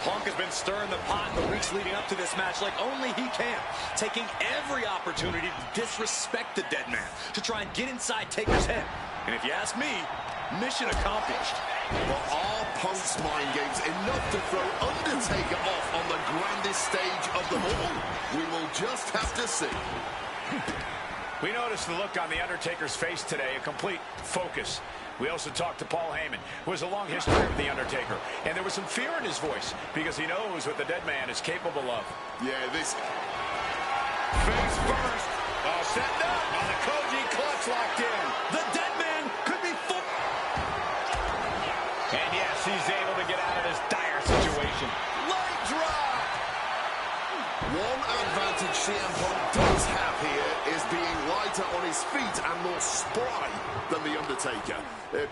Punk has been stirring the pot in the weeks leading up to this match like only he can, taking every opportunity to disrespect the dead man, to try and get inside Taker's head. And if you ask me, mission accomplished. But are Punk's mind games enough to throw Undertaker off on the grandest stage of them all? We will just have to see. We noticed the look on the Undertaker's face today, a complete focus. We also talked to Paul Heyman, who has a long history with The Undertaker. And there was some fear in his voice, because he knows what the dead man is capable of. Yeah, this... Face first. Setting up on the Koji clutch locked in. The dead man could be full. And yes, he's able to get out of this dire situation. Leg drop. One advantage CM Punk does have here is being lighter on his feet and more spry than The Undertaker.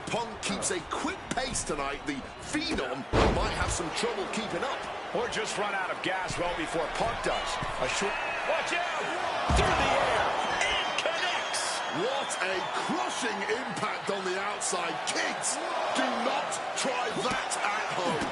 Punk keeps a quick pace tonight. The Phenom might have some trouble keeping up. Or just run out of gas well before Punk does. A short... Watch out! Through the air. And connects. What a crushing impact on the outside. Kids, do not try that at home.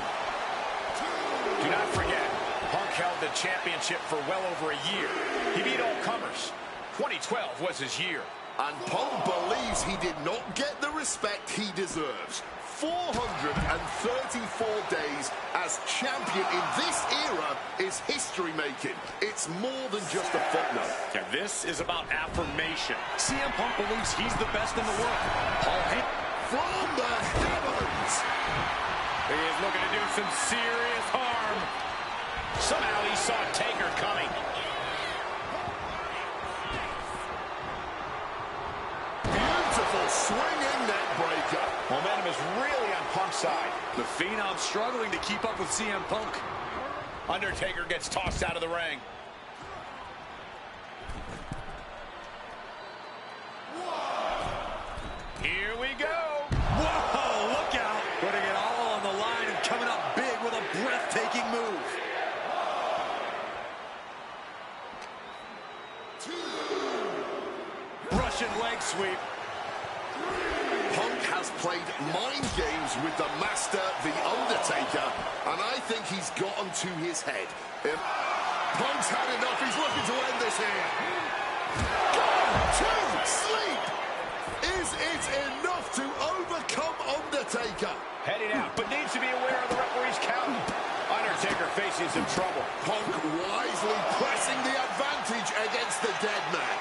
Do not forget, Punk held the championship for well over a year. He beat all comers. 2012 was his year. And Punk believes he did not get the respect he deserves. 434 days as champion in this era is history-making. It's more than just a footnote. Yeah, this is about affirmation. CM Punk believes he's the best in the world. Paul Heyman. From the heavens. He is looking to do some serious harm. Somehow he saw Taker coming. Beautiful swinging neck breaker. Momentum is really on Punk's side. The Phenom struggling to keep up with CM Punk. Undertaker gets tossed out of the ring. Here we go. Whoa, look out. Putting it all on the line and coming up big with a breathtaking move. Russian leg sweep. Punk has played mind games with the master, The Undertaker, and I think he's gotten to his head. If Punk's had enough, he's looking to end this here. Go to sleep! Is it enough to overcome Undertaker? Heading out, but needs to be aware of the referee's count. Undertaker facing some trouble. Punk wisely pressing the advantage against the dead man.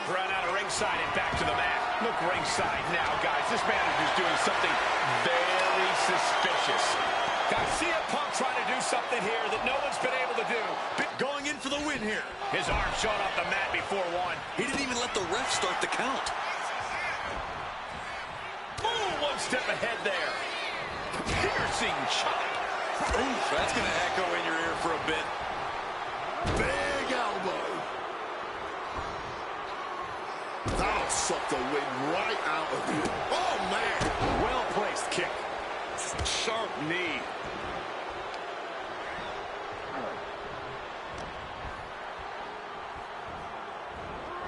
Run out of ringside and back to the mat. Look ringside now, guys. This manager's doing something very suspicious. Got CM Punk trying to do something here that no one's been able to do. Going in for the win here. His arm showing off the mat before one. He didn't even let the ref start the count. Ooh, one step ahead there. Piercing chop. Oof, that's going to echo in your ear for a bit. Big elbow. That'll suck the wind right out of you. Oh, man. Well-placed kick. Sharp knee.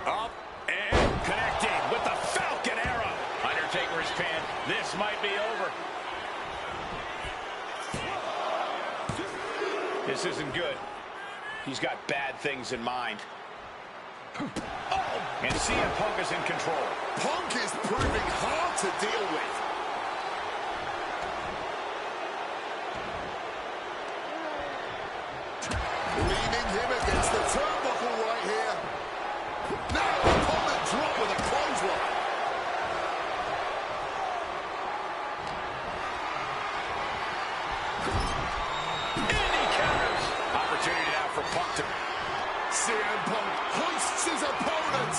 Up and connecting with the Falcon Arrow. Undertaker is pinned. This might be over. This isn't good. He's got bad things in mind. Oh, and CM Punk is in control. Punk is proving hard to deal with. Leaning him against the turnbuckle right here. Now opponent drop with a clothesline. And he counters. Opportunity now for Punk to... CM Punk hoists his opponent.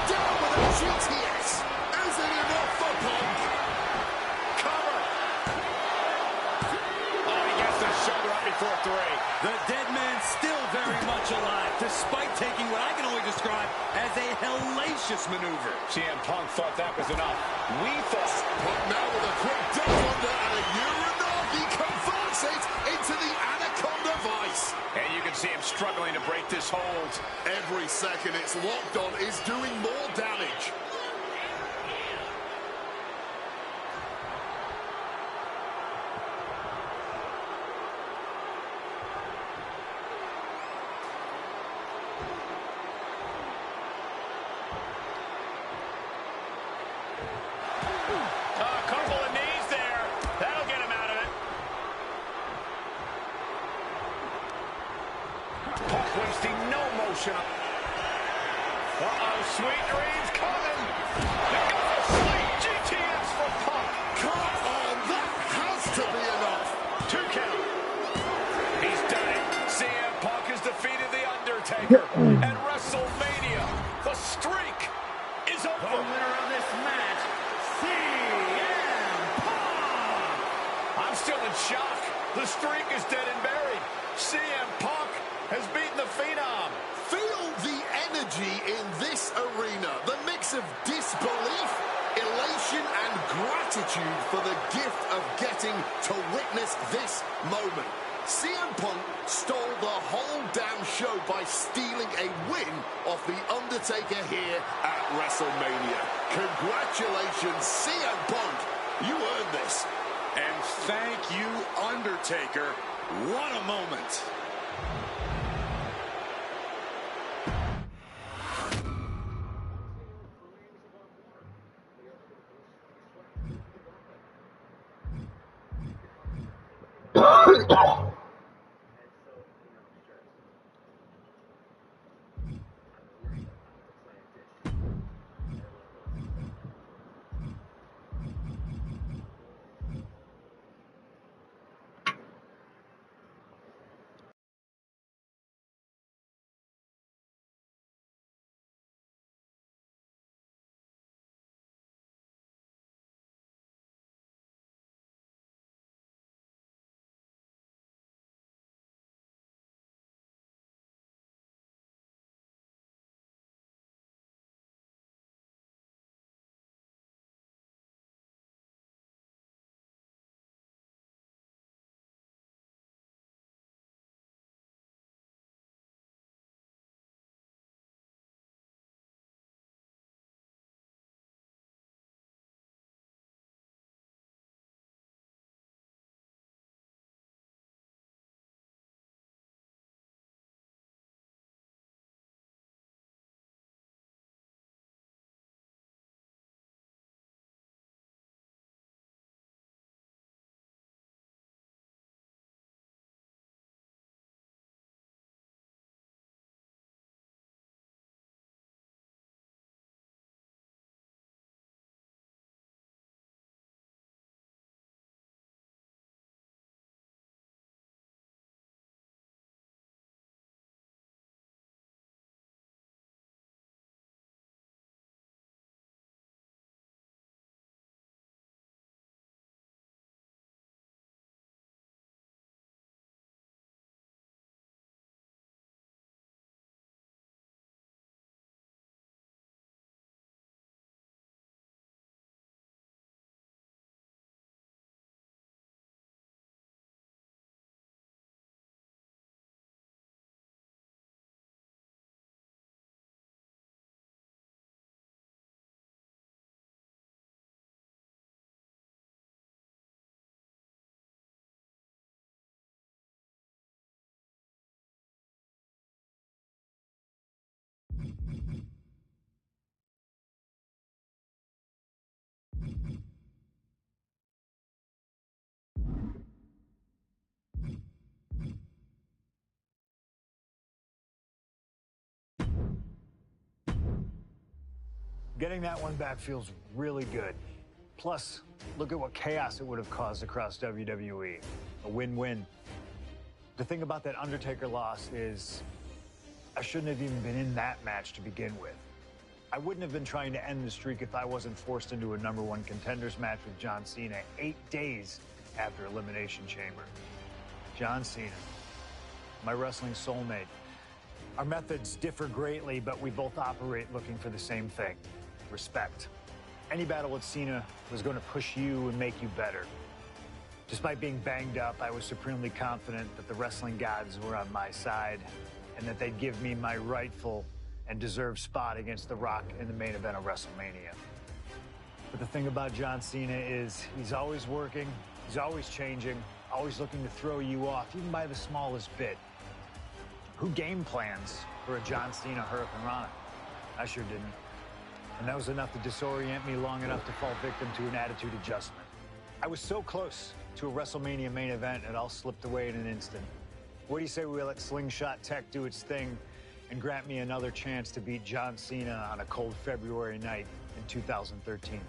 Down with a GTS. Is it enough for Punk? Cover. Oh, he gets the shoulder up before three. The dead man still very much alive, despite taking what I can only describe as a hellacious maneuver. CM Punk thought that was enough. We thought... Punk now with a quick duck under and a urinal. He converts it into the Anaconda Vice. And you can see him struggling to break this hold. Every second it's locked on is doing more damage. to be enough. 2 count. He's done it. CM Punk has defeated The Undertaker at WrestleMania. The streak is over. The winner of this match, CM Punk. I'm still in shock. The streak is dead and buried. CM Punk has beaten the Phenom. Feel the energy in this arena. The mix of disbelief, elation, and gratitude for the gift of getting to witness this moment. CM Punk stole the whole damn show by stealing a win off The Undertaker here at WrestleMania. Congratulations, CM Punk. You earned this. And thank you, Undertaker. What a moment. Getting that one back feels really good. Plus, look at what chaos it would have caused across WWE. A win-win. The thing about that Undertaker loss is I shouldn't have even been in that match to begin with. I wouldn't have been trying to end the streak if I wasn't forced into a #1 contenders match with John Cena 8 days after Elimination Chamber. John Cena, my wrestling soulmate. Our methods differ greatly, but we both operate looking for the same thing: respect. Any battle with Cena was going to push you and make you better. Despite being banged up, I was supremely confident that the wrestling gods were on my side and that they'd give me my rightful and deserved spot against The Rock in the main event of WrestleMania. But the thing about John Cena is he's always working, he's always changing, always looking to throw you off, even by the smallest bit. Who game plans for a John Cena Hurricane Rana? I sure didn't. And that was enough to disorient me long enough to fall victim to an attitude adjustment. I was so close to a WrestleMania main event, it all slipped away in an instant. What do you say we let Slingshot Tech do its thing and grant me another chance to beat John Cena on a cold February night in 2013?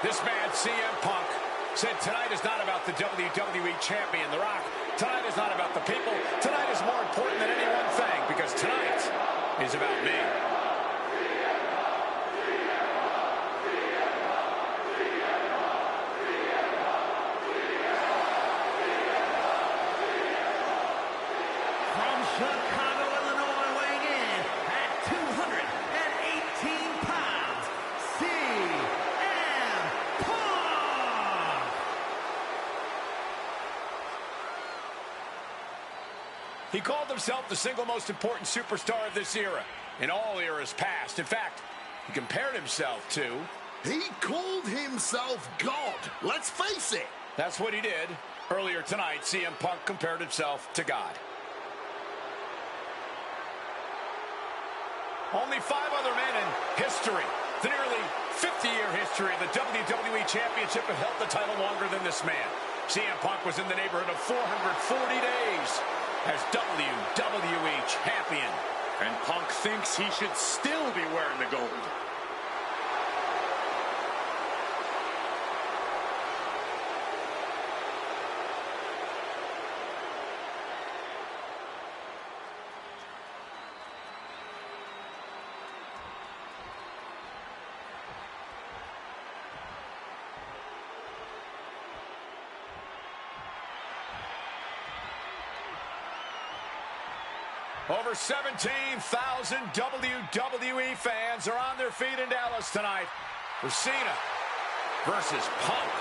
This man, CM Punk, said tonight is not about the WWE Champion, The Rock. Tonight is not about the people. Tonight is more important than any one thing, because tonight is about me. From Chicago, Illinois, weighing in at 218 pounds, CM Punk! He called himself the single most important superstar of this era, in all eras past. In fact, he compared himself to... He called himself God. Let's face it. That's what he did. Earlier tonight, CM Punk compared himself to God. Only 5 other men in history, the nearly 50-year history of the WWE Championship, have held the title longer than this man. CM Punk was in the neighborhood of 440 days as WWE Champion. And Punk thinks he should still be wearing the gold. Over 17,000 WWE fans are on their feet in Dallas tonight for Cena versus Punk.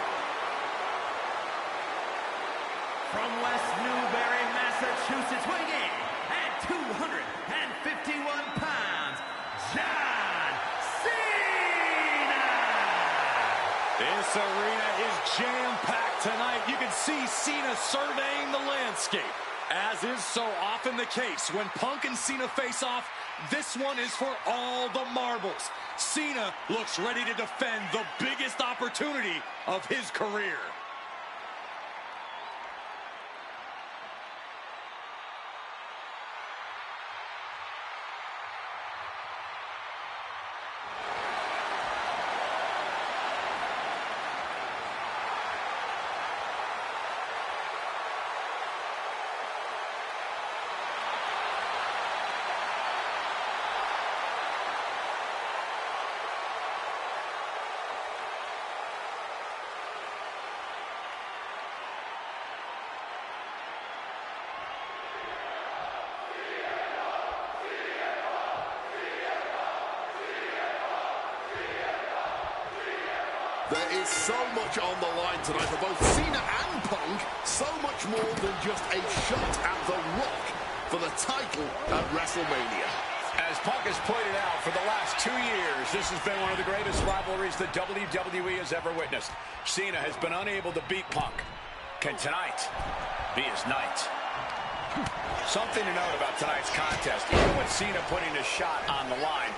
From West Newbury, Massachusetts, weighing in at 251 pounds, John Cena! This arena is jam-packed tonight. You can see Cena surveying the landscape. As is so often the case, when Punk and Cena face off, this one is for all the marbles. Cena looks ready to defend the biggest opportunity of his career. There is so much on the line tonight for both Cena and Punk. So much more than just a shot at The Rock for the title at WrestleMania. As Punk has pointed out, for the last 2 years, this has been one of the greatest rivalries the WWE has ever witnessed. Cena has been unable to beat Punk. Can tonight be his night? Something to note about tonight's contest, even with Cena putting his shot on the line,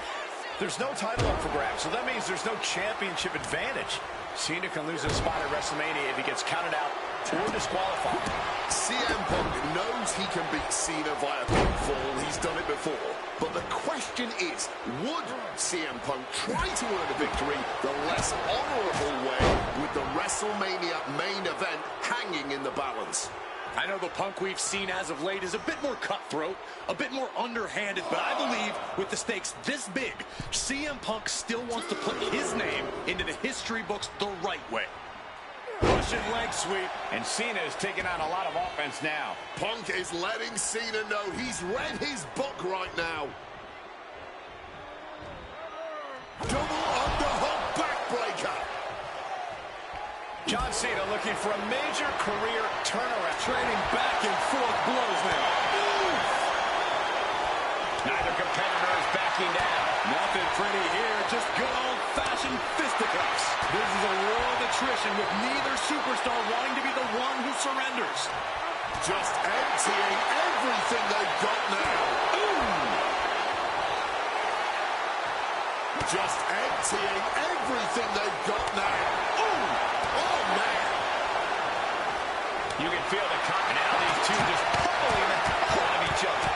there's no title up for grabs, so that means there's no championship advantage. Cena can lose his spot at WrestleMania if he gets counted out or disqualified. CM Punk knows he can beat Cena via pinfall. He's done it before. But the question is, would CM Punk try to earn a victory the less honorable way with the WrestleMania main event hanging in the balance? I know the Punk we've seen as of late is a bit more cutthroat, a bit more underhanded, but I believe with the stakes this big, CM Punk still wants to put his name into the history books the right way. Russian leg sweep, and Cena is taking on a lot of offense now. Punk is letting Cena know he's read his book right now. Double underhook backbreaker. John Cena looking for a major career turnaround. Trading back and forth blows now. Neither competitor is backing down. Nothing pretty here, just good old-fashioned fisticuffs. This is a war of attrition with neither superstar wanting to be the one who surrenders. Just emptying everything they've got now. Just emptying everything they've got now. Oh, man. You can feel the now these two just pulling the hell out of each other.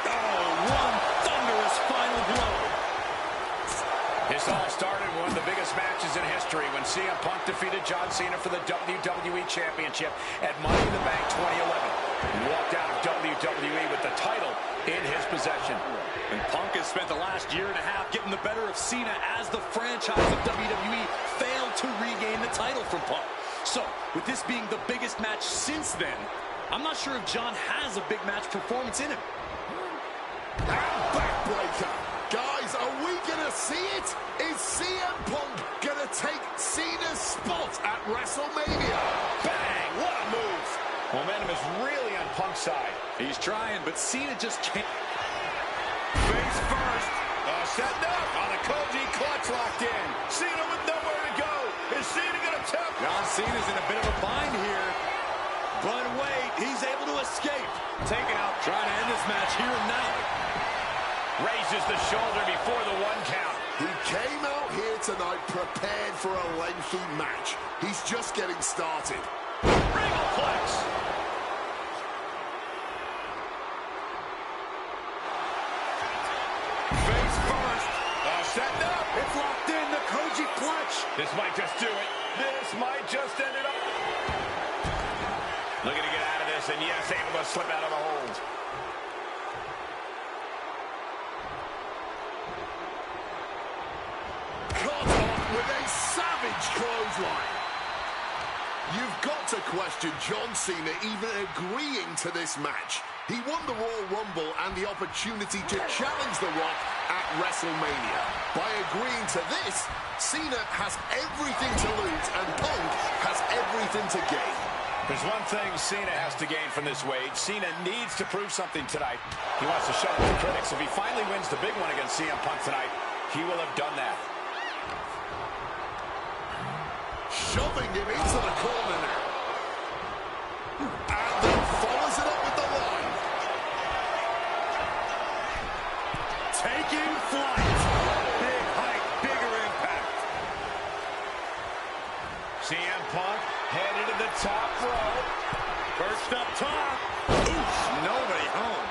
Oh, one thunderous final blow. This all started matches in history when CM Punk defeated John Cena for the WWE Championship at Money in the Bank 2011. He walked out of WWE with the title in his possession. And Punk has spent the last year and a half getting the better of Cena as the franchise of WWE failed to regain the title from Punk. So, with this being the biggest match since then, I'm not sure if John has a big match performance in him. And backbreaker. Guys, are we going to see it? Is CM Punk going to take Cena's spot at WrestleMania? Bang! What a move! Momentum is really on Punk's side. He's trying, but Cena just can't. Face first. Setting up on a Koji clutch locked in. Cena with nowhere to go. Is Cena going to tap? John Cena's in a bit of a bind here. But wait, he's able to escape. Taken out, trying to end this match here and now. Raises the shoulder before the 1 count. He came out here tonight prepared for a lengthy match. He's just getting started. Regalplex. Face first. Setting up. It's locked in, the Koji clutch. This might just do it. This might just end it up. Looking to get out of this, and yes, able to slip out of the hold. Caught off with a savage clothesline. You've got to question John Cena even agreeing to this match. He won the Royal Rumble and the opportunity to challenge The Rock at WrestleMania. By agreeing to this, Cena has everything to lose and Punk has everything to gain. There's one thing Cena has to gain from this, Wade. Cena needs to prove something tonight. He wants to shut up the critics. If he finally wins the big one against CM Punk tonight, he will have done that. Shoving him into the corner now. And then follows it up with the line. Taking flight. Big height, bigger impact. CM Punk headed to the top rope. First up top. Oof, nobody home.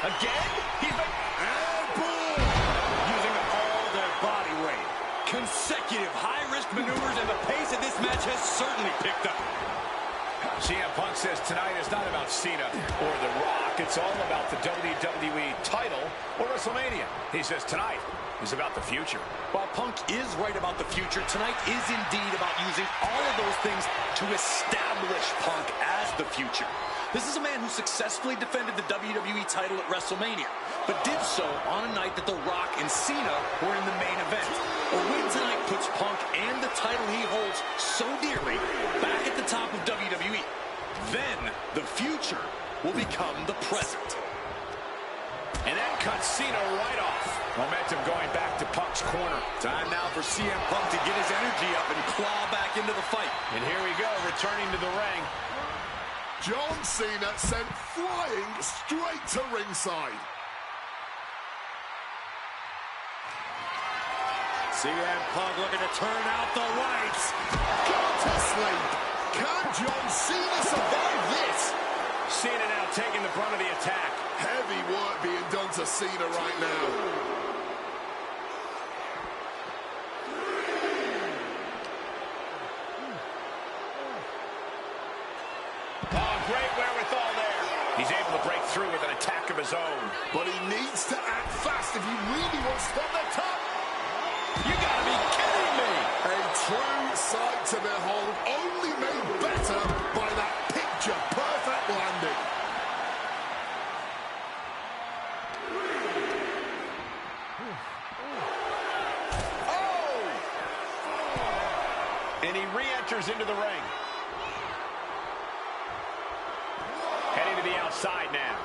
Again? He's been... And boom! Using all their body weight. Consecutive high-risk maneuvers, and the pace of this match has certainly picked up. CM Punk says tonight is not about Cena or The Rock. It's all about the WWE title or WrestleMania. He says tonight is about the future. While Punk is right about the future, tonight is indeed about using all of those things to establish Punk as the future. This is a man who successfully defended the WWE title at WrestleMania, but did so on a night that The Rock and Cena were in the main event. A win tonight puts Punk and the title he holds so dearly back at the top of WWE. Then the future will become the present. And that cuts Cena right off. Momentum going back to Punk's corner. Time now for CM Punk to get his energy up and claw back into the fight. And here we go, returning to the ring. John Cena sent flying straight to ringside. CM Punk looking to turn out the lights. Go to sleep. Can John Cena survive this? Cena now taking the brunt of the attack. Heavy work being done to Cena right now. Great wherewithal there. He's able to break through with an attack of his own. But he needs to act fast if he really wants to stop the top. You gotta be kidding me. A true sight to behold, only made better by that picture-perfect landing. Oh! And he re-enters into the ring. Heading to the outside now.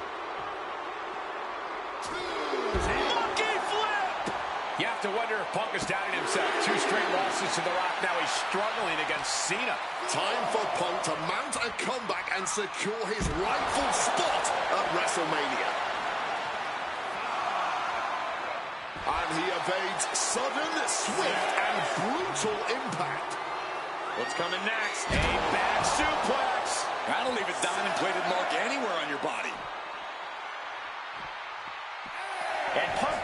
Monkey flip! You have to wonder if Punk is doubting himself. 2 straight losses to The Rock. Now he's struggling against Cena. Time for Punk to mount a comeback and secure his rightful spot at WrestleMania. And he evades sudden, swift, and brutal impact. What's coming next? A back suplex. That'll leave a diamond-plated mark anywhere on your body.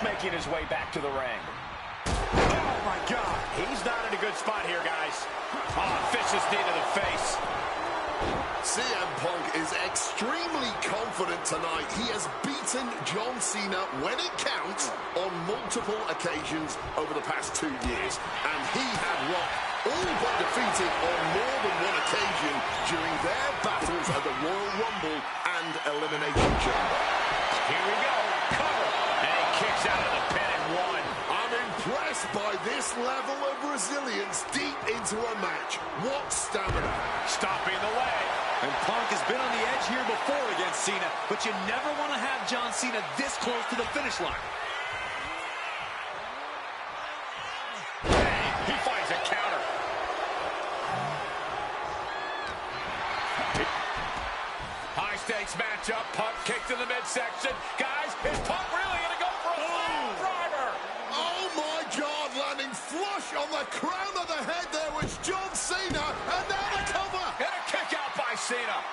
making his way back to the ring. Oh, my God. He's not in a good spot here, guys. Oh, vicious knee to the face. CM Punk is extremely confident tonight. He has beaten John Cena when it counts on multiple occasions over the past 2 years. And he had Rock all but defeated on more than one occasion during their battles at the Royal Rumble and Elimination Chamber. Here we go. Cover. And he kicks out of the pin at 1. I'm impressed by this level of resilience deep into a match. What stamina. Stopping the leg. And Punk has been on the edge here before against Cena, but you never want to have John Cena this close to the finish line. Hey, he finds a counter. High-stakes matchup. Punk kicked in the midsection. Guys, is Punk really going to go for a fire driver? Oh, my God, landing flush on the crown of the head there was John Cena, and now the cover. And a kick out by Cena.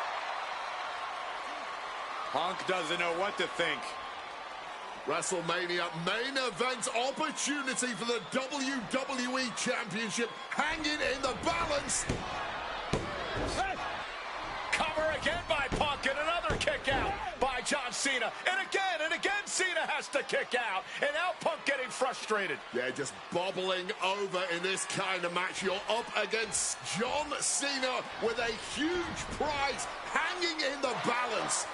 Punk doesn't know what to think. WrestleMania main event opportunity for the WWE Championship hanging in the balance. Cover again by Punk, and another kick out by John Cena. And again Cena has to kick out. And now Punk getting frustrated. Yeah, just bobbling over in this kind of match. You're up against John Cena with a huge prize hanging in the balance.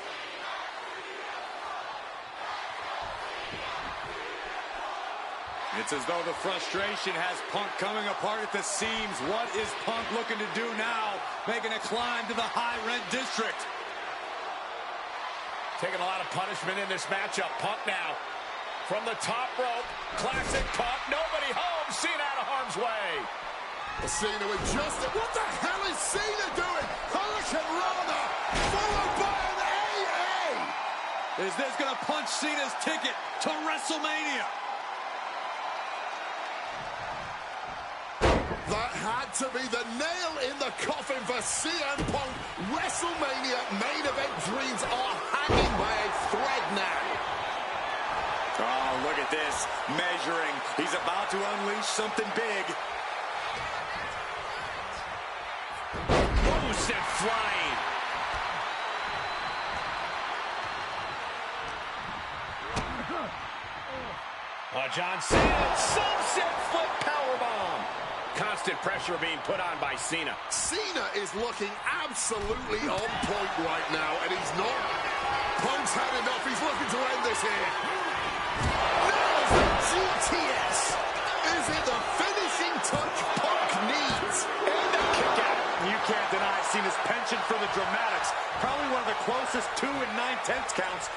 It's as though the frustration has Punk coming apart at the seams. What is Punk looking to do now? Making a climb to the high-rent district. Taking a lot of punishment in this matchup. Punk now from the top rope. Classic Punk. Nobody home. Cena out of harm's way. Cena with just... What the hell is Cena doing? Hurricane Rana followed by an AA. Is this going to punch Cena's ticket to WrestleMania? That had to be the nail in the coffin for CM Punk. WrestleMania main event dreams are hanging by a thread now. Oh, look at this. Measuring. He's about to unleash something big. Whoa, sent flying. John Cena. Sunset flip powerbomb. Constant pressure being put on by Cena. Cena is looking absolutely on point right now, and he's not. Punk's had enough. He's looking to end this here. Now the GTS. Is it the finishing touch Punk needs? And a kick out. You can't deny Cena's penchant for the dramatics. Probably one of the closest 2 9/10 counts.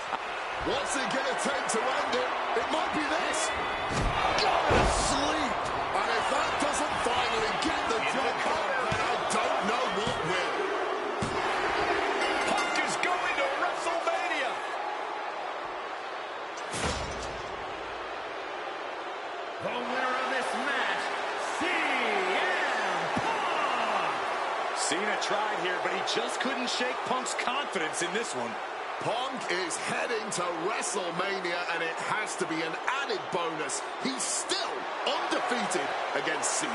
What's it going to take to end it? It might be this. Go to sleep. And if that doesn't finally get the job done, then I don't know what will. Punk is going to WrestleMania. The winner of this match, CM Punk. Cena tried here, but he just couldn't shake Punk's confidence in this one. Punk is heading to WrestleMania, and it has to be an added bonus. He's still undefeated against Cena.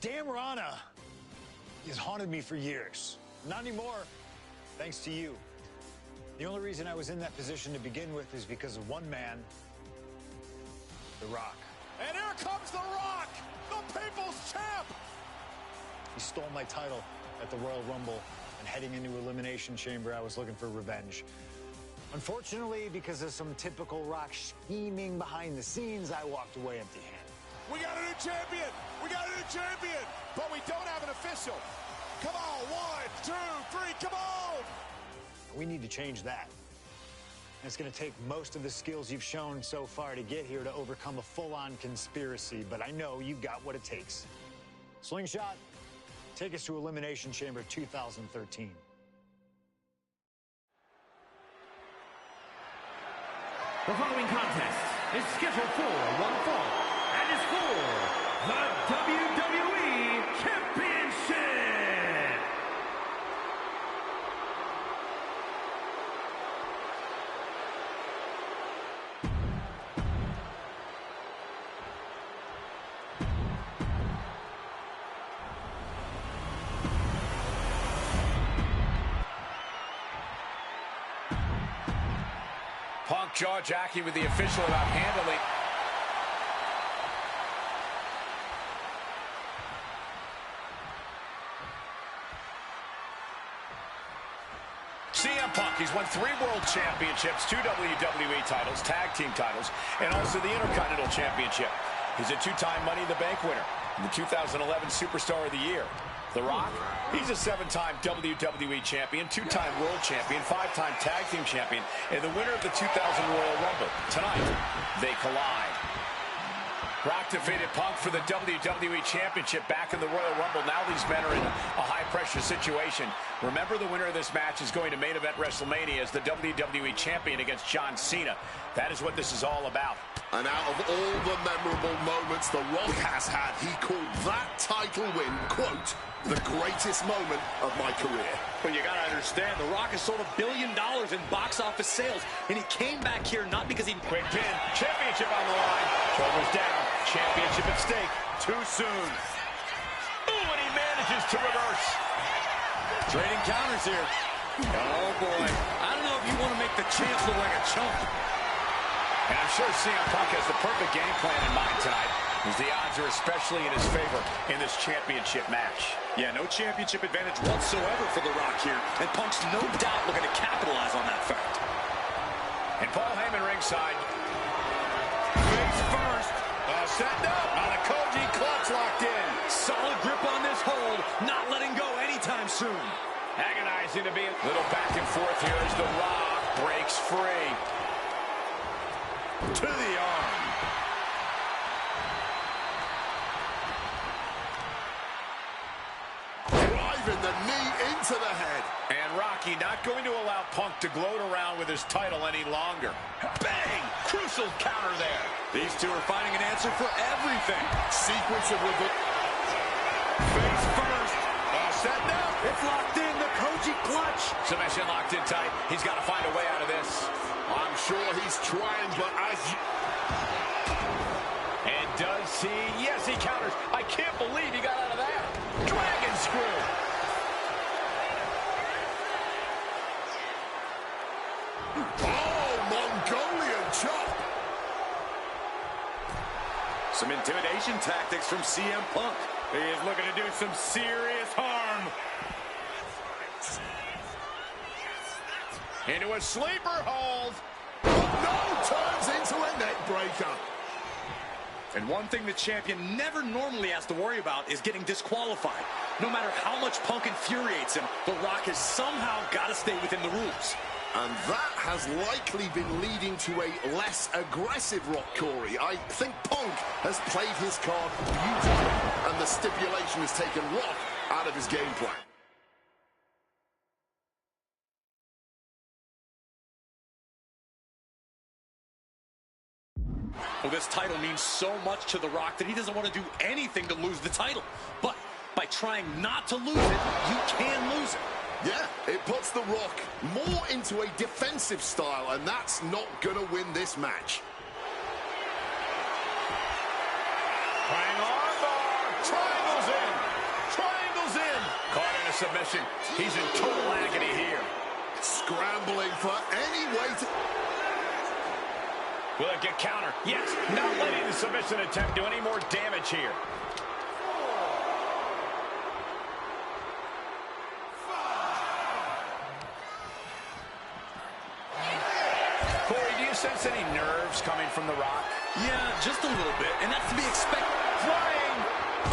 damn Rana has haunted me for years. Not anymore, thanks to you. The only reason I was in that position to begin with is because of one man, The Rock. And here comes The Rock, the People's Champ. He stole my title at the Royal Rumble, and heading into Elimination Chamber, I was looking for revenge. Unfortunately, because of some typical Rock scheming behind the scenes, I walked away empty-handed. We got a new champion. We got a new champion. But we don't have an official. Come on, 1, 2, 3, come on. We need to change that. And it's going to take most of the skills you've shown so far to get here to overcome a full-on conspiracy, but I know you've got what it takes. Slingshot, take us to Elimination Chamber 2013. The following contest is scheduled for one fall and is for the WWE Championship. Punk jaw-jacking with the official about handling. CM Punk, he's won 3 World Championships, 2 WWE titles, tag team titles, and also the Intercontinental Championship. He's a 2-time Money in the Bank winner and the 2011 Superstar of the Year. The Rock, he's a 7-time WWE champion, 2-time world champion, 5-time tag team champion, and the winner of the 2000 Royal Rumble. Tonight, they collide. Rock defeated Punk for the WWE Championship back in the Royal Rumble. Now these men are in a high-pressure situation. Remember, the winner of this match is going to main event WrestleMania as the WWE Champion against John Cena. That is what this is all about. And out of all the memorable moments The Rock has had, he called that title win, quote, the greatest moment of my career. Well, you got to understand, The Rock has sold $1 billion in box office sales, and he came back here not because he... Quick pin, championship on the line, shoulders down, championship at stake, too soon. Ooh, and he manages to reverse. Trading counters here. Oh, boy. I don't know if you want to make the champ look like a chump. And I'm sure CM Punk has the perfect game plan in mind tonight, as the odds are especially in his favor in this championship match. Yeah, no championship advantage whatsoever for The Rock here, and Punk's no doubt looking to capitalize on that fact. And Paul Heyman ringside. Face first. Setting up. Now the Koji clutch locked in. Solid grip on this hold, not letting go anytime soon. Agonizing to be a little back and forth here as The Rock breaks free. To the arm. Driving the knee into the head. And Rocky not going to allow Punk to gloat around with his title any longer. Bang! Crucial counter there. These two are finding an answer for everything. Sequence of Face first. Setting up. It's locked in, the Koji clutch. Submission locked in tight. He's got to find a way out of this. I'm sure he's trying, but as you... And does he? Yes, he counters. I can't believe he got out of that. Dragon screw. Oh, Mongolian chop. Some intimidation tactics from CM Punk. He is looking to do some serious harm. Into a sleeper hold. No, turns into a neck breaker. And one thing the champion never normally has to worry about is getting disqualified. No matter how much Punk infuriates him, The Rock has somehow got to stay within the rules. And that has likely been leading to a less aggressive Rock, Corey. I think Punk has played his card beautifully, and the stipulation has taken Rock out of his game plan. Well, this title means so much to The Rock that he doesn't want to do anything to lose the title. But by trying not to lose it, you can lose it. Yeah, it puts The Rock more into a defensive style, and that's not going to win this match. Triangle armbar. Triangles in. submission. He's in total agony here. Scrambling for any way to... Will it get countered? Yes, not letting the submission attempt do any more damage here. Corey, do you sense any nerves coming from The Rock? Yeah, just a little bit, and that's to be expected. Flying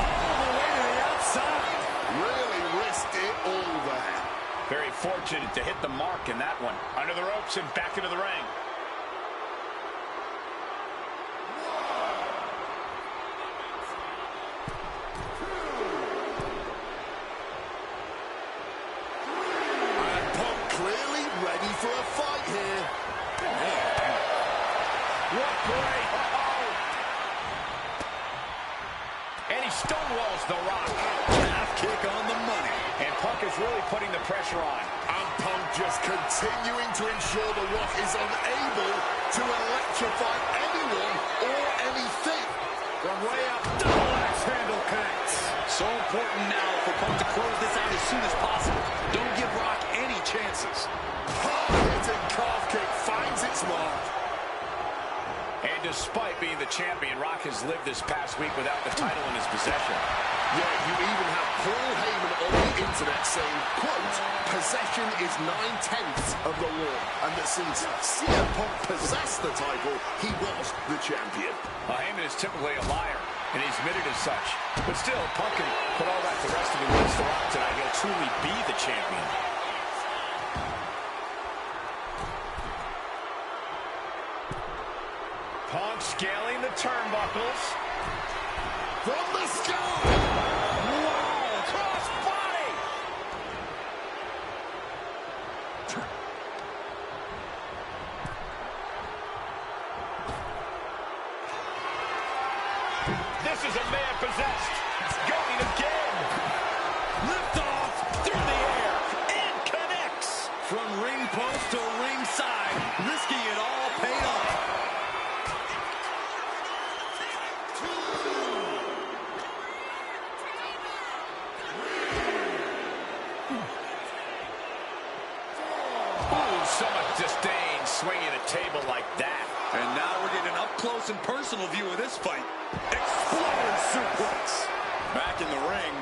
all the way to the outside. Really risked it all there. Very fortunate to hit the mark in that one. Under the ropes and back into the ring. And Punk clearly ready for a fight here. What great! And he stonewalls The Rock. Calf kick on the money. And Punk is really putting the pressure on. And Punk just continuing to ensure The Rock is unable to electrify anyone or anything. From way up, double axe handle connects. So important now for Punk to close this out as soon as possible. Don't give Rock any chances. Hard-hitting calf kick finds its mark. And despite being the champion, Rock has lived this past week without the title in his possession. Yeah, you even have Paul Heyman on the internet saying, quote, possession is 9/10 of the law, and that since CM Punk possessed the title, he was the champion. Well, Heyman is typically a liar, and he's admitted as such. But still, Punk can put all that to rest if he wins The Rock tonight. He'll truly be the champion. Punk scaling the turnbuckles. From the sky! Wow! Cross body! This is a man possessed. It's going again. Lift off through the air and connects. From ring post to ringside, risking it all paid off. Ooh, so much disdain swinging a table like that. And now we're getting an up-close and personal view of this fight. Exploder suplex. Back in the ring.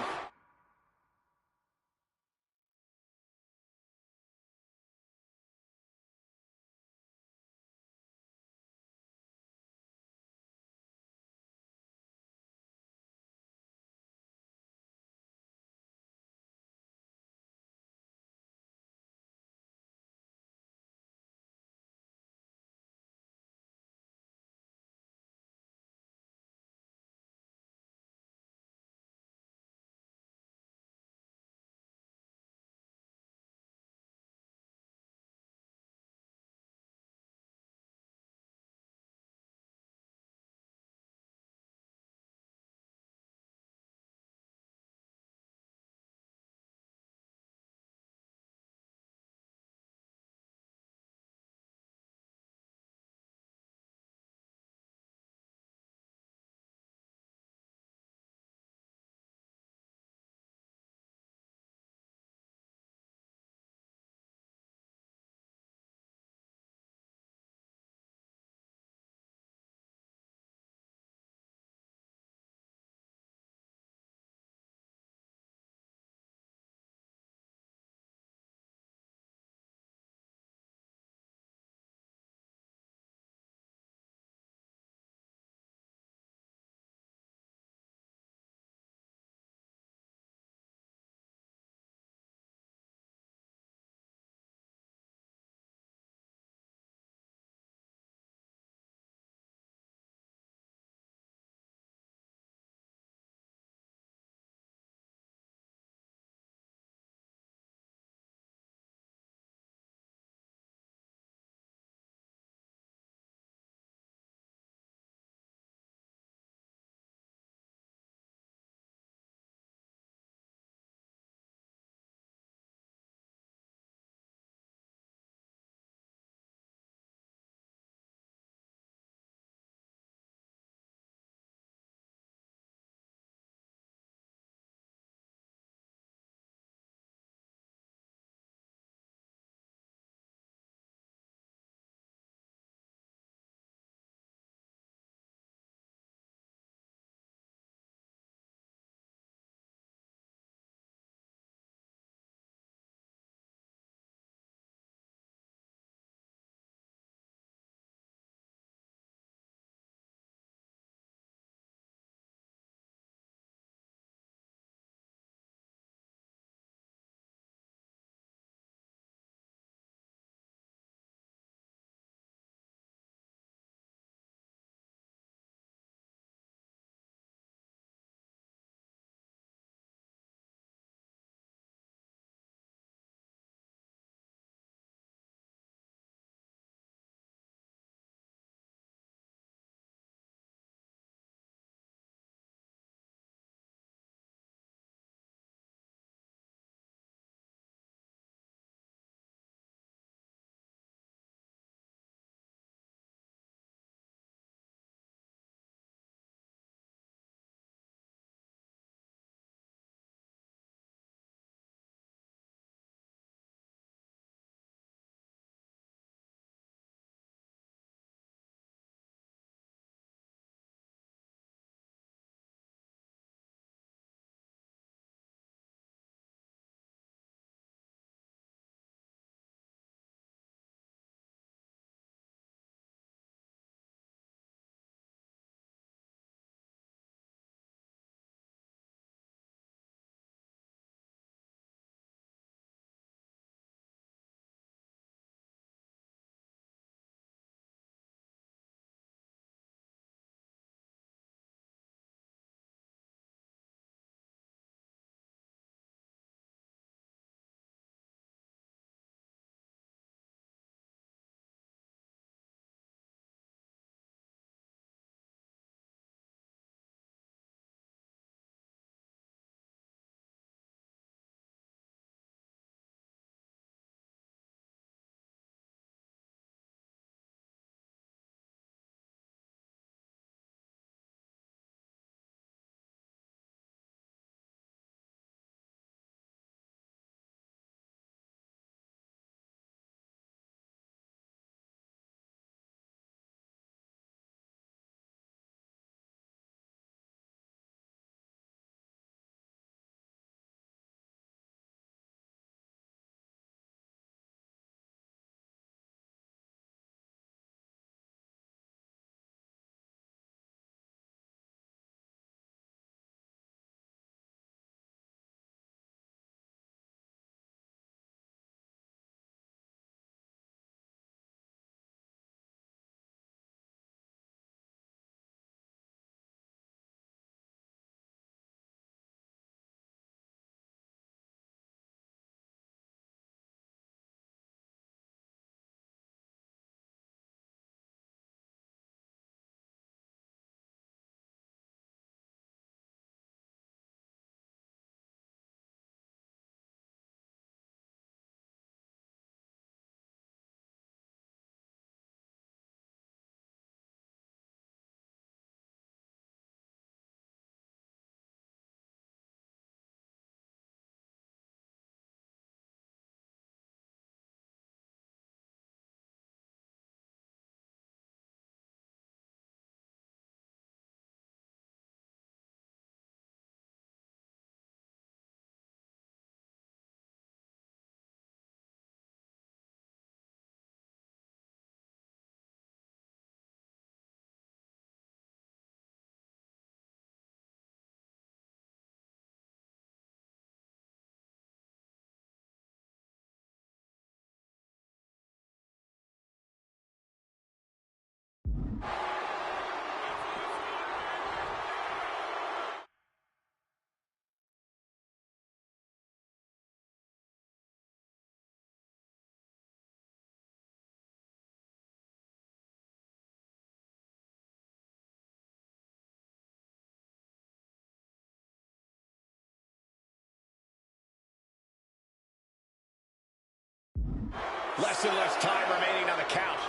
Less and less time remaining on the count.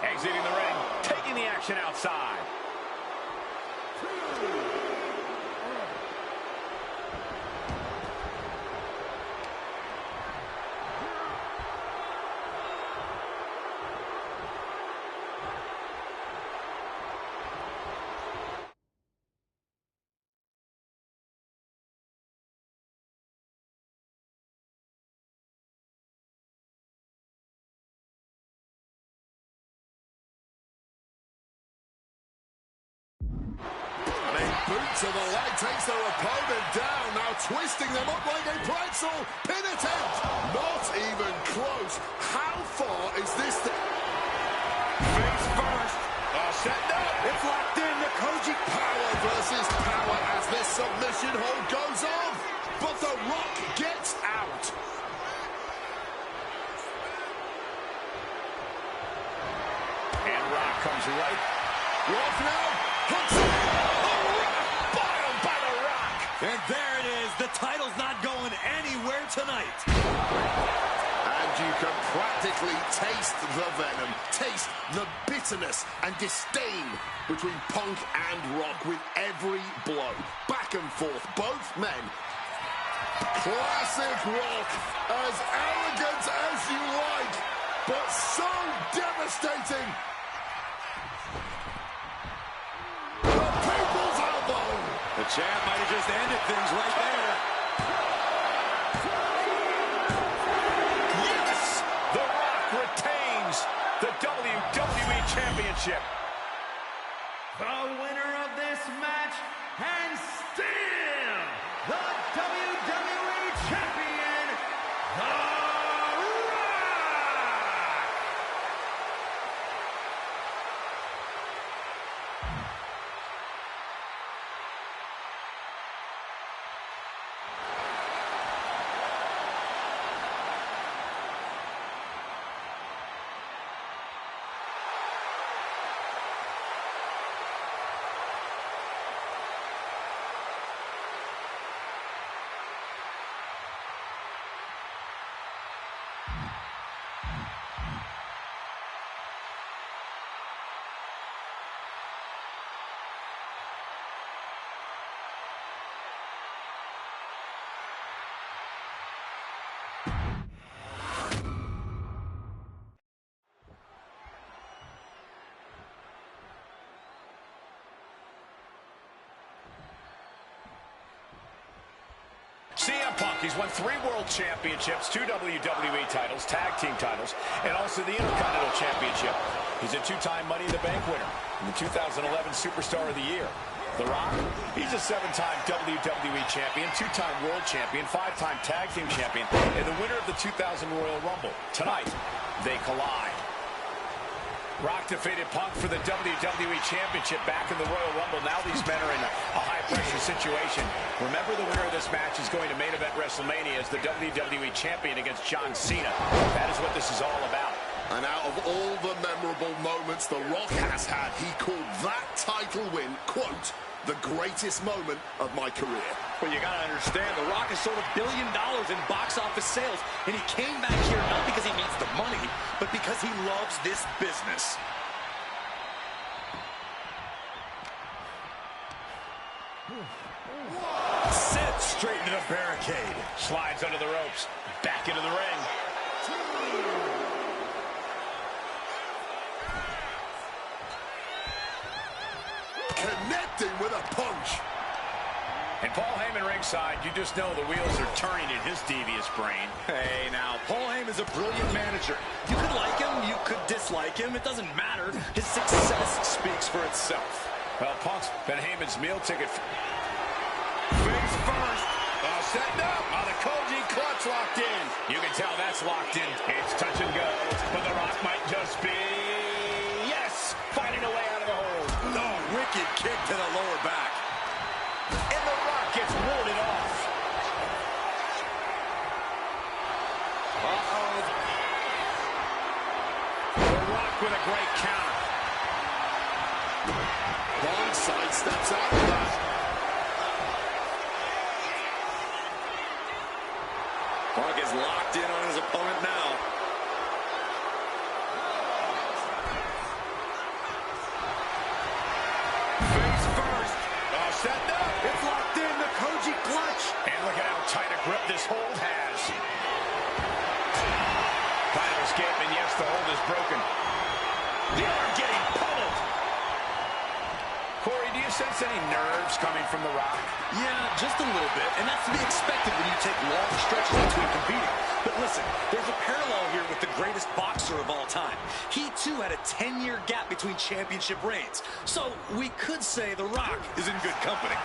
Exiting the ring, taking the action outside. Boot to the leg takes their opponent down, now twisting them up like a pretzel. Pin attempt, not even close. How far is this? Face first, setting up. It's locked in, the Koji. Power versus power as this submission hold goes on. But The Rock gets out. And Rock comes right. Rock now, hooks it. And there it is. The title's not going anywhere tonight. And you can practically taste the venom, taste the bitterness and disdain between Punk and Rock with every blow. Back and forth, both men. Classic Rock, as arrogant as you like, but so devastating. The people's elbow. The champ might have just ended things right there. Yes! The Rock retains the WWE Championship. The winner of this match, and still the WWE Champion, The Rock! CM Punk, he's won 3 World Championships, 2 WWE titles, Tag Team titles, and also the Intercontinental Championship. He's a 2-time Money in the Bank winner and the 2011 Superstar of the Year. The Rock, he's a 7-time WWE Champion, 2-time World Champion, 5-time Tag Team Champion, and the winner of the 2000 Royal Rumble. Tonight, they collide. Rock defeated Punk for the WWE Championship back in the Royal Rumble. Now these men are in a high-pressure situation. Remember, the winner of this match is going to main event WrestleMania as the WWE Champion against John Cena. That is what this is all about. And out of all the memorable moments The Rock has had, he called that title win, quote, the greatest moment of my career. Well, you got to understand, The Rock has sold $1 billion in box office sales, and he came back here not because he needs the money, but because he loves this business. Sent straight into the barricade. Slides under the ropes. Back into the ring. Connecting with a punch. And Paul Heyman ringside, you just know the wheels are turning in his devious brain. Hey, now, Paul Heyman's a brilliant manager. You could like him, you could dislike him. It doesn't matter. His success speaks for itself. Well, Punk's been Heyman's meal ticket. Face first. Setting up. The Koji clutch locked in. You can tell that's locked in. It's touch and go. But The Rock might just be... Yes! Finding a way out of the hold. Oh, wicked kick to the lower back. And The Rock gets warded off. Uh-oh. The Rock with a great counter. Long side steps out of that. Punk is locked in on his opponent now. Face first. Oh, setting up. It's locked in, the Koji clutch. And look at how tight a grip this hold has. Trying to escape, and yes, the hold is broken. The arm getting pummeled. Corey, do you sense any nerves coming from The Rock? Yeah, just a little bit, and that's to be expected when you take long stretches between competing. But listen, there's a parallel here with the greatest boxer of all time. He, too, had a 10-year gap between championship reigns. So we could say The Rock is in good company.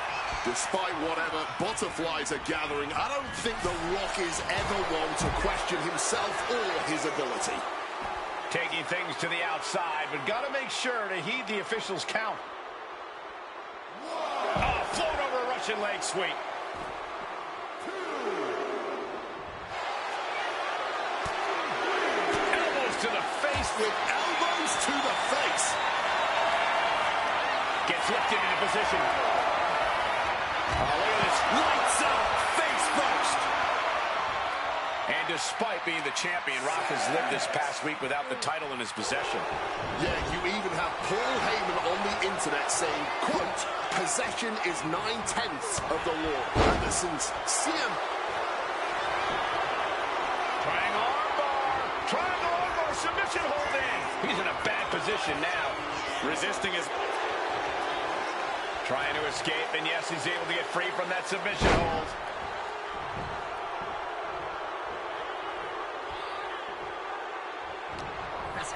Despite whatever butterflies are gathering, I don't think The Rock is ever one to question himself or his ability. Taking things to the outside, but got to make sure to heed the officials' count. Oh, float over a Russian leg sweep. Elbows to the face. With elbows to the face. Gets lifted into position. Oh, look at this. Lights out, face first. And despite being the champion, Rock has lived this past week without the title in his possession. Yeah, you even have Paul Heyman on the internet saying, quote, possession is 9/10 of the law. And since CM... Triangle armbar, submission hold in. He's in a bad position now. Resisting his... Trying to escape, and yes, he's able to get free from that submission hold.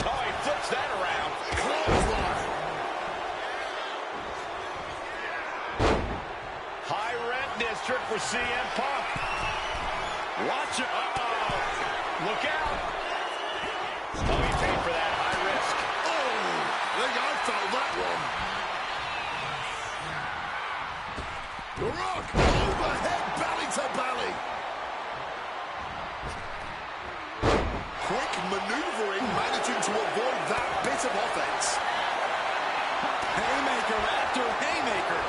Oh, he flips that around. Clothesline. High rent district for CM Punk. Watch it. Uh-oh. Look out. Oh, he paid for that. High risk. Oh, I think I felt that one. The Rock, overhead, belly to belly. Quick maneuvering, managing to avoid that bit of offense. Haymaker after haymaker.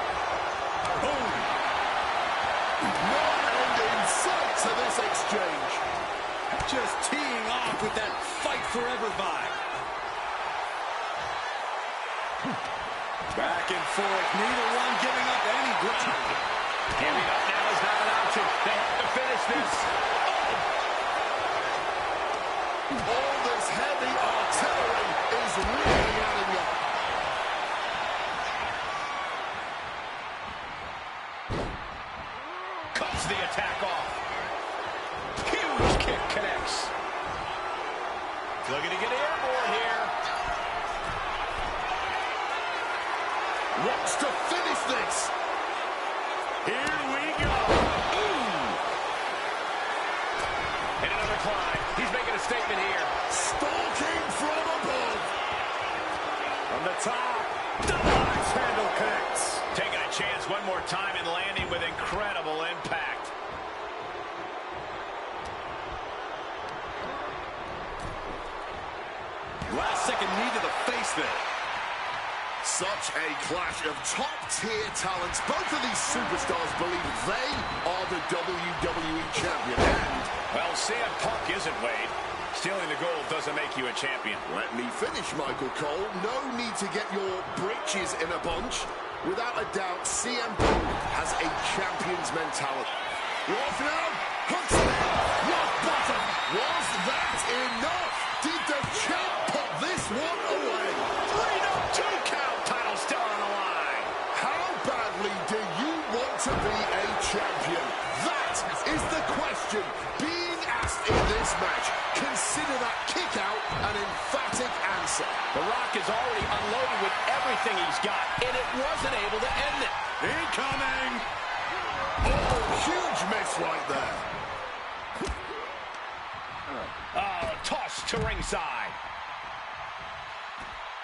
Boom. No end in sight to this exchange. Just teeing off with that fight forever vibe. Back and forth, neither one giving up any ground. Giving up now is not an option. They have to finish this. All this heavy artillery is really adding up. Cuts the attack off. Huge kick connects. Looking to get airborne here. Wants to finish this. Here we go. Ooh. And another climb. He's making a statement here. Stalking from above. From the top, double axe handle connects. Taking a chance one more time and landing with incredible impact. Last second knee to the face there. Such a clash of top-tier talents. Both of these superstars believe they are the WWE champion. And, well, CM Punk isn't, Wade. Stealing the gold doesn't make you a champion. let me finish, Michael Cole. No need to get your britches in a bunch. Without a doubt, CM Punk has a champion's mentality. What now? Hooks in. Rock bottom. Was that enough? Did the champ put this one away? 3-2 count. Title still on the line. How badly do you want to be a champion? That is the question being asked in this match. Consider that kick out an emphatic answer. The Rock is already unloaded with everything he's got, and it wasn't able to end it. Incoming. Oh, huge miss right there. Toss to ringside.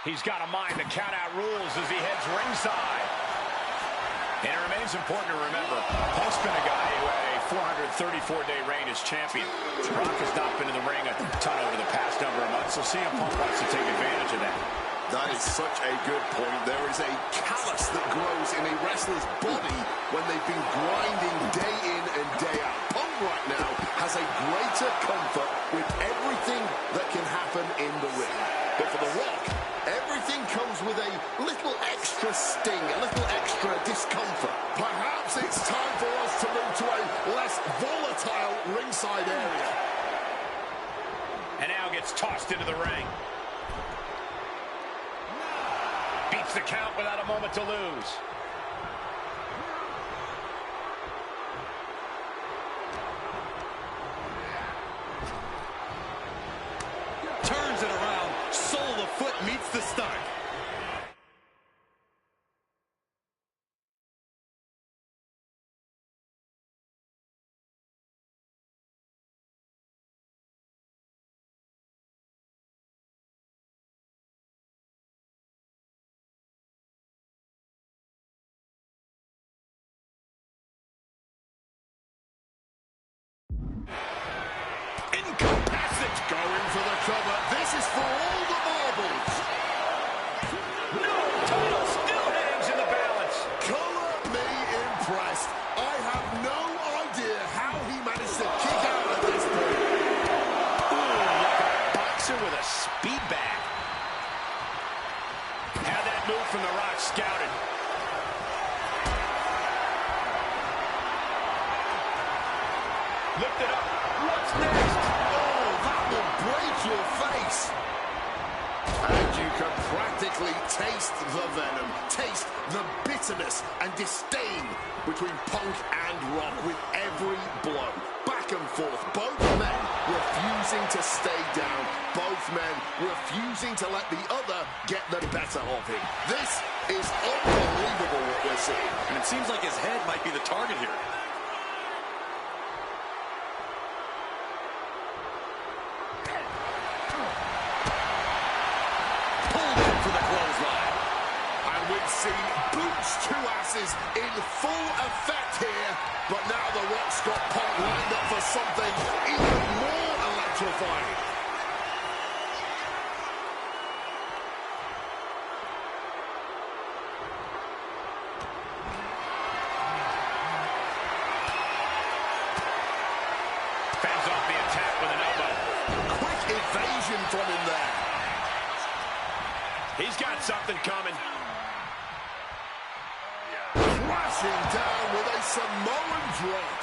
He's got to mind the count-out rules as he heads ringside. And it remains important to remember, Punk's been a guy who had a 434-day reign as champion. Rock has not been in the ring a ton over the past number of months, so CM Punk wants to take advantage of that. That is such a good point. There is a callus that grows in a wrestler's body when they've been grinding day in and day out. Punk right now has a greater comfort with everything that can happen in the ring. But for The Rock, everything comes with a little extra sting, a little extra discomfort. Perhaps it's time for us to move to a less volatile ringside area. And now gets tossed into the ring. Beats the count without a moment to lose. Turns it around. Sole of foot meets the stomach. Incapacitated. Going for the cover. This is for all the marbles. No! Title still hangs in the balance. Color me impressed. I have no idea how he managed to kick out at this point. Ooh, like a boxer with a speed bag. Had that move from The Rock scouted. Lift it up. What's next? Oh, that will break your face. And you can practically taste the venom, taste the bitterness and disdain between Punk and Rock with every blow. Back and forth, both men refusing to stay down, both men refusing to let the other get the better of him. This is unbelievable what we're seeing. And it seems like his head might be the target here. We've seen boots to asses in full effect here, but now The Rock's got Punk lined up for something even more electrifying. Fends off the attack with an elbow. Quick evasion from him there. He's got something coming. Crashing down with a Samoan drop.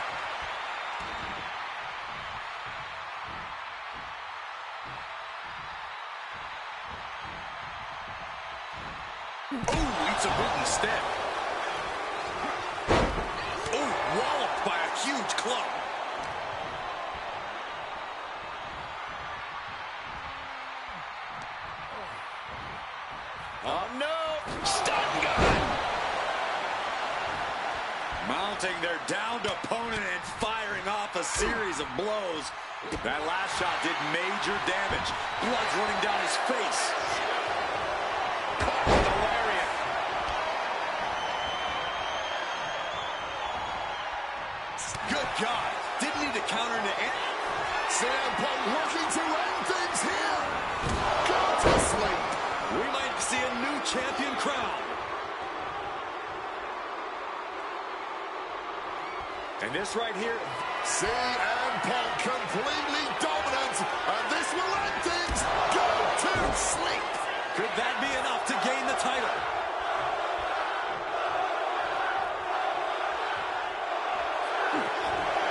Oh, eats a boot instead. Oh, walloped by a huge club. Oh, no. Stun gun. Mounting their downed opponent and firing off a series of blows. That last shot did major damage. Blood's running down his face. Caught with the lariat. Good God. Didn't need to counter into any. CM Punk looking to end things here. Go to sleep. We might see a new champion crowned. And this right here. CM Punk completely dominant. And this will end things. Go to sleep. Could that be enough to gain the title?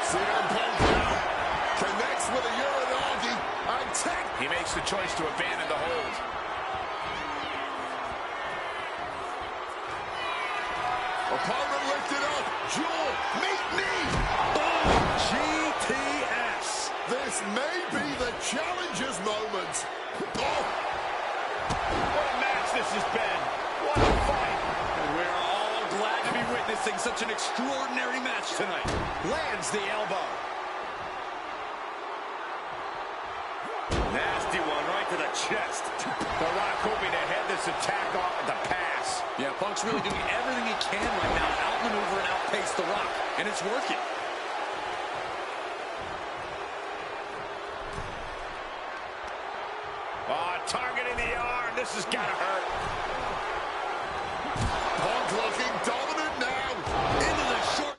CM Punk now connects with a Uranagi and tech. He makes the choice to abandon the hold. Opponent lifted up. Jaw, meet knee. Oh, GTS. This may be the challenger's moment. Oh, What a match this has been. What a fight. And we're all glad to be witnessing such an extraordinary match tonight. Lands the elbow. Nasty one right to the chest. The Rock hoping to head this attack off at the pass. Yeah, Punk's really doing everything he can right now to outmaneuver and outpace The Rock. And it's working. Oh, targeting the arm. This has got to hurt. Punk looking dominant now. Into the short.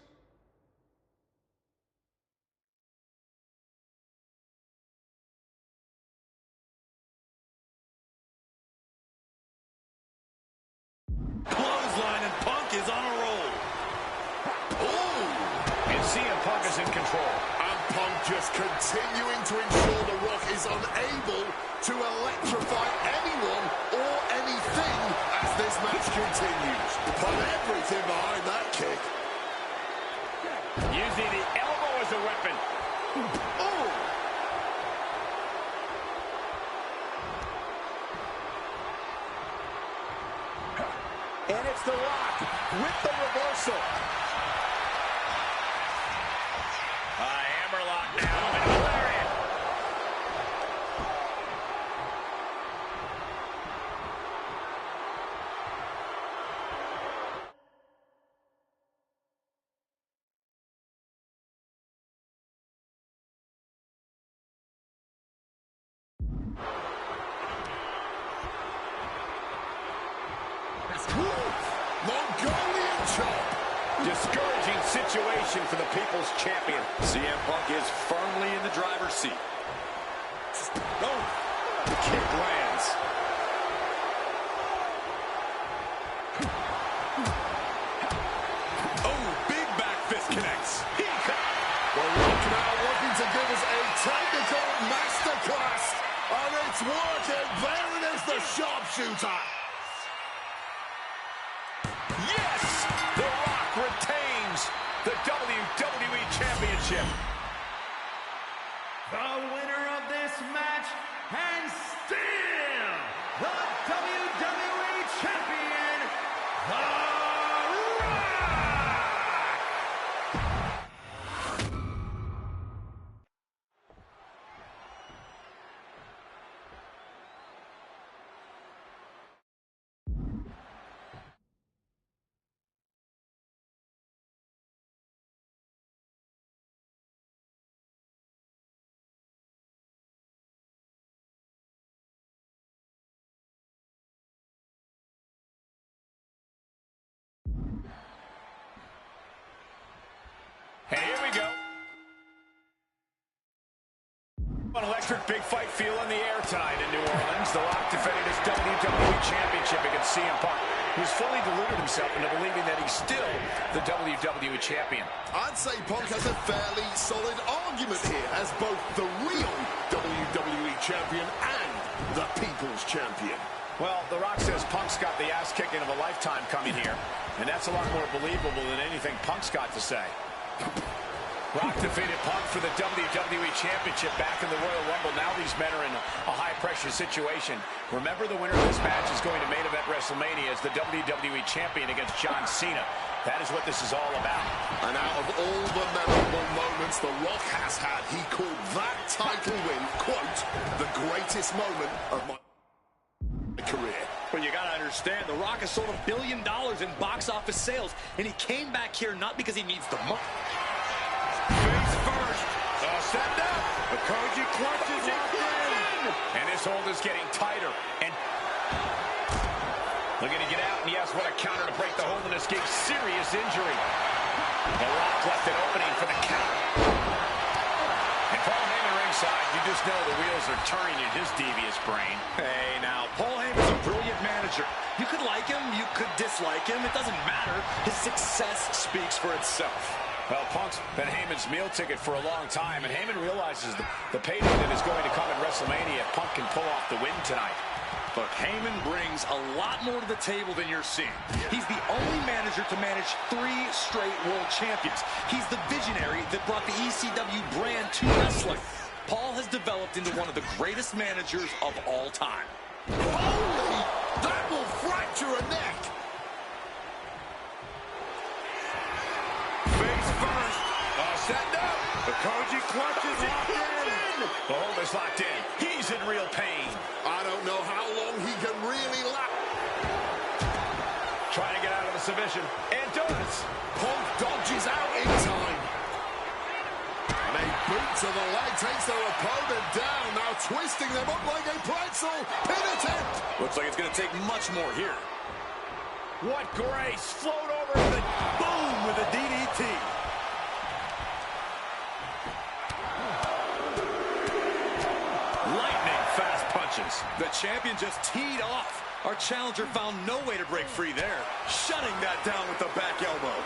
CM Punk is in control. And Punk just continuing to ensure The Rock is unable to electrify anyone or anything as this match continues. Put everything behind that kick. Using the elbow as a weapon. Oh! And it's The Rock with the reversal. A hammerlock now, and a lariat. Mongolian chop. Discouraging situation for the People's Champion. CM Punk is firmly in the driver's seat. Oh, the kick lands. Oh, big back fist connects. The Rock now looking to give us a technical masterclass. And it's working. There it is, the sharpshooter. Yes! The Rock retains the WWE Championship. The winner of this match, and still the WWE Champion, The Rock! And here we go. An electric big fight feel on the air tonight in New Orleans. The Rock defending his WWE Championship against CM Punk, who's fully deluded himself into believing that he's still the WWE Champion. I'd say Punk has a fairly solid argument here as both the real WWE Champion and the People's Champion. Well, The Rock says Punk's got the ass kicking of a lifetime coming here, and that's a lot more believable than anything Punk's got to say. Rock defeated Punk for the WWE Championship back in the Royal Rumble. Now these men are in a high-pressure situation. Remember, the winner of this match is going to main event WrestleMania as the WWE Champion against John Cena. That is what this is all about. And out of all the memorable moments The Rock has had, he called that title win, quote, the greatest moment of my career. Well, you gotta understand, The Rock has sold $1 billion in box office sales, and he came back here not because he needs the money. Face first. Set up. The Koji clutches locked in. And this hold is getting tighter. And looking to get out, and yes, what a counter to break the hold and escape serious injury. The Rock left an opening for the counter. And Paul Heyman ringside, you just know the wheels are turning in his devious brain. Hey, now, Paul Heyman's a brilliant manager. You could like him, you could dislike him. It doesn't matter. His success speaks for itself. Well, Punk's been Heyman's meal ticket for a long time, and Heyman realizes the payday that is going to come in WrestleMania if Punk can pull off the win tonight. Look, Heyman brings a lot more to the table than you're seeing. He's the only manager to manage 3 straight world champions. He's the visionary that brought the ECW brand to wrestling. Paul has developed into one of the greatest managers of all time. Holy! That will fracture a neck! Face first. Set up. The Koji clutch is locked in. The hold is locked in. He's in real pain. I don't know how long he can really last. Trying to get out of the submission. And does. Punk dodges out in time. And a boot to the leg takes their opponent down. Now twisting them up like a pretzel. Pin attempt. Looks like it's going to take much more here. What grace. Float over to the boom with a DDT. Lightning fast punches. The champion just teed off. Our challenger found no way to break free there, shutting that down with the back elbow.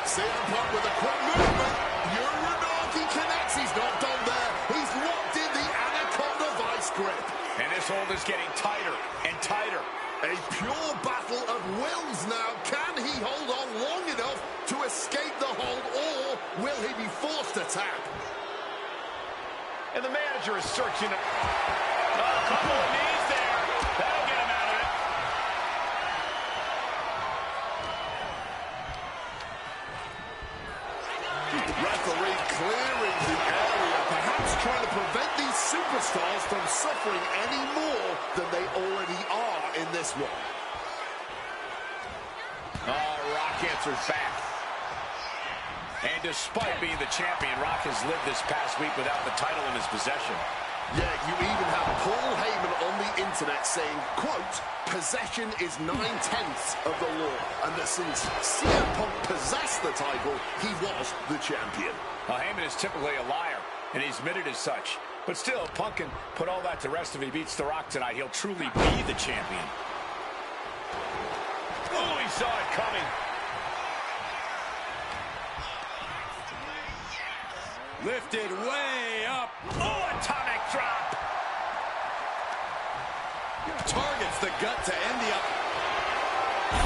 CM Punk with a quick movement. Wwe2k connects. He's not done there. He's locked in the Anaconda Vice grip. And this hold is getting tighter and tighter. A pure battle of wills now. Can he hold on long enough to escape the hold, or will he be forced to tap? And the manager is searching. A couple of knees there. That'll get him out of it. Referee clearing the area, perhaps trying to prevent these superstars from suffering any more than they already are in this one. Oh, Rock answers back. And despite being the champion, Rock has lived this past week without the title in his possession. Yeah, you even have Paul Heyman on the internet saying, quote, possession is 9/10 of the law, and that since CM Punk possessed the title, he was the champion. Well, Heyman is typically a liar, and he's admitted as such. But still, Punk can put all that to rest if he beats The Rock tonight. He'll truly be the champion. Oh, he saw it coming. Lifted way up. Oh, atomic drop. Targets the gut to end the up.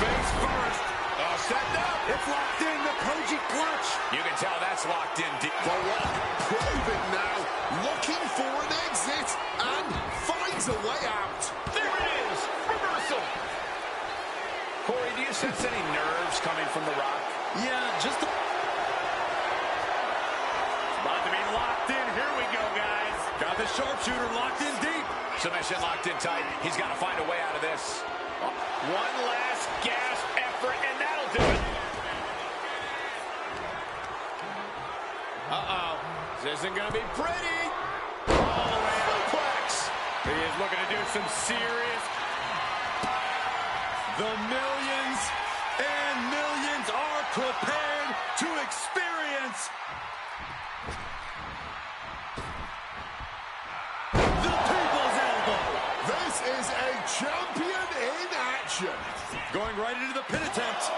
Face first. Oh, set up. It's locked in, the Koji clutch. You can tell that's locked in deep. The Rock probing now, looking for an exit, and finds a way out. There it is. Reversal. Corey, do you sense any nerves coming from The Rock? Yeah, just About to be locked in. Here we go, guys. got the sharpshooter locked in deep. Submission locked in tight. He's got to find a way out of this. One last gasp effort, and that'll do it. Uh-oh. This isn't going to be pretty. All the way up. Suplex. He is looking to do some serious. The millions and millions are prepared to experience the People's Elbow. This is a champion in action. Going right into the pin attempt.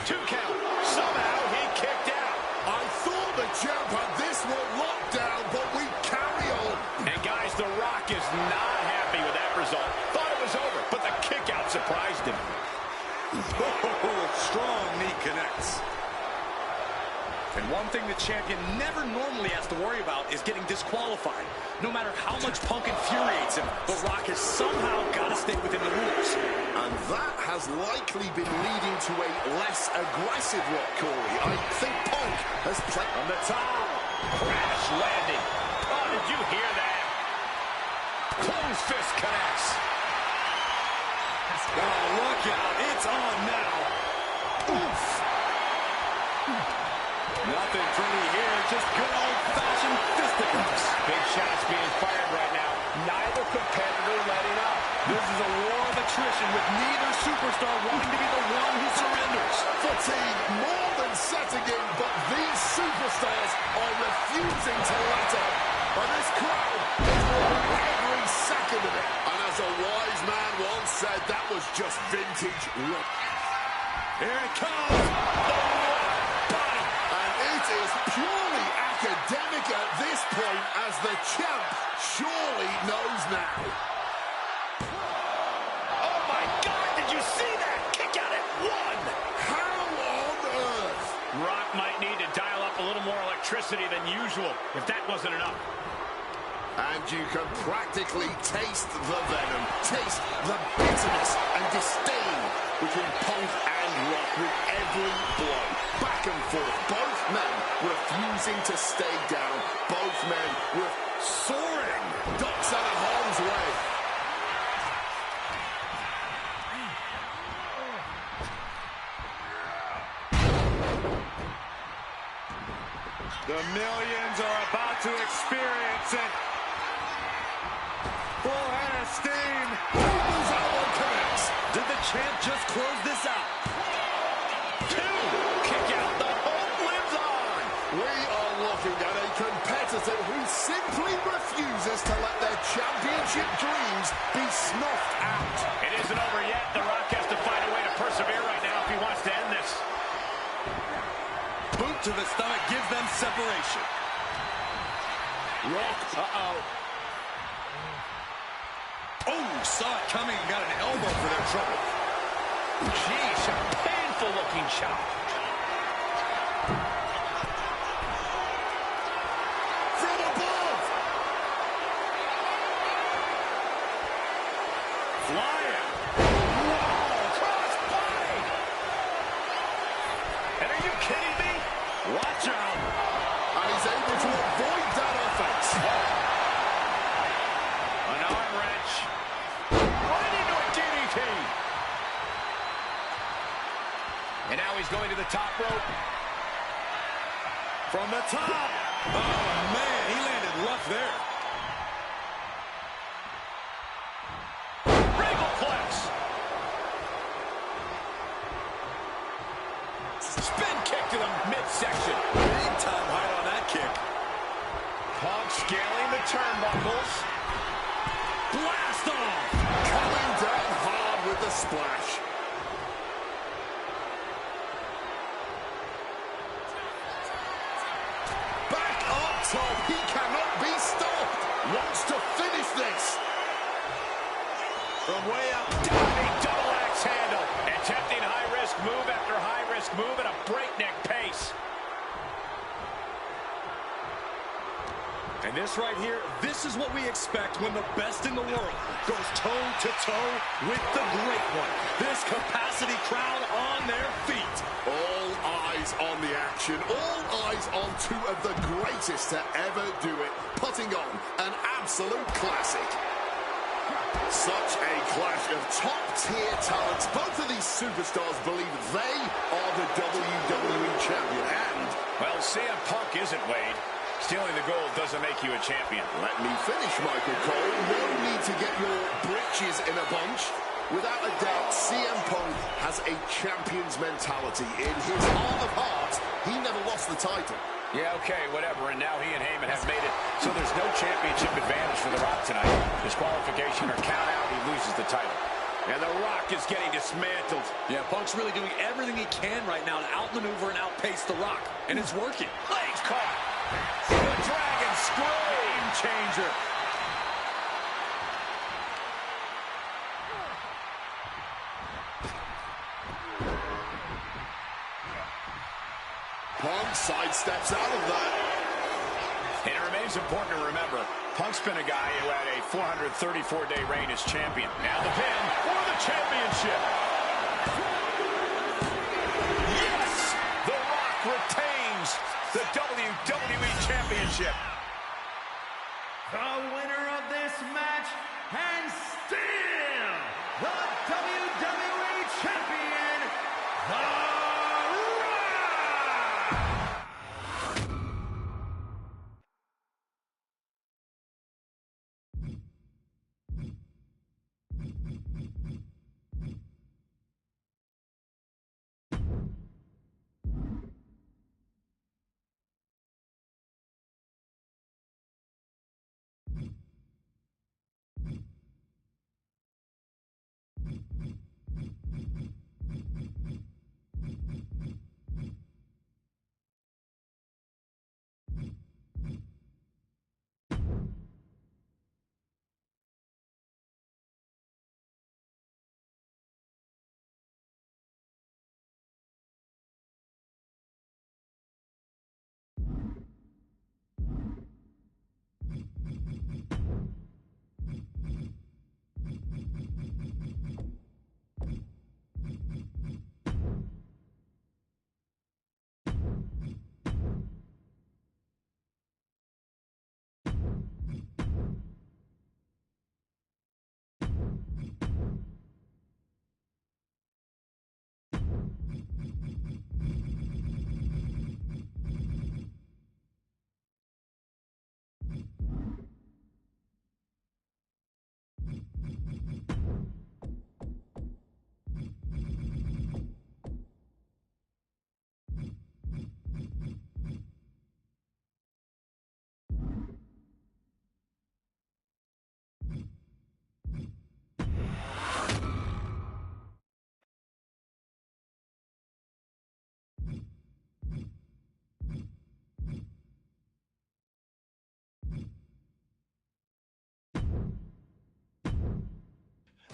2 count. Somehow he kicked out. I thought the champ had this one locked down, but we carry on. And guys, The Rock is not happy with that result. Thought it was over, but the kick out surprised him. Strong knee connects. And one thing the champion never normally has to worry about is getting disqualified. No matter how much Punk infuriates him, The Rock has somehow got to stay within the rules. And that has likely been leading to a less aggressive Rock, Corey. I think Punk has played On the top. Crash landing. Oh, did you hear that? Closed fist connects. Oh, look out. It's on now. Oof. Nothing pretty here. Just good old-fashioned fisticuffs. Big shots being fired right now. Neither competitor letting up. This is a war of attrition with neither superstar wanting to be the one who surrenders. fatigue more than setting in, but these superstars are refusing to let up. And this crowd is loving every second of it. And as a wise man once said, that was just vintage rock. Here it comes. And it is purely academic at this point, as the champ surely knows now. Oh my God, did you see that? Kick out at 1. How on earth? Rock might need to dial up a little more electricity than usual, if that wasn't enough. And you can practically taste the venom, taste the bitterness and disdain between Punk and Rock with every blow. Back and forth, both men refusing to stay down, both men with soaring ducks out of harm's way. The millions are about to experience it. Full head of steam. People's elbow connects. Did the champ just close this out? 2. Kick out. The hope lives on. We are looking at a competitor who simply refuses to let their championship dreams be snuffed out. It isn't over to the stomach gives them separation. Rock. Uh-oh. Oh, saw it coming and got an elbow for their trouble. Jeez, a painful-looking shot. From above. Flying. Whoa, crossbody. And are you kidding me? Watch out. And he's able to avoid that offense. An arm wrench. Right into a DDT. And now he's going to the top rope. From the top. Oh, man, he landed rough there. Regalplex. Spin kick to the midsection. Big time height on that kick. Punk scaling the turnbuckles. Blast off. Coming down hard with the splash. Back up top. He cannot be stopped. Wants to finish this. From way up, diving double axe handle. Attempting high-risk move after high-risk move at a breakneck pace. And this right here, this is what we expect when the best in the world goes toe-to-toe with the great one. This capacity crowd on their feet. All eyes on the action. All eyes on two of the greatest to ever do it. Putting on an absolute classic. Such a clash of top-tier talents. Both of these superstars believe they are the WWE champion. And, Well, CM Punk isn't, Wade. Stealing the gold doesn't make you a champion. let me finish, Michael Cole. No need to get your britches in a bunch. Without a doubt, CM Punk has a champion's mentality. In his heart of hearts, he never lost the title. Yeah, okay, whatever. And now he and Heyman have made it so there's no championship advantage for The Rock tonight. Disqualification or count out, he loses the title. And The Rock is getting dismantled. Yeah, Punk's really doing everything he can right now to outmaneuver and outpace The Rock. And it's working. Legs caught. The Dragon Screw. Game changer. Punk sidesteps out of that. And it remains important to remember, Punk's been a guy who had a 434-day reign as champion. Now the pin for the championship. Yes! The Rock retains the WWE Championship. The winner of this match, and still the WWE Champion, The Rock!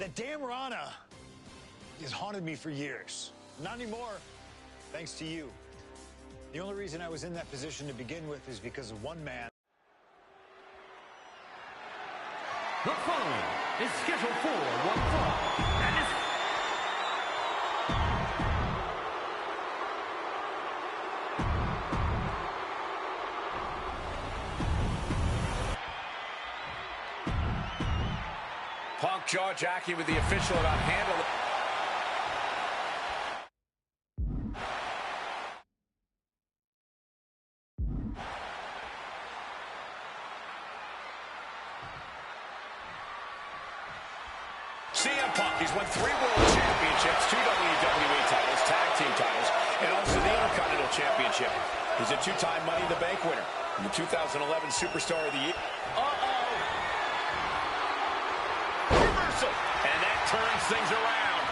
That damn Rana has haunted me for years. Not anymore, thanks to you. The only reason I was in that position to begin with is because of one man. The following is scheduled for one fall, and is... Punk jaw-jacking with the official about handle. CM Punk, he's won 3 World Championships, 2 WWE titles, tag team titles, and also the Intercontinental Championship. He's a 2-time Money in the Bank winner and the 2011 Superstar of the Year. Reversal, and that turns things around.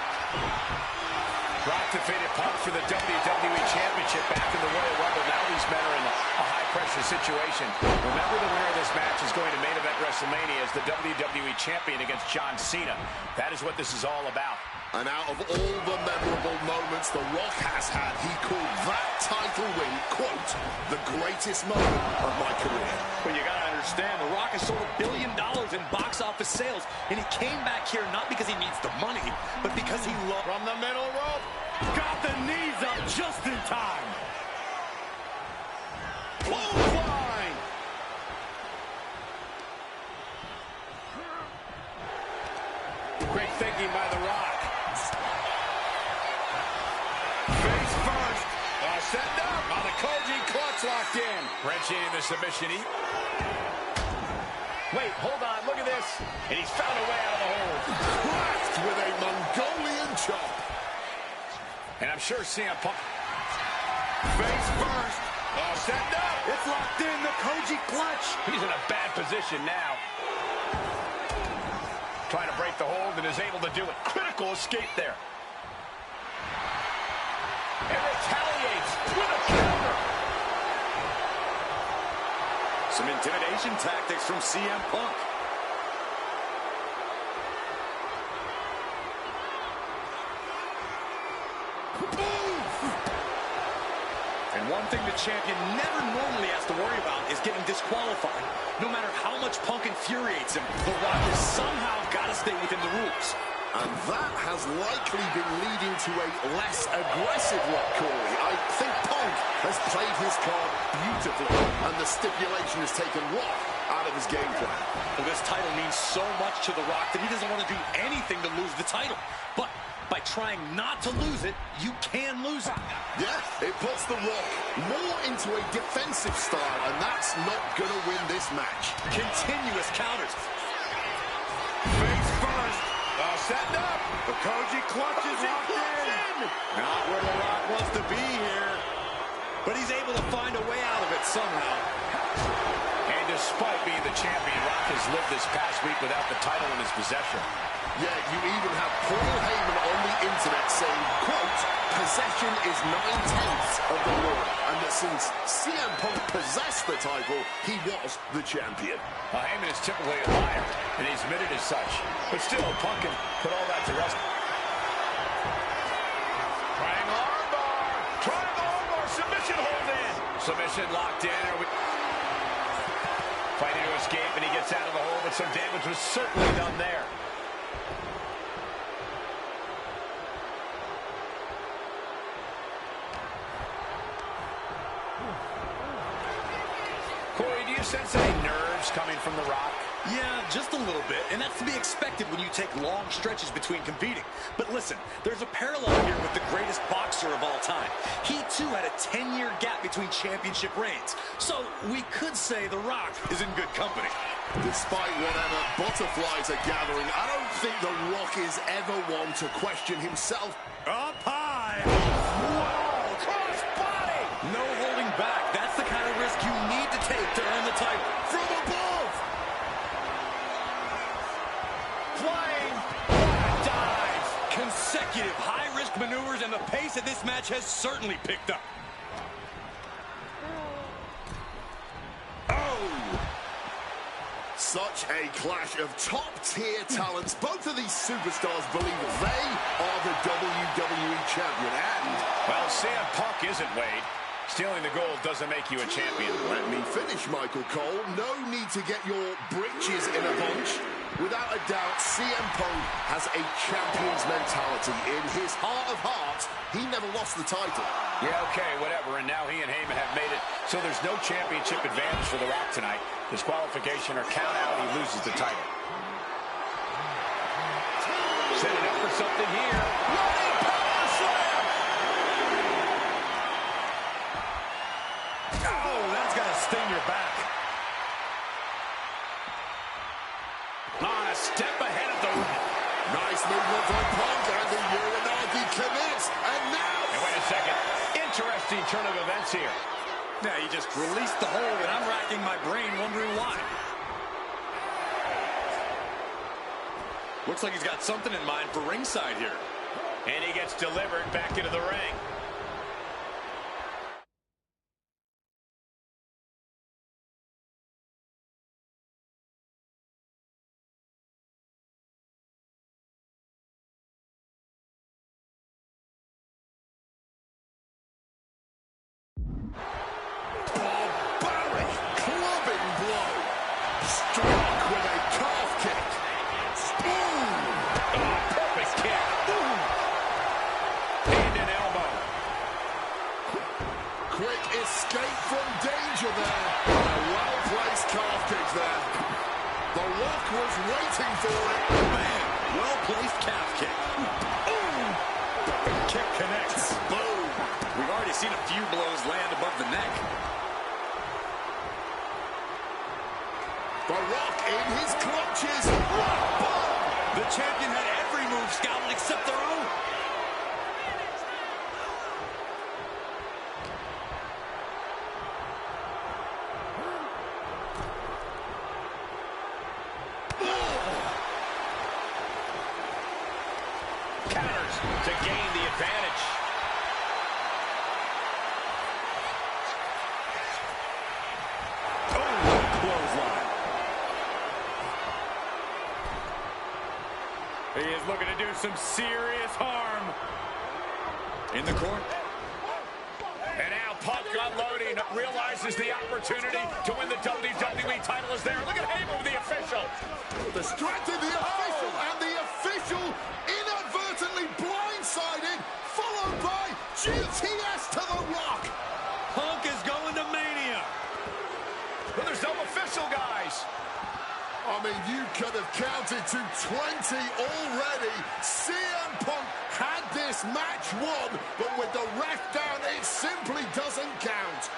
Brock defeated Punk for the WWE Championship back in the Royal Rumble. Now these men are in a high-pressure situation. Remember, the winner of this match is going to main event WrestleMania as the WWE Champion against John Cena. That is what this is all about. And out of all the memorable moments The Rock has had, he called that title win, quote, the greatest moment of my career. Well, you got to understand, The Rock has sold $1 billion in box office sales, and he came back here not because he needs the money, but because he loves... From the middle rope. Got the knees up just in time. Clothesline! Great thinking by The Rock. Face first. Set up on the Koji clutch locked in. Wrenching in the submission. Wait, hold on. Look at this. And he's found a way out of the hole. Cracked with a Mongolian chop. And I'm sure CM Punk. Face first. Set up. It's locked in, the Koji clutch. He's in a bad position now. Trying to break the hold and is able to do it. Critical escape there. And retaliates with a counter. Some intimidation tactics from CM Punk. And one thing the champion never normally has to worry about is getting disqualified. No matter how much Punk infuriates him, The Rock has somehow got to stay within the rules. And that has likely been leading to a less aggressive Rock, Corey. I think Punk has played his card beautifully, and the stipulation has taken Rock out of his game plan. Well, this title means so much to The Rock that he doesn't want to do anything to lose the title. But by trying not to lose it, you can lose it. Yeah, it puts The Rock more into a defensive style, and that's not going to win this match. Continuous counters. Face first. Setting up. The Koji clutch is locked in. Not where The Rock wants to be here. But he's able to find a way out of it somehow. And despite being the champion, Rock has lived this past week without the title in his possession. Yeah, you even have Paul Heyman on the internet saying, quote, possession is 9/10 of the law, and that since CM Punk possessed the title, he was the champion. Heyman is typically a liar, and he's admitted as such. But still, Punk can put all that to rest. Triangle armbar! Triangle armbar! Submission hold in! Submission locked in. Fighting to escape, and he gets out of the hole, but some damage was certainly done there. Corey, do you sense any nerves coming from The Rock? Yeah, just a little bit, and that's to be expected when you take long stretches between competing. But listen, there's a parallel here with the greatest boxer of all time. He, too, had a 10-year gap between championship reigns. So we could say The Rock is in good company. Despite whatever butterflies are gathering, I don't think The Rock is ever one to question himself. Up high! Whoa! Cross body! No holding back. That's the kind of risk you need to take to earn the title. From above! Flying dives. Consecutive high-risk maneuvers, and the pace of this match has certainly picked up. Such a clash of top-tier talents. Both of these superstars believe they are the WWE champion. And, well, CM Punk isn't, Wade. Stealing the gold doesn't make you a champion. Let me finish, Michael Cole. No need to get your britches in a bunch. Without a doubt, CM Punk has a champion's mentality. In his heart of hearts, he never lost the title. Yeah, okay, whatever. And now he and Heyman have made it so there's no championship advantage for The Rock tonight. Disqualification or count out, he loses the title. Setting up for something here. Running power slam! Oh, that's got to sting your back. On a step ahead of the ring. Nice movement from Punk, and the Wwe2k commits. And now... And wait a second. Interesting turn of events here. Yeah, he just released the hold, and I'm racking my brain wondering why. Looks like he's got something in mind for ringside here. And he gets delivered back into the ring. Escape from danger there. A well-placed calf kick there. The Rock was waiting for it. Man, well-placed calf kick. Ooh. Kick connects. Boom. We've already seen a few blows land above the neck. The Rock in his clutches. The champion had every move scouted except their own. Counters to gain the advantage. Oh, clothesline. He is looking to do some serious harm. In the corner. And now Punk unloading, realizes the opportunity to win the WWE title is there. Look at Heyman with the official. Distracted the official, and the official inadvertently blindsided, followed by GTS to the Rock. Punk is going to Mania. But there's no official, guys. I mean, you could have counted to 20 already. CM Punk had this match won, but with the ref down, it simply doesn't count.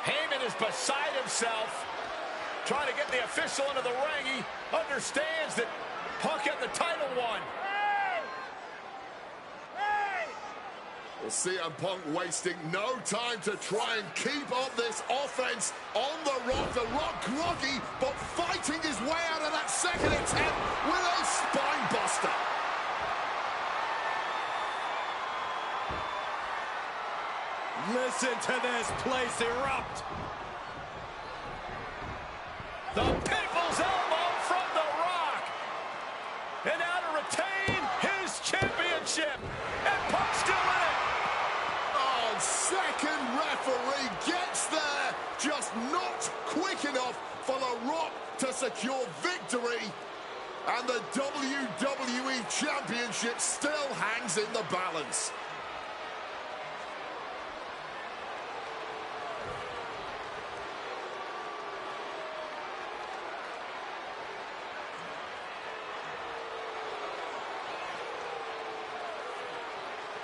Heyman is beside himself, trying to get the official into the ring. He understands that Punk had the title won. Well, CM Punk wasting no time to try and keep up this offense on the Rock. The Rock groggy, but fighting his way out of that second attempt with a spine buster. Listen to this place erupt. The People's Elbow from The Rock. And now to retain his championship. And Punk's still in it. Oh, second referee gets there. Just not quick enough for The Rock to secure victory. And the WWE Championship still hangs in the balance.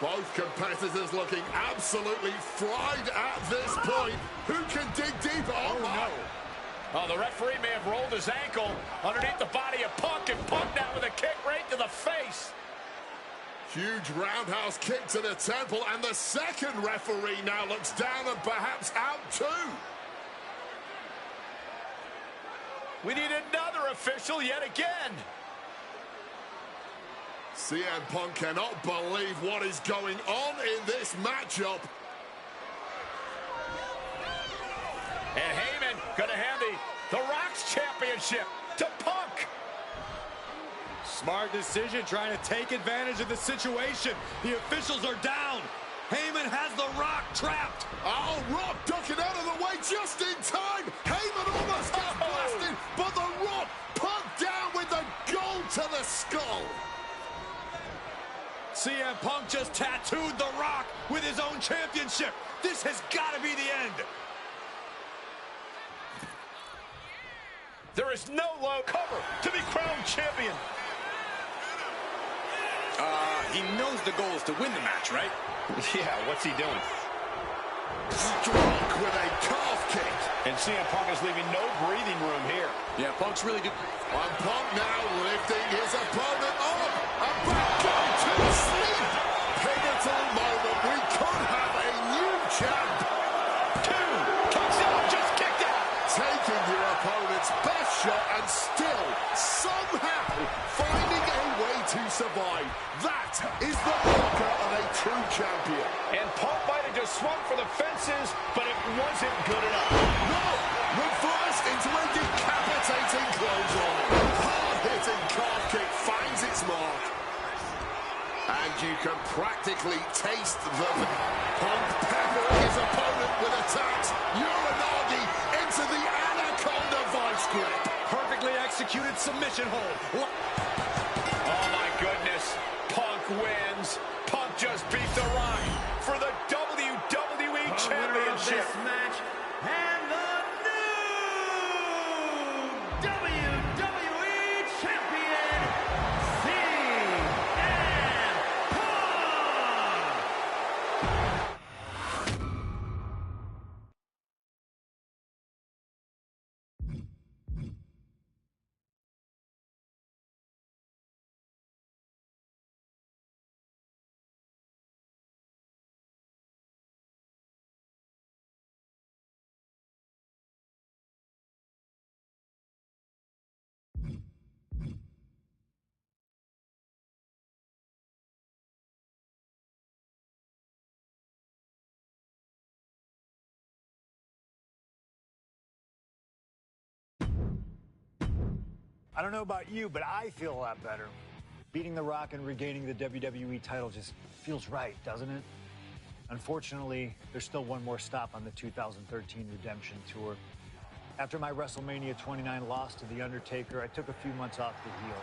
Both competitors looking absolutely fried at this point. Who can dig deeper? Oh, no. Oh, the referee may have rolled his ankle underneath the body of Punk, and Punk now with a kick right to the face. Huge roundhouse kick to the temple, and the second referee now looks down and perhaps out too. We need another official yet again. CM Punk cannot believe what is going on in this matchup. And Heyman gonna hand the Rock's championship to Punk. Smart decision, trying to take advantage of the situation. The officials are down. Heyman has the Rock trapped. Oh, Rock ducking out of the way just in time. Heyman almost got blasted, but the Rock put down with the gold to the skull. CM Punk just tattooed the Rock with his own championship. This has got to be the end. There is no low cover to be crowned champion. He knows the goal is to win the match, right? Yeah, what's he doing? Struck with a calf kick. And CM Punk is leaving no breathing room here. Yeah, Punk's really good. And Punk now lifting his opponent up. And back going to sleep. Pivotal moment. We could have a new champ. Kicks out, just kicked out. Taking your opponent's best shot and still somehow finding a way to survive. That is the marker of a true champion. And Punk might have just swung for the fences, but it wasn't good enough. No! Reversed into a decapitating clothesline. Hard-hitting calf kick finds its mark. And you can practically taste the Punk peppering his opponent with attacks. Uranagi into the Anaconda vice grip. Perfectly executed submission hold. Oh, my goodness. Punk wins. Punk just beat The Rock for the WWE Championship. This match and the new WWE Champion, CM I don't know about you, but I feel a lot better. Beating The Rock and regaining the WWE title just feels right, doesn't it? Unfortunately, there's still one more stop on the 2013 Redemption Tour. After my WrestleMania 29 loss to The Undertaker, I took a few months off to heal.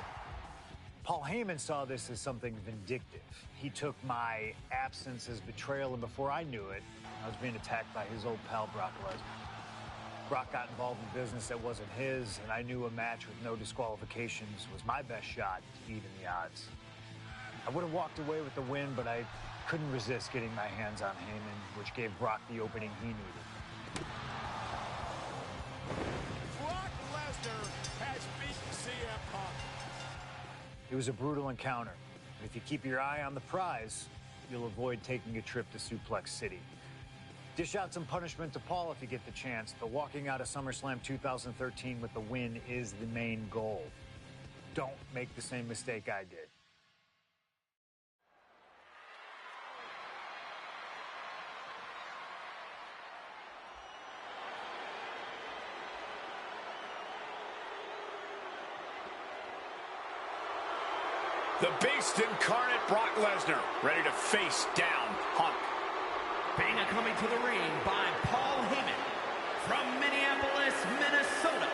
Paul Heyman saw this as something vindictive. He took my absence as betrayal, and before I knew it, I was being attacked by his old pal, Brock Lesnar. Brock got involved in business that wasn't his, and I knew a match with no disqualifications was my best shot to even the odds. I would have walked away with the win, but I couldn't resist getting my hands on Heyman, which gave Brock the opening he needed. Brock Lesnar has beaten CM Punk. It was a brutal encounter. And if you keep your eye on the prize, you'll avoid taking a trip to Suplex City. Dish out some punishment to Paul if you get the chance, but walking out of SummerSlam 2013 with the win is the main goal. Don't make the same mistake I did. The Beast incarnate Brock Lesnar, ready to face down Punk. Banga coming to the ring by Paul Heyman from Minneapolis, Minnesota,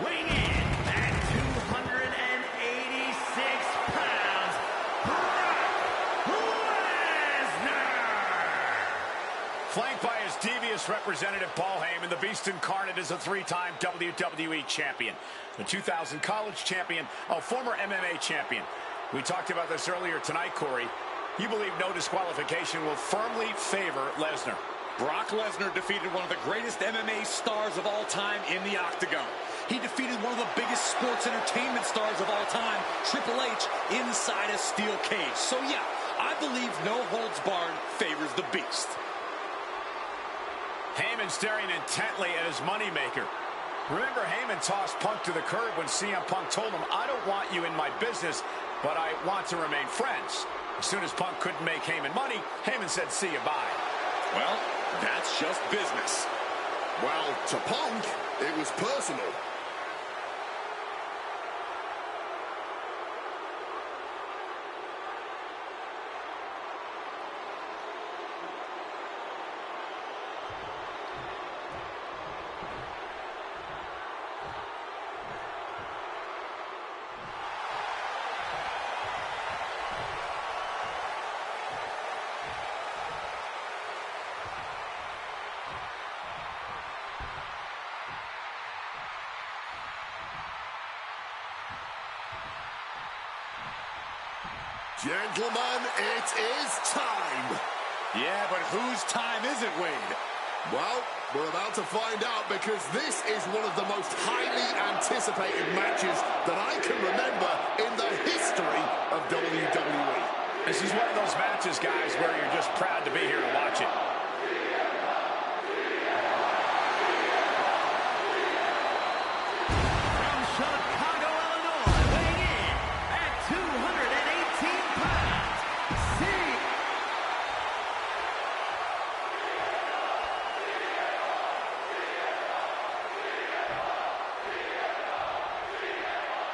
weighing in at 286 pounds, Brock Lesnar! Flanked by his devious representative, Paul Heyman, the Beast incarnate is a three-time WWE champion, the 2000 college champion, a former MMA champion. We talked about this earlier tonight, Corey. You believe no disqualification will firmly favor Lesnar. Brock Lesnar defeated one of the greatest MMA stars of all time in the Octagon. He defeated one of the biggest sports entertainment stars of all time, Triple H, inside a steel cage. So yeah, I believe no holds barred favors the Beast. Heyman staring intently at his moneymaker. Remember, Heyman tossed Punk to the curb when CM Punk told him, I don't want you in my business, but I want to remain friends. As soon as Punk couldn't make Heyman money, Heyman said, see you, bye. Well, that's just business. Well, to Punk, it was personal. Gentlemen, it is time. Yeah, but whose time is it, Wade? Well, we're about to find out because this is one of the most highly anticipated matches that I can remember in the history of WWE. This is one of those matches, guys, where you're just proud to be here to watch it. From Chicago, Illinois, weighing in at 218 pounds,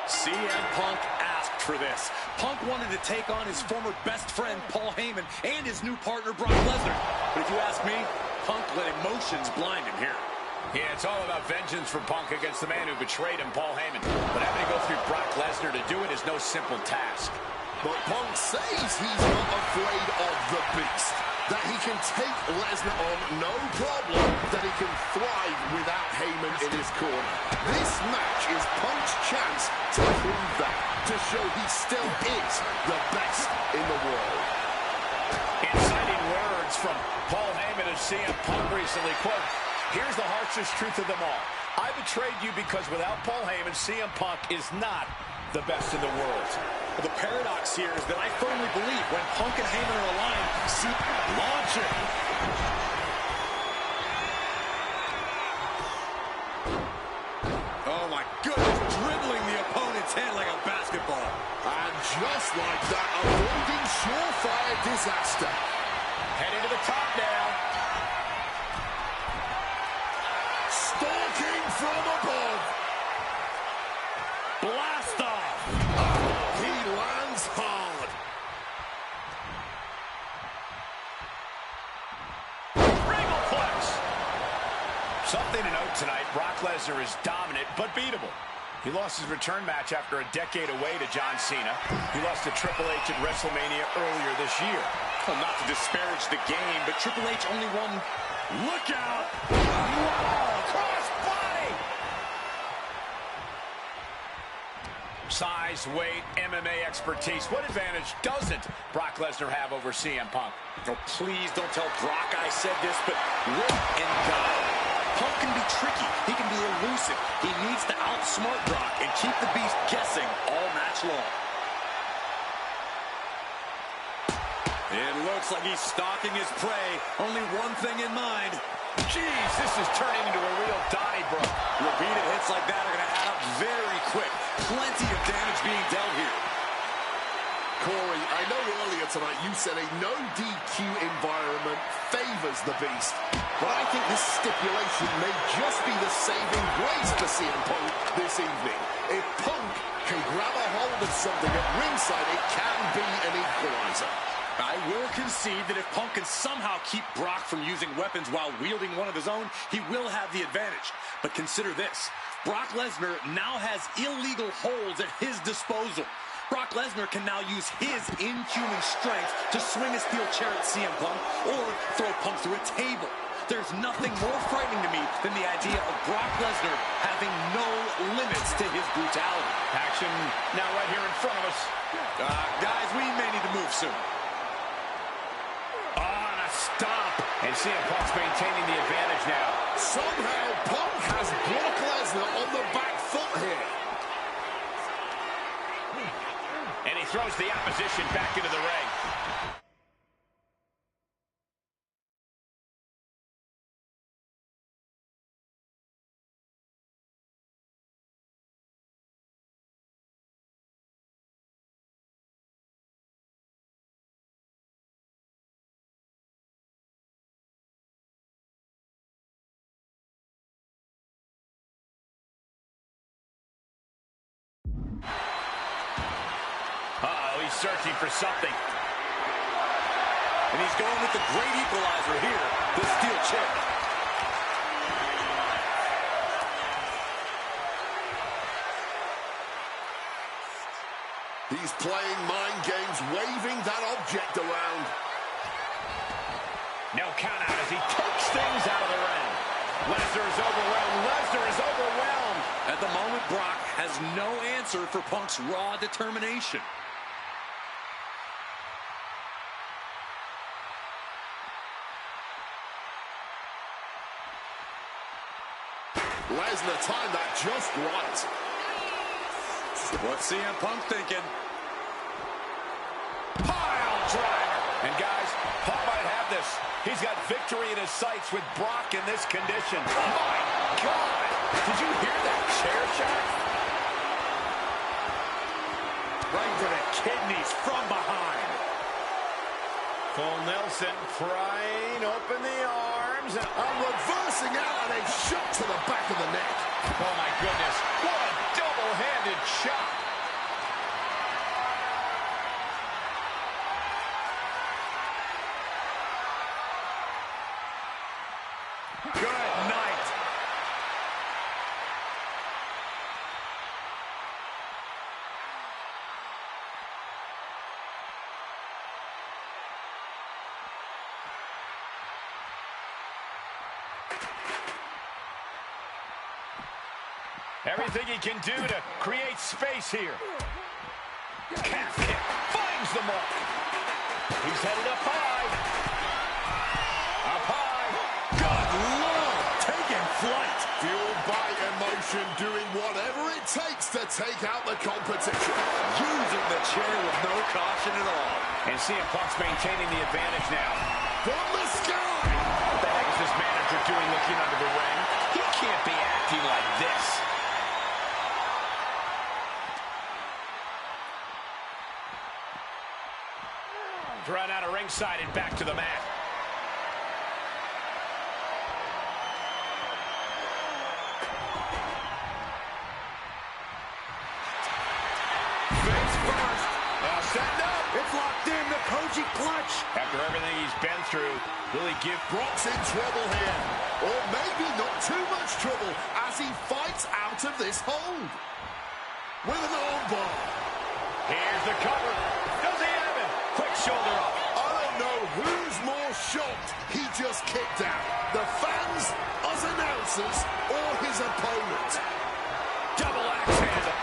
CM Punk asked for this. Punk wanted to take on his former best friend, Paul Heyman, and his new partner, Brock Lesnar. But if you ask me, Punk let emotions blind him here. Yeah, it's all about vengeance for Punk against the man who betrayed him, Paul Heyman. But having to go through Brock Lesnar to do it is no simple task. But Punk says he's not afraid of the beast, that he can take Lesnar on no problem, that he can thrive without Heyman in his corner. This match is Punk's chance to prove that, to show he still is the best in the world. Inciting words from Paul Heyman as CM Punk recently, quote, "Here's the harshest truth of them all. I betrayed you because without Paul Heyman, CM Punk is not the best in the world." The paradox here is that I firmly believe when Punk and Heyman are aligned, see, launching. Oh my goodness, dribbling the opponent's head like a basketball. And just like that, avoiding surefire disaster. Heading to the top now. Stalking from above. Blast off. He lands hard. Regalplex. Something to note tonight, Brock Lesnar is dominant but beatable. He lost his return match after a decade away to John Cena. He lost to Triple H at WrestleMania earlier this year. Well, not to disparage the game, but Triple H only won. Look out! Wow, cross body! Size, weight, MMA expertise. What advantage doesn't Brock Lesnar have over CM Punk? Oh, please don't tell Brock I said this, but wait and God. Punk can be tricky. He can be elusive. He needs to outsmart Brock and keep the beast guessing all match long. It looks like he's stalking his prey. Only one thing in mind. Jeez, this is turning into a real Donnybrook. Repeated hits like that are going to add up very quick. Plenty of damage being dealt here. Corey, I know earlier tonight you said a no DQ environment favors the beast, but I think this stipulation may just be the saving grace for CM Punk this evening. If Punk can grab a hold of something at ringside, it can be an equalizer. I will concede that if Punk can somehow keep Brock from using weapons while wielding one of his own, he will have the advantage. But consider this. Brock Lesnar now has illegal holds at his disposal. Brock Lesnar can now use his inhuman strength to swing a steel chair at CM Punk or throw Punk through a table. There's nothing more frightening to me than the idea of Brock Lesnar having no limits to his brutality. Action now right here in front of us. Guys, we may need to move soon. On a stop. And CM Punk's maintaining the advantage now. Somehow, Punk has Brock Lesnar on the back foot here. And he throws the opposition back into the ring. he's searching for something. And he's going with the great equalizer here, the steel chair. He's playing mind games, waving that object around. No count out as he takes things out of the ring. Lesnar is overwhelmed. Lesnar is overwhelmed. At the moment, Brock has no answer for Punk's raw determination. Lesnar timed that just right. What's CM Punk thinking? Pile driver. And guys, Punk might have this. He's got victory in his sights with Brock in this condition. My God! Did you hear that chair shot? Right to the kidneys from behind. Full Nelson prying open the arms. And Reversing out and a shot to the back of the neck. oh my goodness, what a double-handed shot. Good night. Everything he can do to create space here. Calf kick finds the mark. He's headed up high. Up high. Good Lord, taking flight. Fueled by emotion, doing whatever it takes to take out the competition. Using the chair with no caution at all. And CM Punk's maintaining the advantage now. From the sky! What the heck is this manager doing looking under the ring? He can't be acting like this. Run out of ringside and back to the mat. Face first. Send up. It's locked in, the Koji clutch. After everything he's been through, will he give Brock's in trouble here. Or maybe not too much trouble as he fights out of this hold. With an armbar. Here's the cover. Does he have him? Quick shoulder up. I don't know who's more shocked he just kicked out. The fans, us announcers, or his opponent. Double axe handle.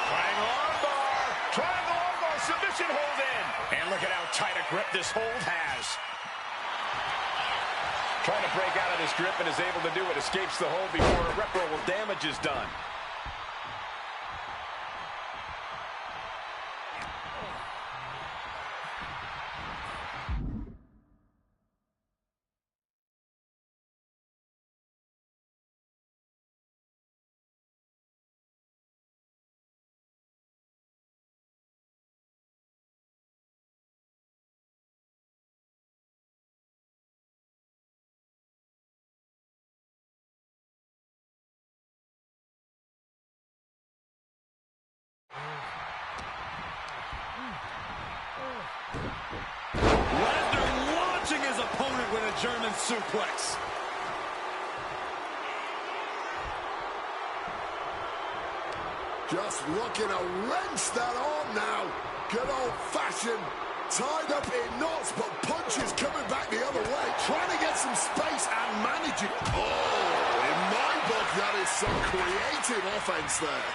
Triangle armbar. Triangle armbar. Submission hold in. And look at how tight a grip this hold has. Trying to break out of this grip and is able to do it. Escapes the hold before irreparable damage is done. Lesnar launching his opponent with a German suplex. Just looking to wrench that arm now. Good old-fashioned. Tied up in knots, but punches coming back the other way. Trying to get some space and manage it. Oh, in my book, that is some creative offense there.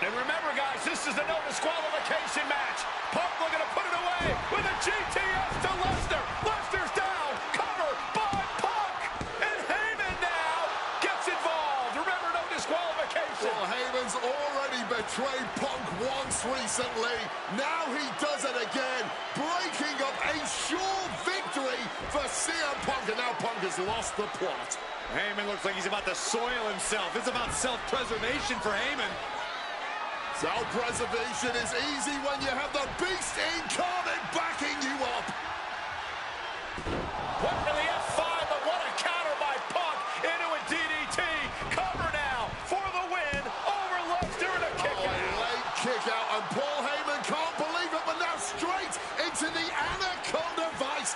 And remember, guys, this is a no disqualification match. Punk looking to put it away with a GTS to Lesnar. Lesnar's down. Cover by Punk. And Heyman now gets involved. Remember, no disqualification. Well, Heyman's already betrayed Punk once recently. Now he does it again, breaking up a sure victory for CM Punk. And now Punk has lost the plot. Heyman looks like he's about to soil himself. It's about self-preservation for Heyman. Self-preservation is easy when you have the beast incarnate backing you up.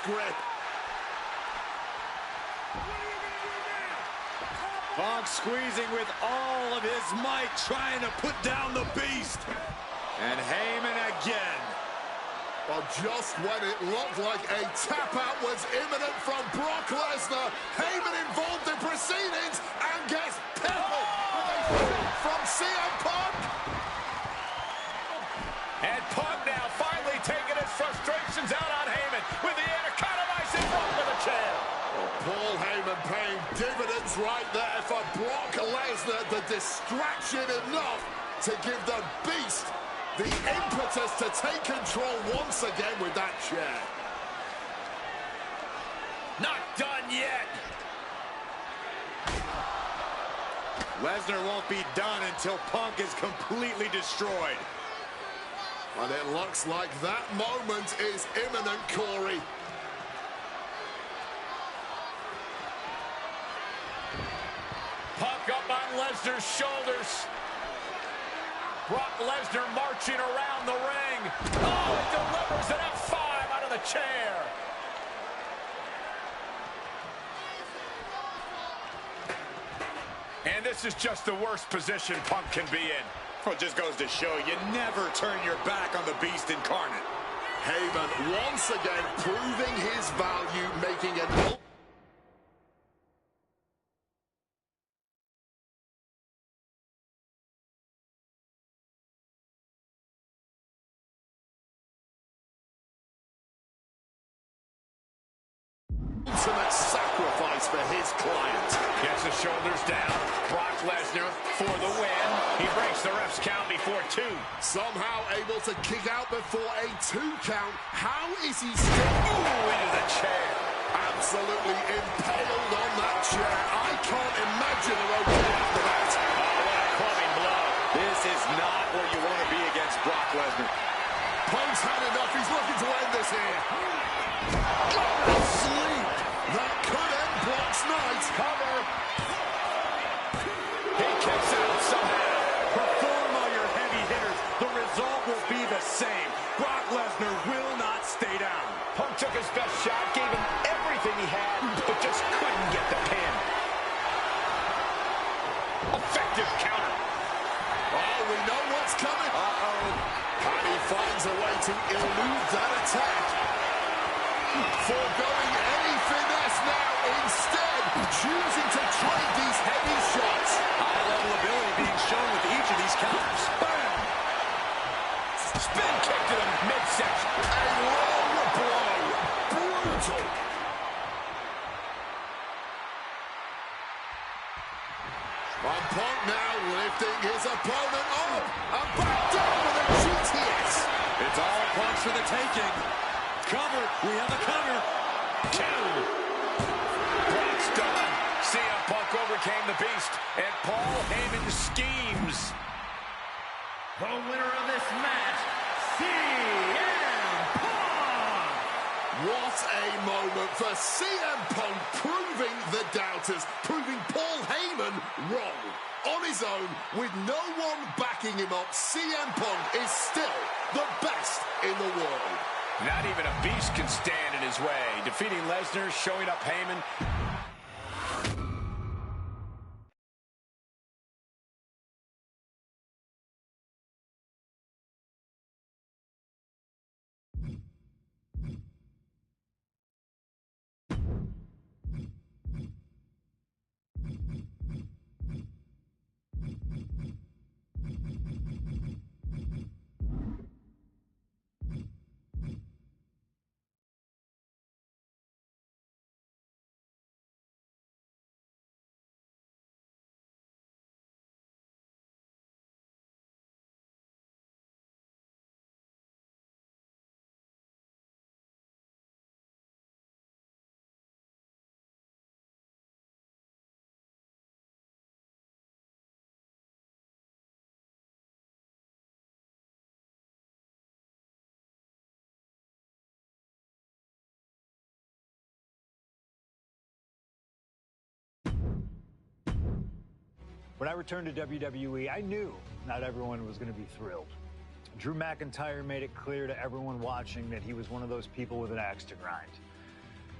grip. Punk squeezing with all of his might, trying to put down the beast. And Heyman again. Well, just when it looked like a tap-out was imminent from Brock Lesnar, Heyman involved in proceedings and gets peppered with a shot from CM Punk. And Punk now finally taking his frustrations out on Heyman with the Anaconda Vice and Punk with a chair. Well, Paul Heyman paying dividends right there for Brock Lesnar. The distraction enough to give the Beast the impetus to take control once again with that chair. Not done yet. Lesnar won't be done until Punk is completely destroyed. And it looks like that moment is imminent, Corey. Punk up on Lesnar's shoulders. Brock Lesnar marching around the ring. Oh, he delivers an F5 out of the chair. And this is just the worst position Punk can be in. Well, it just goes to show you never turn your back on the Beast incarnate. Heyman once again proving his value, making an ultimate sacrifice for his client. Gets the shoulders down. Brock Lesnar for the win. He breaks the ref's count before 2. Somehow able to kick out before a 2 count. How is he still Into the chair. absolutely impaled on that chair? I can't imagine a okay after that. Oh, what a clubbing blow. This is not where you want to be against Brock Lesnar. Punk's had enough. He's looking to end this here. Sleep. That could end Brock's night. Cover. He kicks out somehow. Perform all your heavy hitters. The result will be the same. Brock Lesnar will not stay down. Punk took his best shot, gave him everything he had, but just couldn't get the pin. Effective counter. Oh, we know what's coming. And he finds a way to elude that attack. Foregoing any finesse now, instead choosing to trade these heavy shots. High-level ability being shown with each of these counters. Bam! Spin kick to the midsection. A low blow. Brutal. And Punk now lifting his opponent up and back down with a GTS. It's all Punk's for the taking. Cover. We have a cover. 2. Brock's done. CM Punk overcame the Beast, and Paul Heyman schemes. The winner of this match, CM Punk! What a moment for CM Punk, proving the doubters, proving Paul Heyman wrong. On his own, with no one backing him up, CM Punk is still the best in the world. Not even a Beast can stand in his way. Defeating Lesnar, showing up Heyman. When I returned to WWE, I knew not everyone was going to be thrilled. Drew McIntyre made it clear to everyone watching that he was one of those people with an axe to grind.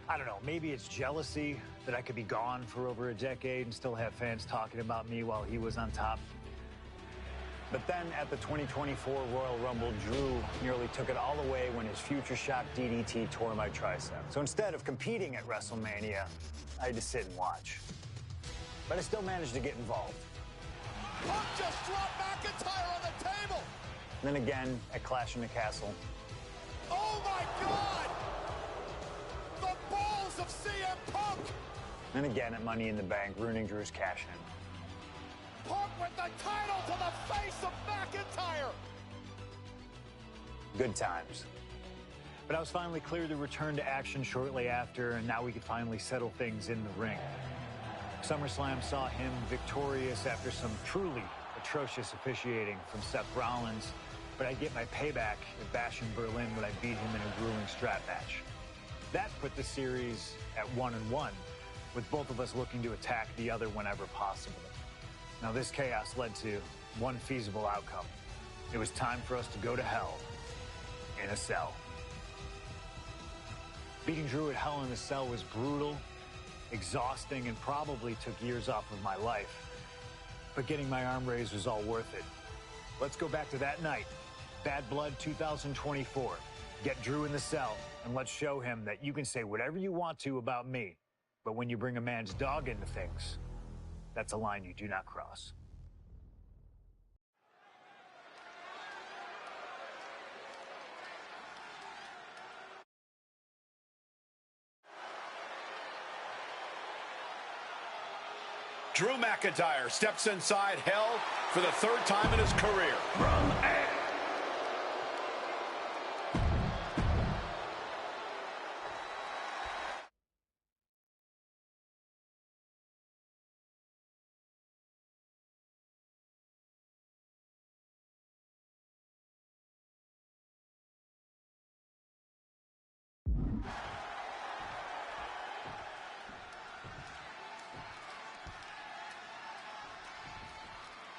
I don't know, maybe it's jealousy that I could be gone for over a decade and still have fans talking about me while he was on top. But then at the 2024 Royal Rumble, Drew nearly took it all away when his Future Shock DDT tore my tricep. So instead of competing at WrestleMania, I had to sit and watch. But I still managed to get involved. Punk just dropped McIntyre on the table. Then again at Clash in the Castle. Oh my God! The balls of CM Punk! Then again at Money in the Bank, ruining Drew's cash-in. Punk with the title to the face of McIntyre! Good times. But I was finally cleared to return to action shortly after, and now we could finally settle things in the ring. SummerSlam saw him victorious after some truly atrocious officiating from Seth Rollins, but I'd get my payback at Bash in Berlin when I beat him in a grueling strap match. That put the series at 1-1, with both of us looking to attack the other whenever possible. Now this chaos led to one feasible outcome. It was time for us to go to hell in a cell. Beating Drew at Hell in a Cell was brutal, exhausting, and probably took years off of my life. But getting my arm raised was all worth it. Let's go back to that night, Bad Blood 2024. Get Drew in the cell, and let's show him that you can say whatever you want to about me, but when you bring a man's dog into things, that's a line you do not cross. Drew McIntyre steps inside Hell for the third time in his career. From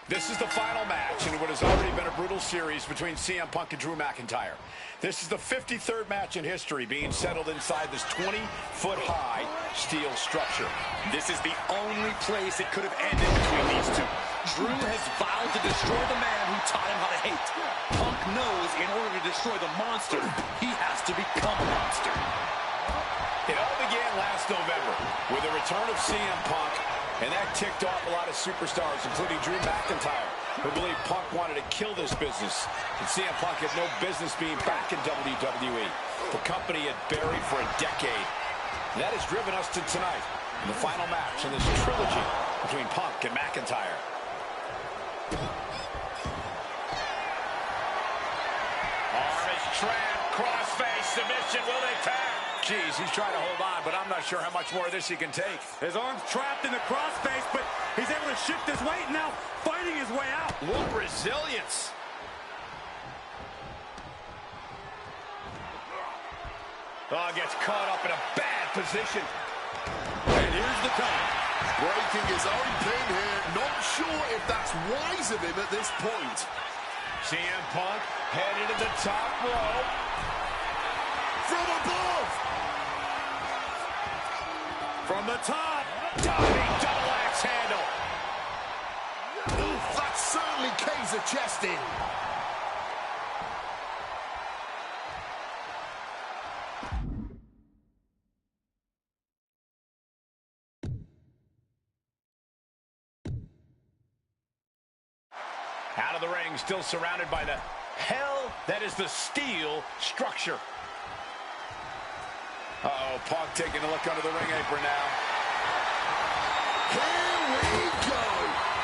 This is the final match in what has already been a brutal series between CM Punk and Drew McIntyre. This is the 53rd match in history being settled inside this 20-foot-high steel structure. This is the only place it could have ended between these two. Drew has vowed to destroy the man who taught him how to hate. Punk knows in order to destroy the monster, he has to become a monster. It all began last November with the return of CM Punk, and that ticked off a lot of superstars, including Drew McIntyre, who believed Punk wanted to kill this business. And CM Punk had no business being back in WWE. The company had buried for a decade. And that has driven us to tonight, in the final match in this trilogy between Punk and McIntyre. Arm is trapped, crossface submission, will they tap? Jeez, he's trying to hold on, but I'm not sure how much more of this he can take. His arm's trapped in the crossface, but he's able to shift his weight, now fighting his way out. What resilience. Oh, gets caught up in a bad position. And here's the count. Breaking his own pin here. Not sure if that's wise of him at this point. CM Punk headed to the top rope. From above. From the top. Diving double axe handle. Oof, that certainly caves the chest in. Out of the ring, still surrounded by the hell that is the steel structure. Uh-oh, Punk taking a look under the ring apron now. Here we go.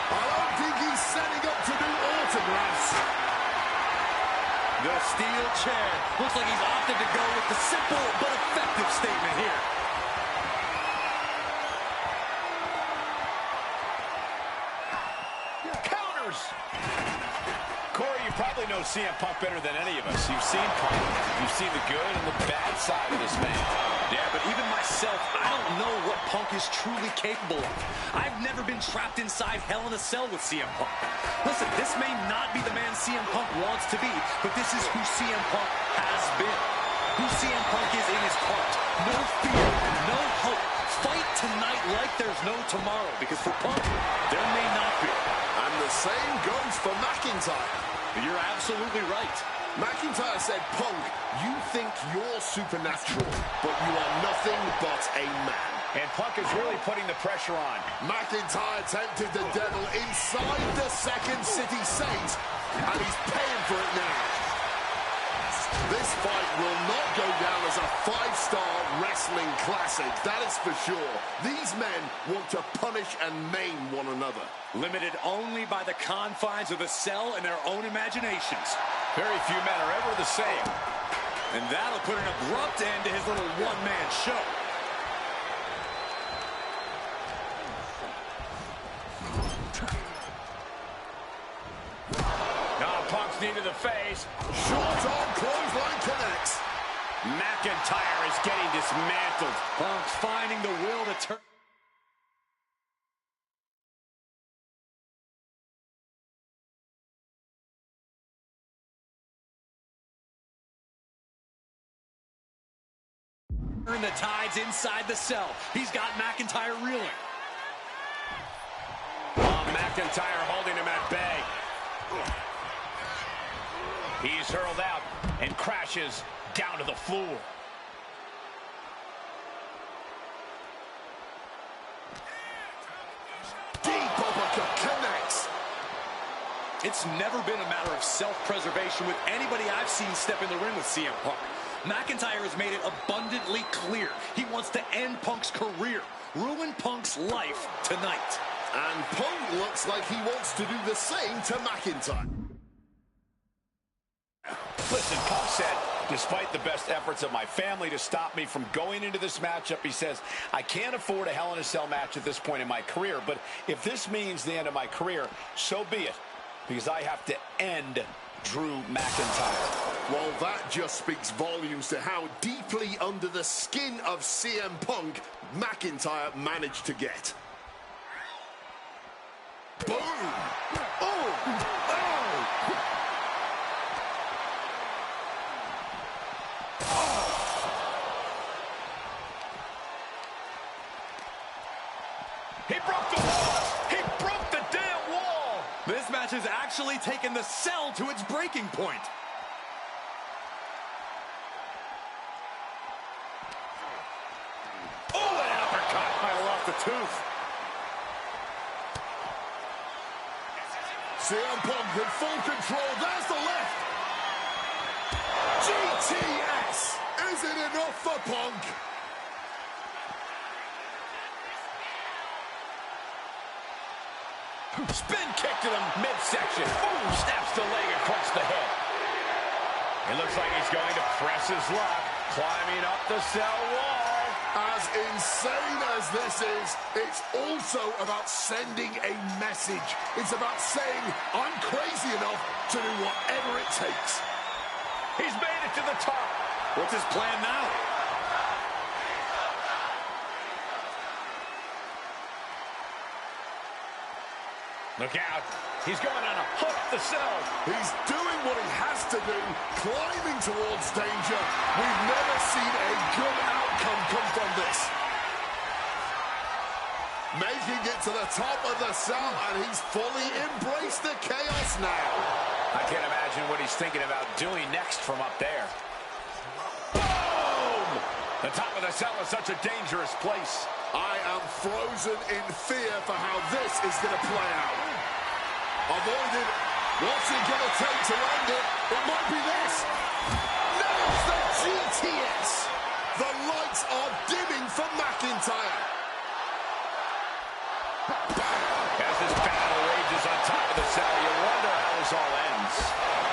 I don't think he's setting up to do autographs. The steel chair. Looks like he's opted to go with the simple but effective statement here. Counters. Corey, you probably know CM Punk better than any of us. You've seen Punk. You've seen the good and the bad side of this man. Yeah, but even myself, I don't know what Punk is truly capable of. I've never been trapped inside Hell in a Cell with CM Punk. Listen, this may not be the man CM Punk wants to be, but this is who CM Punk has been. who CM Punk is in his heart. No fear, no hope. Fight tonight like there's no tomorrow, because for Punk, there may not be. And the same goes for McIntyre. You're absolutely right. McIntyre said, Punk, you think you're supernatural, but you are nothing but a man. And Punk is really putting the pressure on. McIntyre tempted the devil inside the Second City Saint, and he's paying for it now. This fight will not go down as a 5-star wrestling classic, that is for sure. These men want to punish and maim one another. Limited only by the confines of the cell and their own imaginations. Very few men are ever the same. And that'll put an abrupt end to his little one-man show. Punk's knee to the face. Short arm clothesline connects. McIntyre is getting dismantled. Punk's finding the will to turn the tides inside the cell. He's got McIntyre reeling. Oh, McIntyre holding him at bay. He's hurled out and crashes down to the floor. Deep uppercut connects. It's never been a matter of self-preservation with anybody I've seen step in the ring with CM Punk. McIntyre has made it abundantly clear he wants to end Punk's career, ruin Punk's life tonight. And Punk looks like he wants to do the same to McIntyre. Listen, Punk said, despite the best efforts of my family to stop me from going into this matchup, he says, I can't afford a Hell in a Cell match at this point in my career, but if this means the end of my career, so be it, because I have to end Drew McIntyre. Well, that just speaks volumes to how deeply under the skin of CM Punk McIntyre managed to get. Boom! Oh! He broke the wall! He broke the damn wall! This match has actually taken the cell to its breaking point. Oh, an uppercut! Might have lost a tooth. CM Punk in full control. There's the left. GTS! Is it enough for Punk? Spin kick to the midsection. Ooh, snaps the leg across the head. It looks like he's going to press his luck, climbing up the cell wall. As insane as this is, it's also about sending a message. It's about saying, I'm crazy enough to do whatever it takes. He's made it to the top. What's his plan now? Look out. He's going on a hook up the cell. He's doing what he has to do, climbing towards danger. We've never seen a good outcome come from this. Making it to the top of the cell, and he's fully embraced the chaos now. I can't imagine what he's thinking about doing next from up there. Boom! The top of the cell is such a dangerous place. I am frozen in fear for how this is going to play out. Avoided. What's it going to take to end it? It might be this. Nails the GTS. The lights are dimming for McIntyre. As this battle rages on top of the cell, you wonder how this all ends.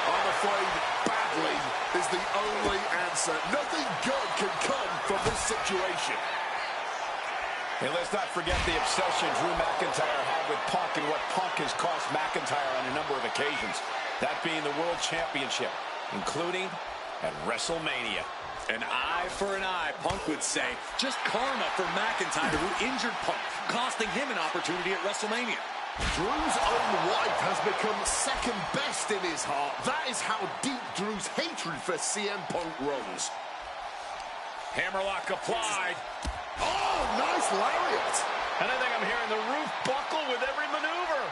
I'm afraid badly is the only answer. Nothing good can come from this situation. And let's not forget the obsession Drew McIntyre had with Punk and what Punk has cost McIntyre on a number of occasions. That being the World Championship, including at WrestleMania. An eye for an eye, Punk would say. Just karma for McIntyre, who injured Punk, costing him an opportunity at WrestleMania. Drew's own wife has become second best in his heart. That is how deep Drew's hatred for CM Punk runs. Hammerlock applied. Oh, nice lariat. And I think I'm hearing the roof buckle with every maneuver.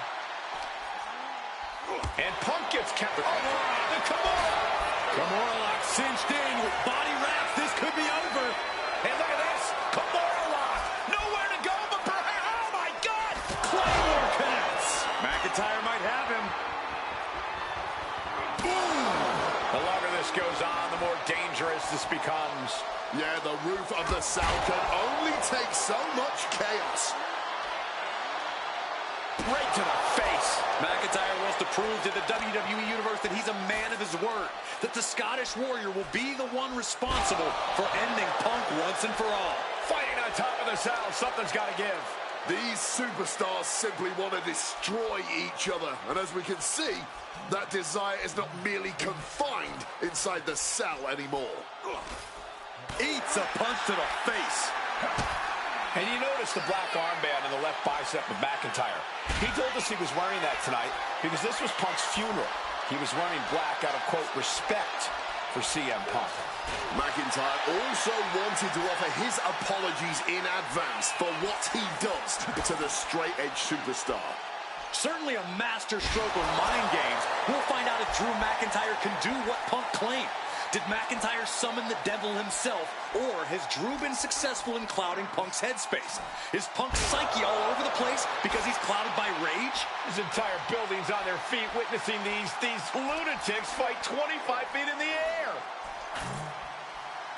And Punk gets countered. Oh, the Kimura. Kimura lock cinched in with body wraps. This could be over. And look at this. Kimura lock. Nowhere to go but perhaps. Oh, my God. Claymore connects. McIntyre might have him. The longer this goes on, the more dangerous this becomes. Yeah, the roof of the cell can only take so much chaos. Right to the face. McIntyre wants to prove to the WWE Universe that he's a man of his word, that the Scottish Warrior will be the one responsible for ending Punk once and for all. Fighting on top of the cell, something's got to give. These superstars simply want to destroy each other. And as we can see, that desire is not merely confined inside the cell anymore. Eats a punch to the face. And you notice the black armband in the left bicep of McIntyre. He told us he was wearing that tonight because this was Punk's funeral. He was wearing black out of, quote, respect for CM Punk. McIntyre also wanted to offer his apologies in advance for what he does to the straight-edge superstar. Certainly a master stroke of mind games. We'll find out if Drew McIntyre can do what Punk claimed. Did McIntyre summon the devil himself, or has Drew been successful in clouding Punk's headspace? Is Punk's psyche all over the place because he's clouded by rage? His entire building's on their feet witnessing these lunatics fight 25 feet in the air.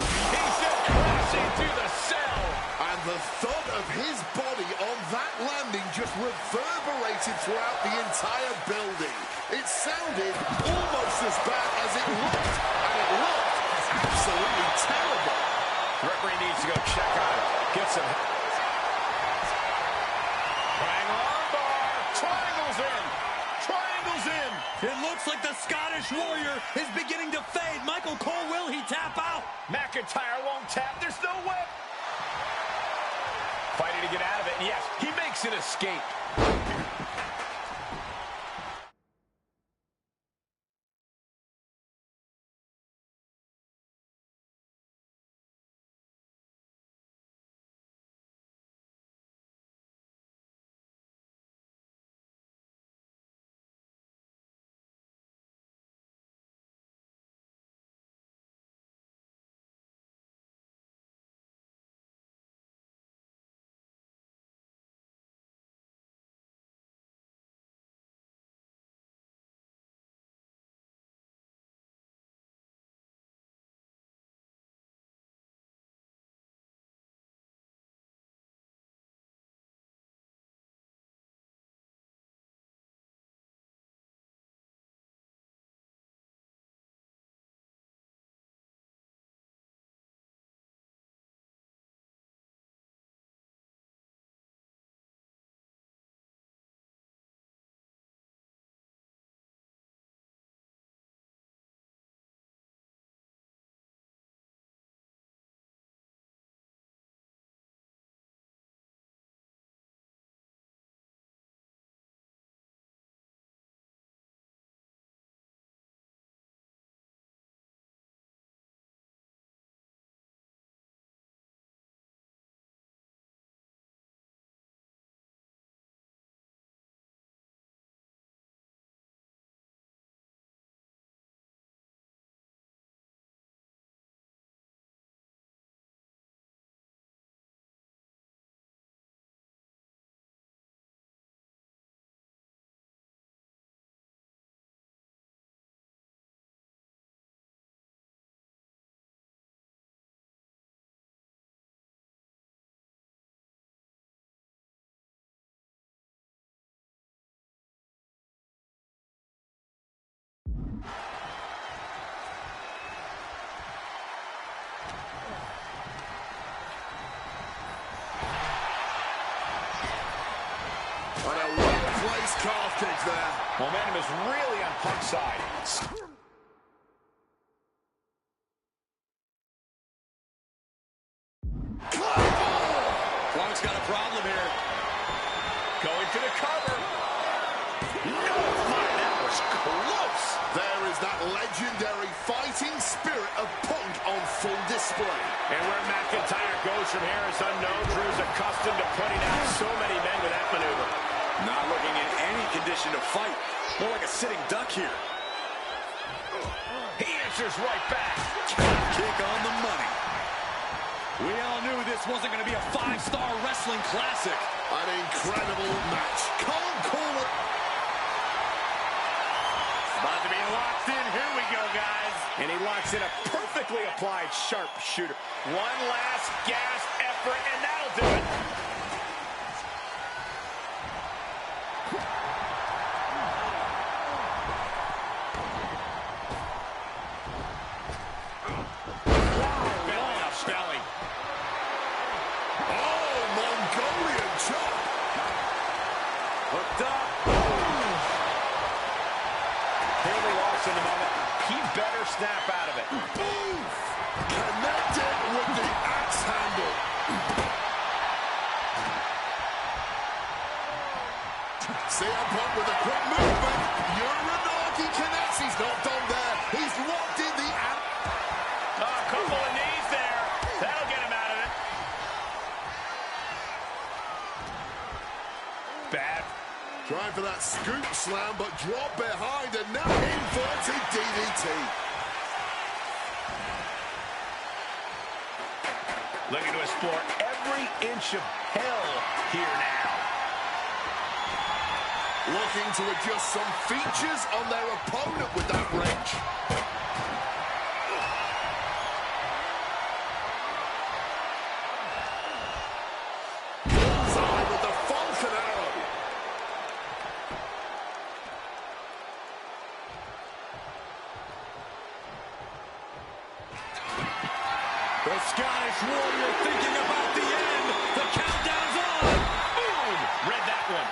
He's just crashing through the cell. And the thud of his body on that landing just reverberated throughout the entire building. It sounded almost as bad as it looked. And it looked absolutely terrible. Referee needs to go check on it. Get some. Bang on bar. Triangles in. Triangles in. It looks like the Scottish Warrior is beginning to fade. Michael Cole, will he tap out? McIntyre won't tap. There's no way. Fighting to get out of it. And yes, he makes an escape. And a well-placed calf kick there. Momentum is really on Punk's side. Punk's got a problem here. Going to the cover. No, my, that was close. There is that legendary fighting spirit of Punk on full display. And where McIntyre goes from here is unknown. Drew's accustomed to putting out so many men with that maneuver. Not looking in any condition to fight. More like a sitting duck here. He answers right back. Kick on the money. We all knew this wasn't going to be a 5-star wrestling classic. An incredible match. Can't call it. About to be locked in. Here we go, guys. And he locks in a perfectly applied sharpshooter. One last gasp effort, and that'll do it. Belly up, belly. Oh, Mongolian chop. Hooked up. Clearly lost in the moment. He better snap out of it. Move. Connected with the axe handle. CM Punk with a quick movement. Uranagi connects. He's not done there. He's locked in the axe. A couple of knees there. That'll get him out of it. Bad. Trying for that scoop slam, but drop behind, and now inverted DDT. Looking to explore every inch of hell here now. Looking to adjust some features on their opponent with that wrench. Bullseye with the Falcon Arrow. The Scottish Warrior thinking about the end. The countdown's on. Boom! Read that one.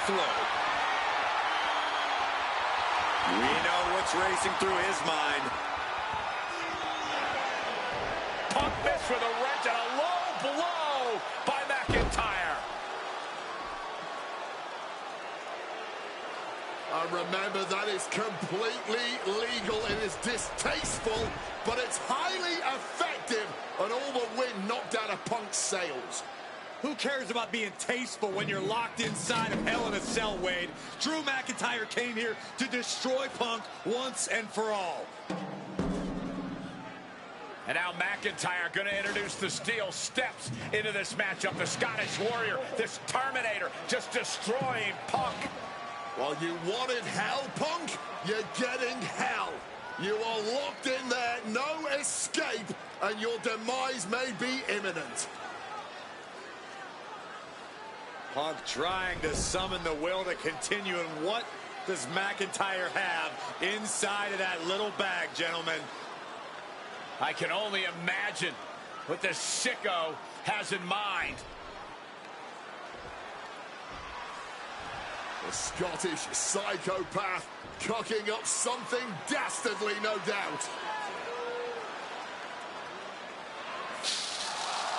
throw. We know what's racing through his mind. Punk missed with a wrench and a low blow by McIntyre. Remember, that is completely legal. It is distasteful, but it's highly effective, and all the wind knocked out of Punk's sails. Who cares about being tasteful when you're locked inside of Hell in a Cell, Wade? Drew McIntyre came here to destroy Punk once and for all. And now McIntyre going to introduce the steel steps into this matchup. The Scottish Warrior, this Terminator, just destroying Punk. Well, you wanted hell, Punk? You're getting hell. You are locked in there, no escape, and your demise may be imminent. Punk trying to summon the will to continue, and what does McIntyre have inside of that little bag, gentlemen? I can only imagine what this sicko has in mind. The Scottish psychopath cooking up something dastardly, no doubt.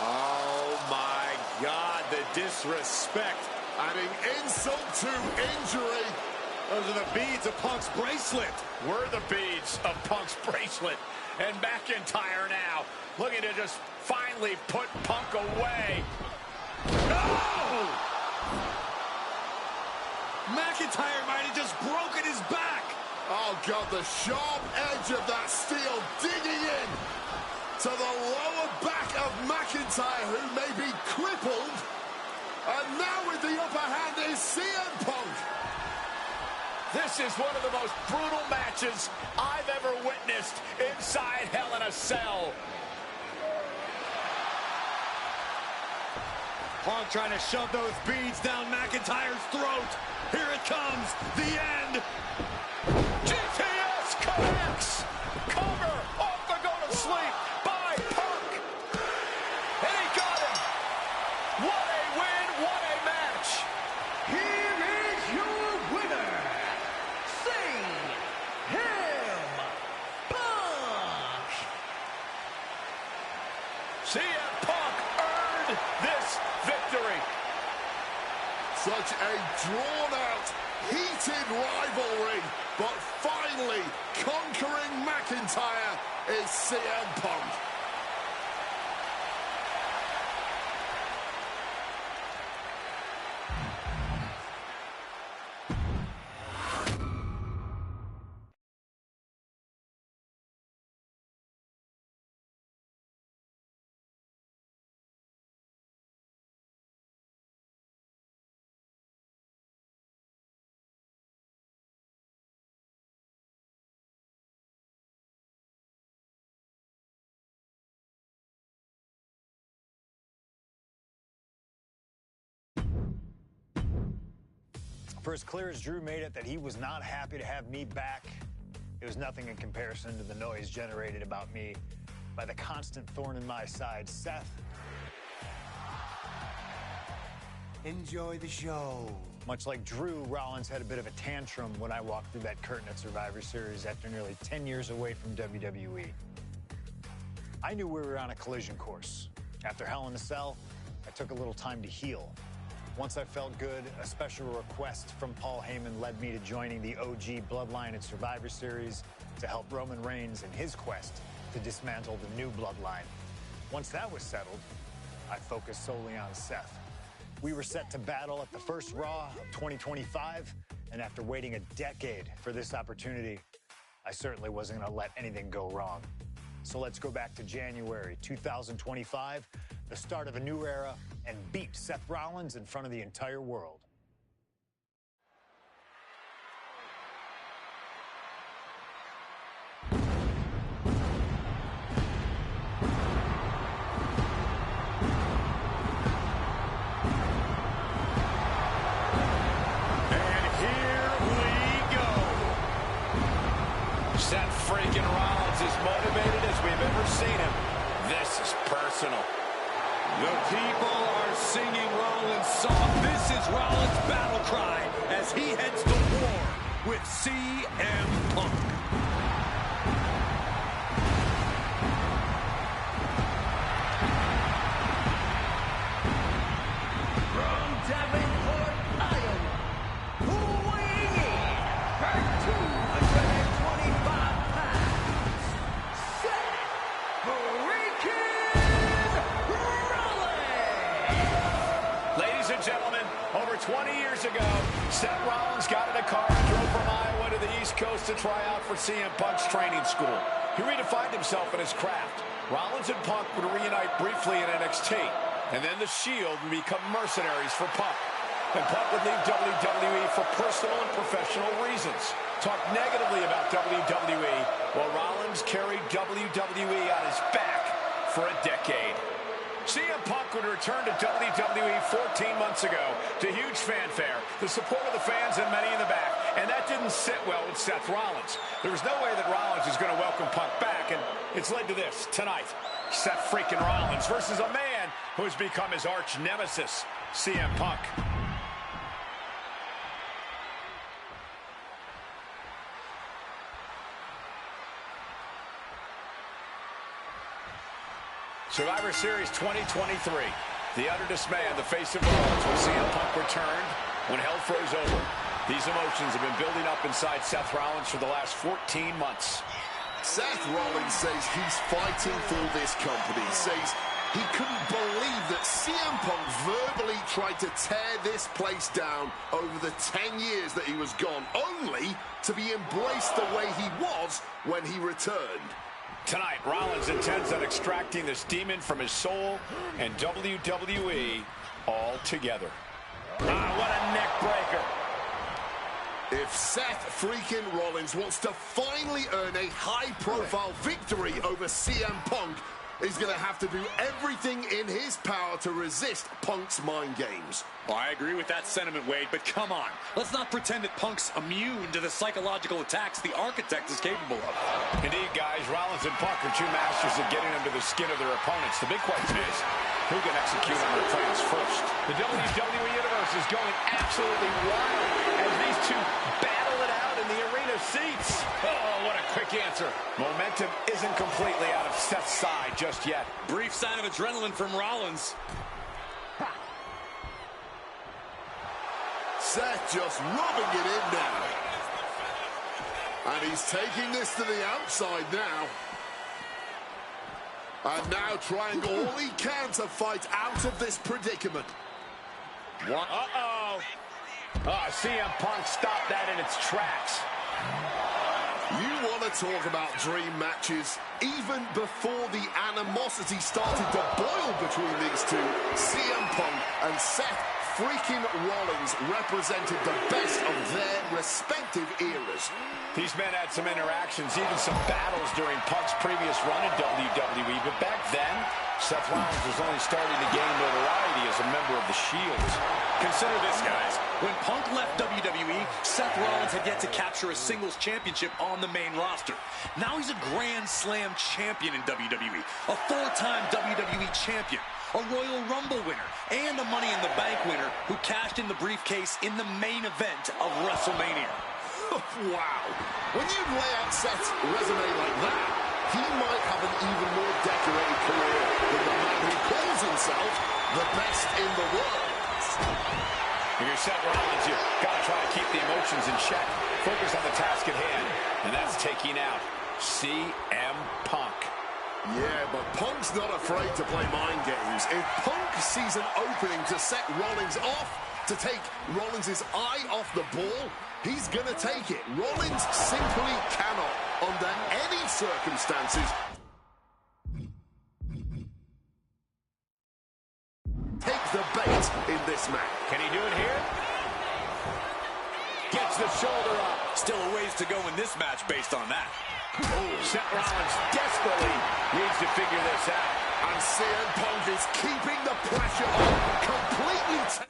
Oh, my God, the disrespect. Adding insult to injury. Those are the beads of Punk's bracelet. We're the beads of Punk's bracelet. And McIntyre now looking to just finally put Punk away. No! McIntyre might have just broken his back. Oh, God, the sharp edge of that steel digging in to the lower back of McIntyre, who may be crippled. And now with the upper hand is CM Punk. This is one of the most brutal matches I've ever witnessed inside Hell in a Cell. Punk trying to shove those beads down McIntyre's throat. Here it comes, the end. GTS connects. Cover off the go to sleep by Punk. And he got him. What a win, what a match. Here is your winner, CM Punk. CM Punk earned this victory. Such a drawn-out, heated rivalry, but finally conquering McIntyre is CM Punk. For as clear as Drew made it that he was not happy to have me back, it was nothing in comparison to the noise generated about me by the constant thorn in my side, Seth. Enjoy the show. Much like Drew, Rollins had a bit of a tantrum when I walked through that curtain at Survivor Series after nearly 10 years away from WWE. I knew we were on a collision course. After Hell in a Cell, I took a little time to heal. Once I felt good, a special request from Paul Heyman led me to joining the OG Bloodline at Survivor Series to help Roman Reigns in his quest to dismantle the new Bloodline. Once that was settled, I focused solely on Seth. We were set to battle at the first Raw of 2025, and after waiting a decade for this opportunity, I certainly wasn't going to let anything go wrong. So let's go back to January 2025, the start of a new era, and beat Seth Rollins in front of the entire world. Seth freaking Rollins is motivated as we've ever seen him. This is personal. The people are singing Rollins' song. This is Rollins' battle cry as he heads to war with CM Punk. From Davenport, Iowa, weighing in at 225 pounds, Seth freaking Rollins! Ladies and gentlemen, over 20 years ago, Seth Rollins got in a car and drove from Iowa to the East Coast to try out for CM Punk's training school. He redefined himself in his craft. Rollins and Punk would reunite briefly in NXT, and then the Shield would become mercenaries for Punk. And Punk would leave WWE for personal and professional reasons. Talk negatively about WWE, while Rollins carried WWE on his back for a decade. CM Punk would return to WWE 14 months ago to huge fanfare, the support of the fans and many in the back, and that didn't sit well with Seth Rollins. There was no way that Rollins is going to welcome Punk back, and it's led to this tonight. Seth freaking Rollins versus a man who has become his arch nemesis, CM Punk. Survivor Series 2023. The undismayed, the face of Rollins when CM Punk returned, when hell froze over. These emotions have been building up inside Seth Rollins for the last 14 months. Seth Rollins says he's fighting for this company, says he couldn't believe that CM Punk verbally tried to tear this place down over the 10 years that he was gone, only to be embraced the way he was when he returned. Tonight, Rollins intends on extracting this demon from his soul and WWE altogether. What a neck breaker. If Seth freaking Rollins wants to finally earn a high-profile victory over CM Punk, he's going to have to do everything in his power to resist Punk's mind games. Well, I agree with that sentiment, Wade, but come on. Let's not pretend that Punk's immune to the psychological attacks the Architect is capable of. Indeed, guys, Rollins and Punk are two masters at getting under the skin of their opponents. The big question is, who can execute on their plans first? The WWE Universe is going absolutely wild as these two battle it out in the arena seats. Oh, what a quick answer. Momentum isn't completely out of Seth's side just yet. Brief sign of adrenaline from Rollins. Seth just rubbing it in now. And he's taking this to the outside now. And now trying all he can to fight out of this predicament. What? Uh-oh. CM Punk stopped that in its tracks. You want to talk about dream matches? Even before the animosity started to boil between these two, CM Punk and Seth freaking Rollins represented the best of their respective eras. These men had some interactions, even some battles during Punk's previous run in WWE, but back then, Seth Rollins was only starting to gain notoriety as a member of the Shield. Consider this, guys. When Punk left WWE, Seth Rollins had yet to capture a singles championship on the main roster. Now he's a Grand Slam champion in WWE, a four-time WWE champion, a Royal Rumble winner, and a Money in the Bank winner who cashed in the briefcase in the main event of WrestleMania. Wow. When you lay out Seth's resume like that, he might have an even more decorated career than the man who calls himself the best in the world. If you're Seth Rollins, you've got to try to keep the emotions in check. Focus on the task at hand, and that's taking out CM Punk. Yeah, but Punk's not afraid to play mind games. If Punk sees an opening to set Rollins off, to take Rollins' eye off the ball, he's going to take it. Rollins simply cannot, under any circumstances, take the bait in this match. Can he do it here? Gets the shoulder up. Still a ways to go in this match based on that. Oh, Seth Rollins desperately needs to figure this out. And CM Punk is keeping the pressure on, completely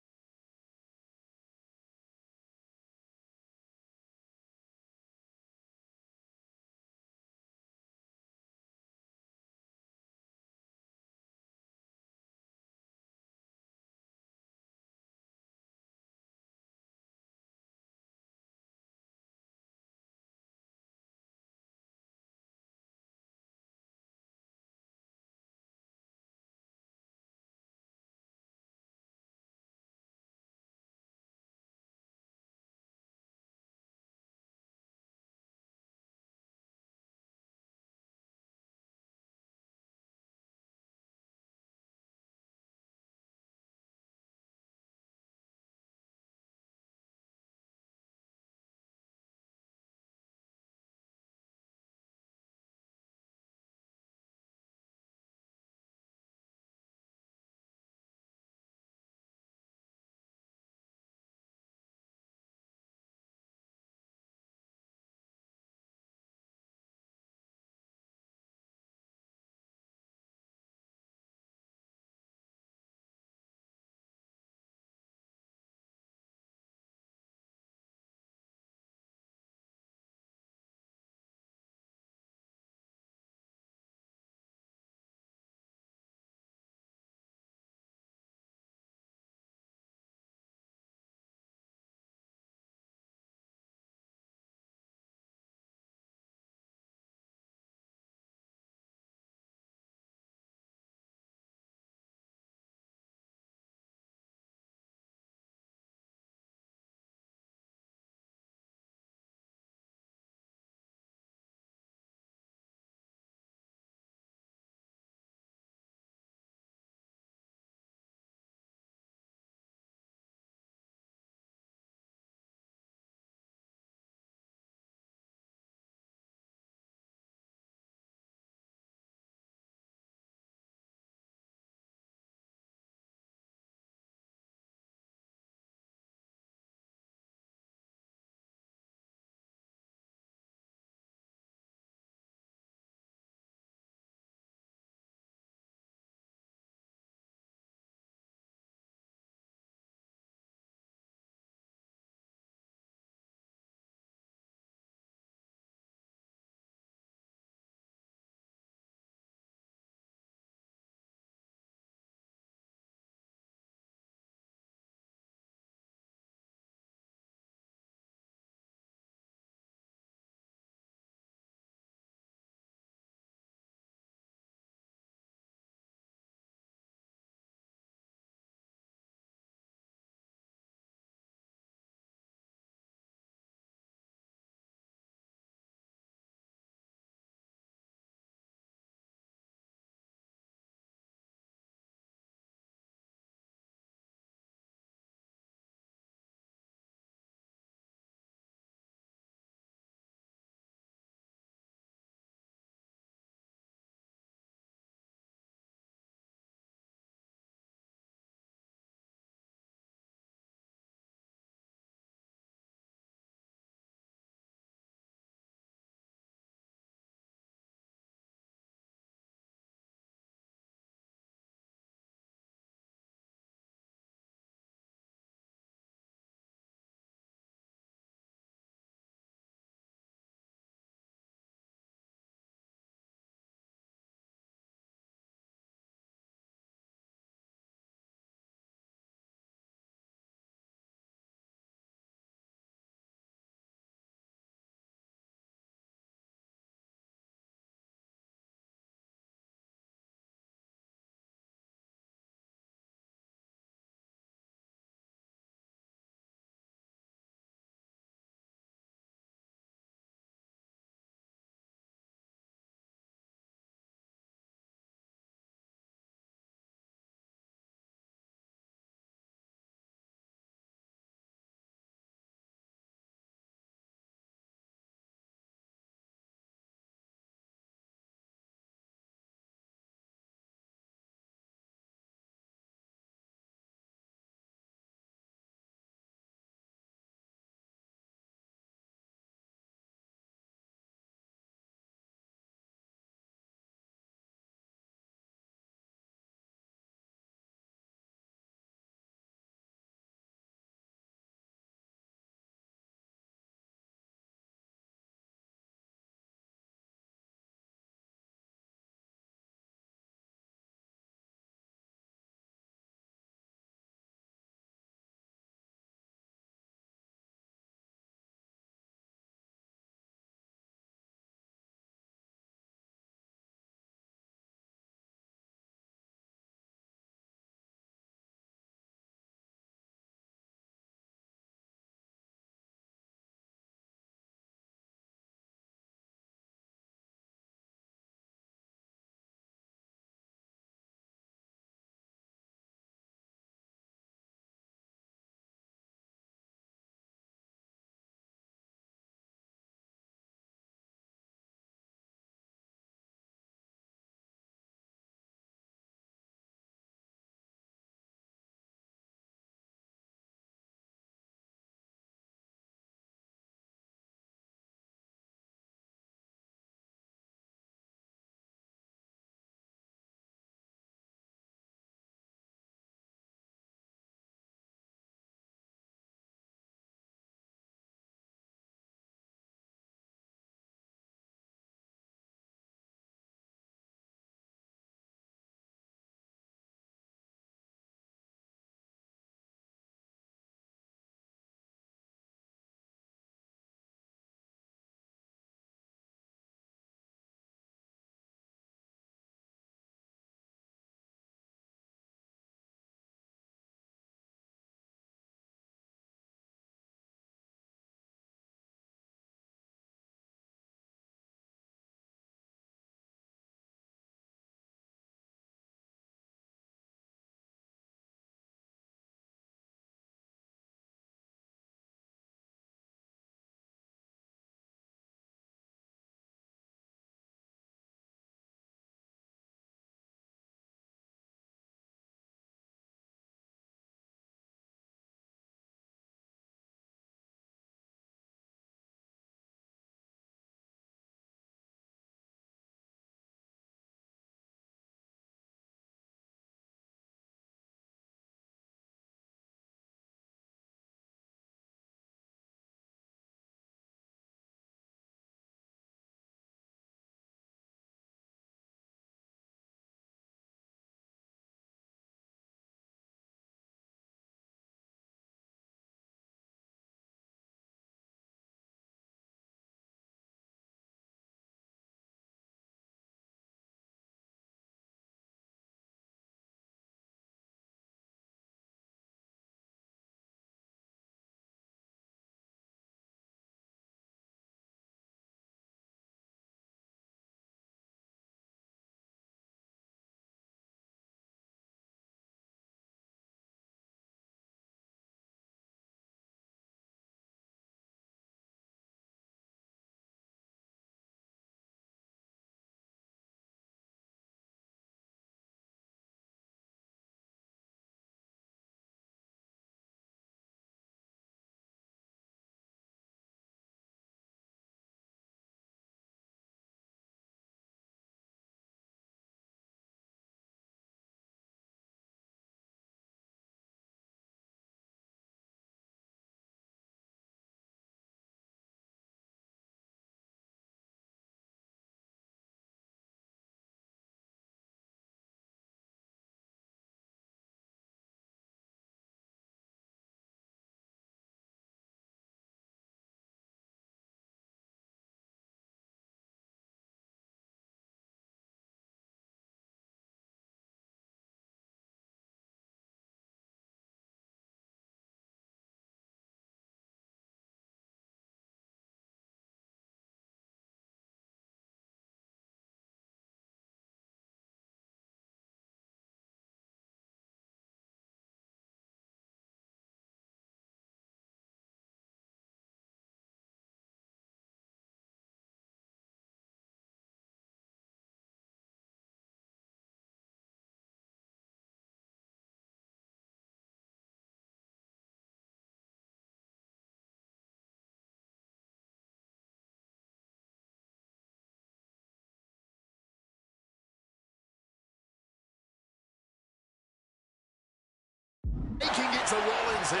it to Rollins here.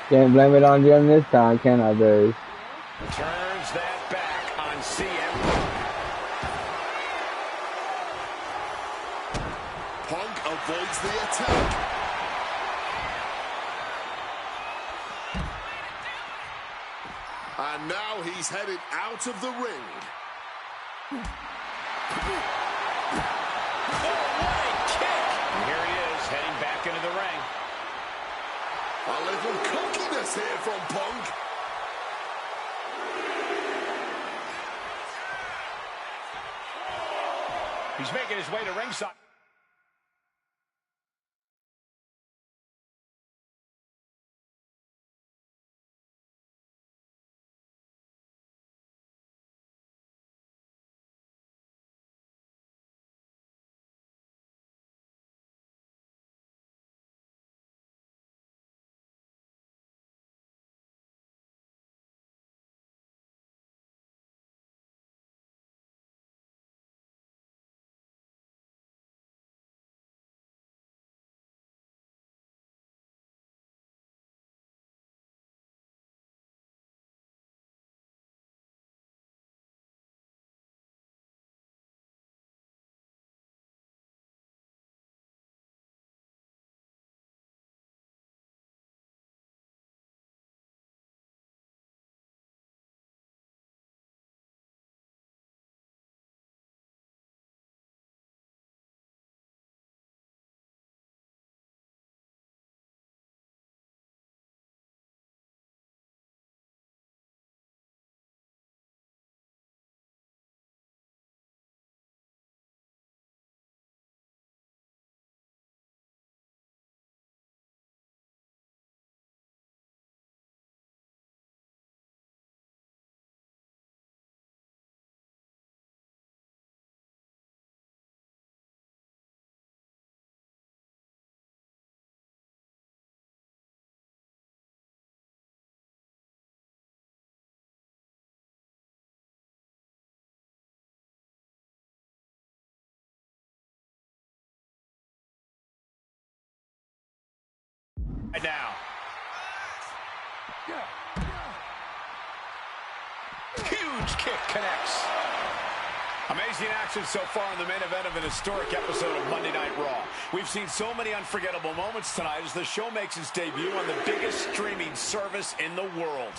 Can't blame it on Jim this time, can I, Dave? Turns that back on CM. Punk avoids the attack. And now he's headed out of the ring. Oh, what a kick! And here he is, heading back into the ring. A little cockiness here from Punk. He's making his way to ringside. Right now. Huge kick connects. Amazing action so far in the main event of an historic episode of Monday Night Raw. We've seen so many unforgettable moments tonight as the show makes its debut on the biggest streaming service in the world.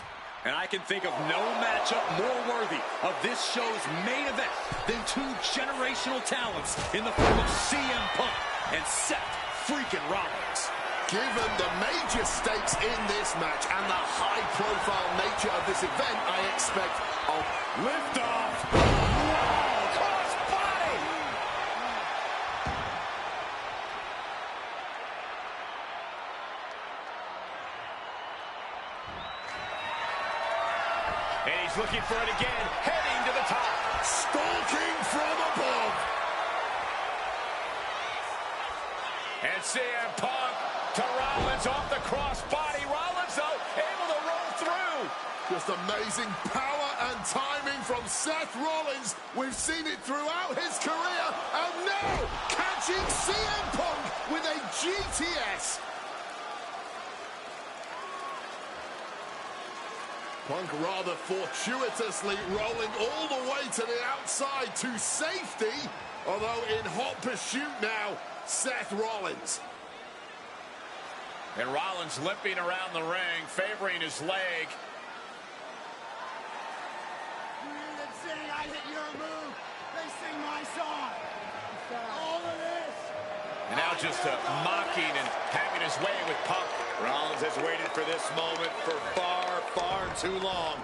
And I can think of no matchup more worthy of this show's main event than two generational talents in the form of CM Punk and Seth freaking Rollins. Given the major stakes in this match and the high-profile nature of this event, I expect a lift-off. Wow, cross-body! And he's looking for it again, heading to the top. Stalking from above. And CM Punk to Rollins off the crossbody. Rollins, though, able to roll through. Just amazing power and timing from Seth Rollins. We've seen it throughout his career. And now, catching CM Punk with a GTS. Punk rather fortuitously rolling all the way to the outside to safety. Although in hot pursuit now, Seth Rollins. And Rollins limping around the ring, favoring his leg. They sing, I hit your move. They sing my song. All of this. And now just mocking and having his way with Punk. Rollins has waited for this moment for far, far too long.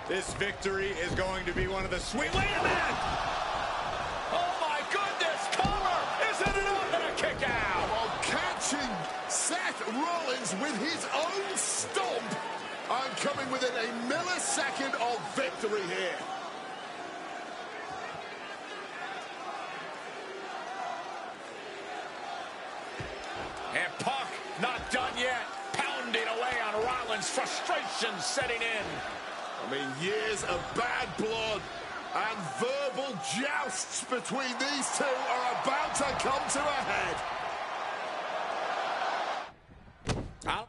This victory is going to be one of the sweet... Wait a minute! Oh my goodness! Cover! Isn't it up and a kick out? While catching Seth Rollins with his own stomp. I'm coming within a millisecond of victory here. And Punk not done yet. Pounding away on Rollins. Frustration setting in. I mean, years of bad blood And verbal jousts between these two are about to come to a head. Out.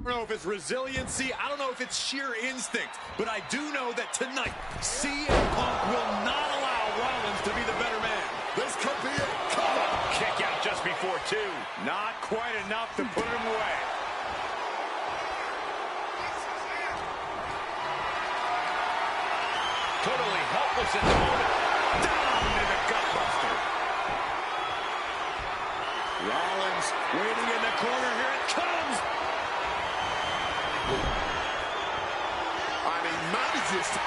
I don't know if it's resiliency, I don't know if it's sheer instinct, but I do know that tonight, CM Punk will not allow Rollins to be the better man. This could be it. Cover. Kick out just before 2. Not quite enough to put him away. Totally helpless at the moment. Down into the gutbuster. Rollins waiting in the corner, here it comes. And he manages to...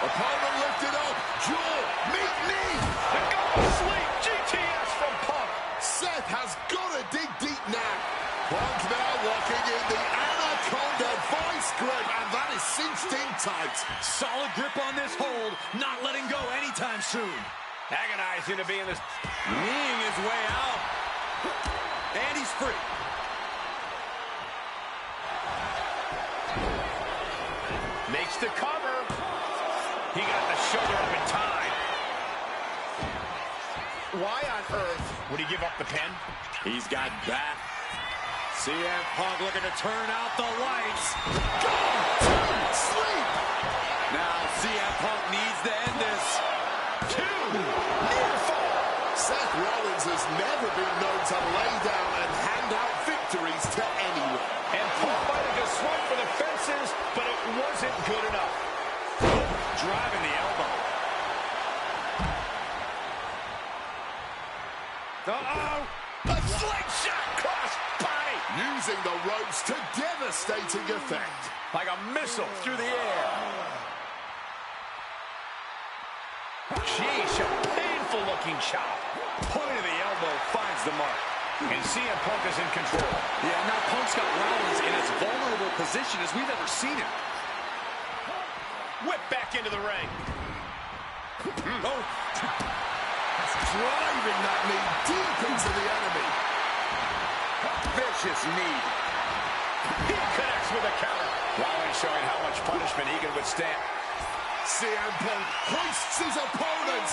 Opponent lifted up. Jaw, meet knee. And go to sleep. GTS from Punk. Seth has got to dig deep now. Punk now walking in the Anaconda vice grip, and that is cinched in tight. Solid grip on this hold, not letting go anytime soon. Agonizing to be in this. Kneeing his way out. And he's free. Makes the cover. He got the shoulder up in time. Why on earth would he give up the pin? He's got back. CM Punk looking to turn out the lights. Go! Sleep! Now CM Punk needs to end this. 2. Near fall. Seth Rollins has never been known to lay down and hand out victories to anyone. And Punk might have just swung for the fences, but it wasn't good enough. Driving the elbow. Uh-oh. A slingshot cross body. Using the ropes to devastating effect. Like a missile through the air. Sheesh, a painful looking chop. Point of the elbow finds the mark. And CM Punk is in control. Yeah, now Punk's got Rollins in as vulnerable position as we've ever seen him. Whip back into the ring. Oh. Driving that knee deep into the enemy. Vicious knee. He connects with a counter. Rollins showing how much punishment he can withstand. CM Punk hoists his opponent.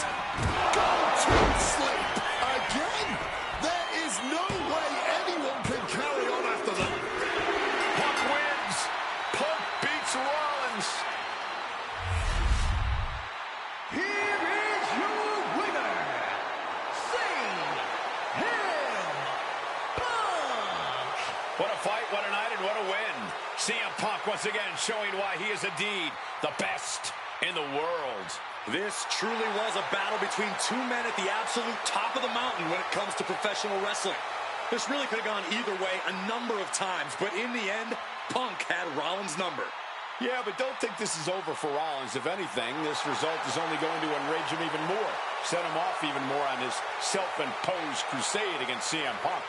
Go to sleep. Again? There is no way anyone can carry on after that. Punk wins. Punk beats Rollins. Here is your winner, CM Punk. What a fight, what a night, and what a win. CM Punk once again showing why he is indeed the best in the world. This truly was a battle between two men at the absolute top of the mountain when it comes to professional wrestling. This really could have gone either way a number of times, but in the end, Punk had Rollins' number. Yeah, but don't think this is over for Rollins. If anything, this result is only going to enrage him even more, set him off even more on his self-imposed crusade against CM Punk.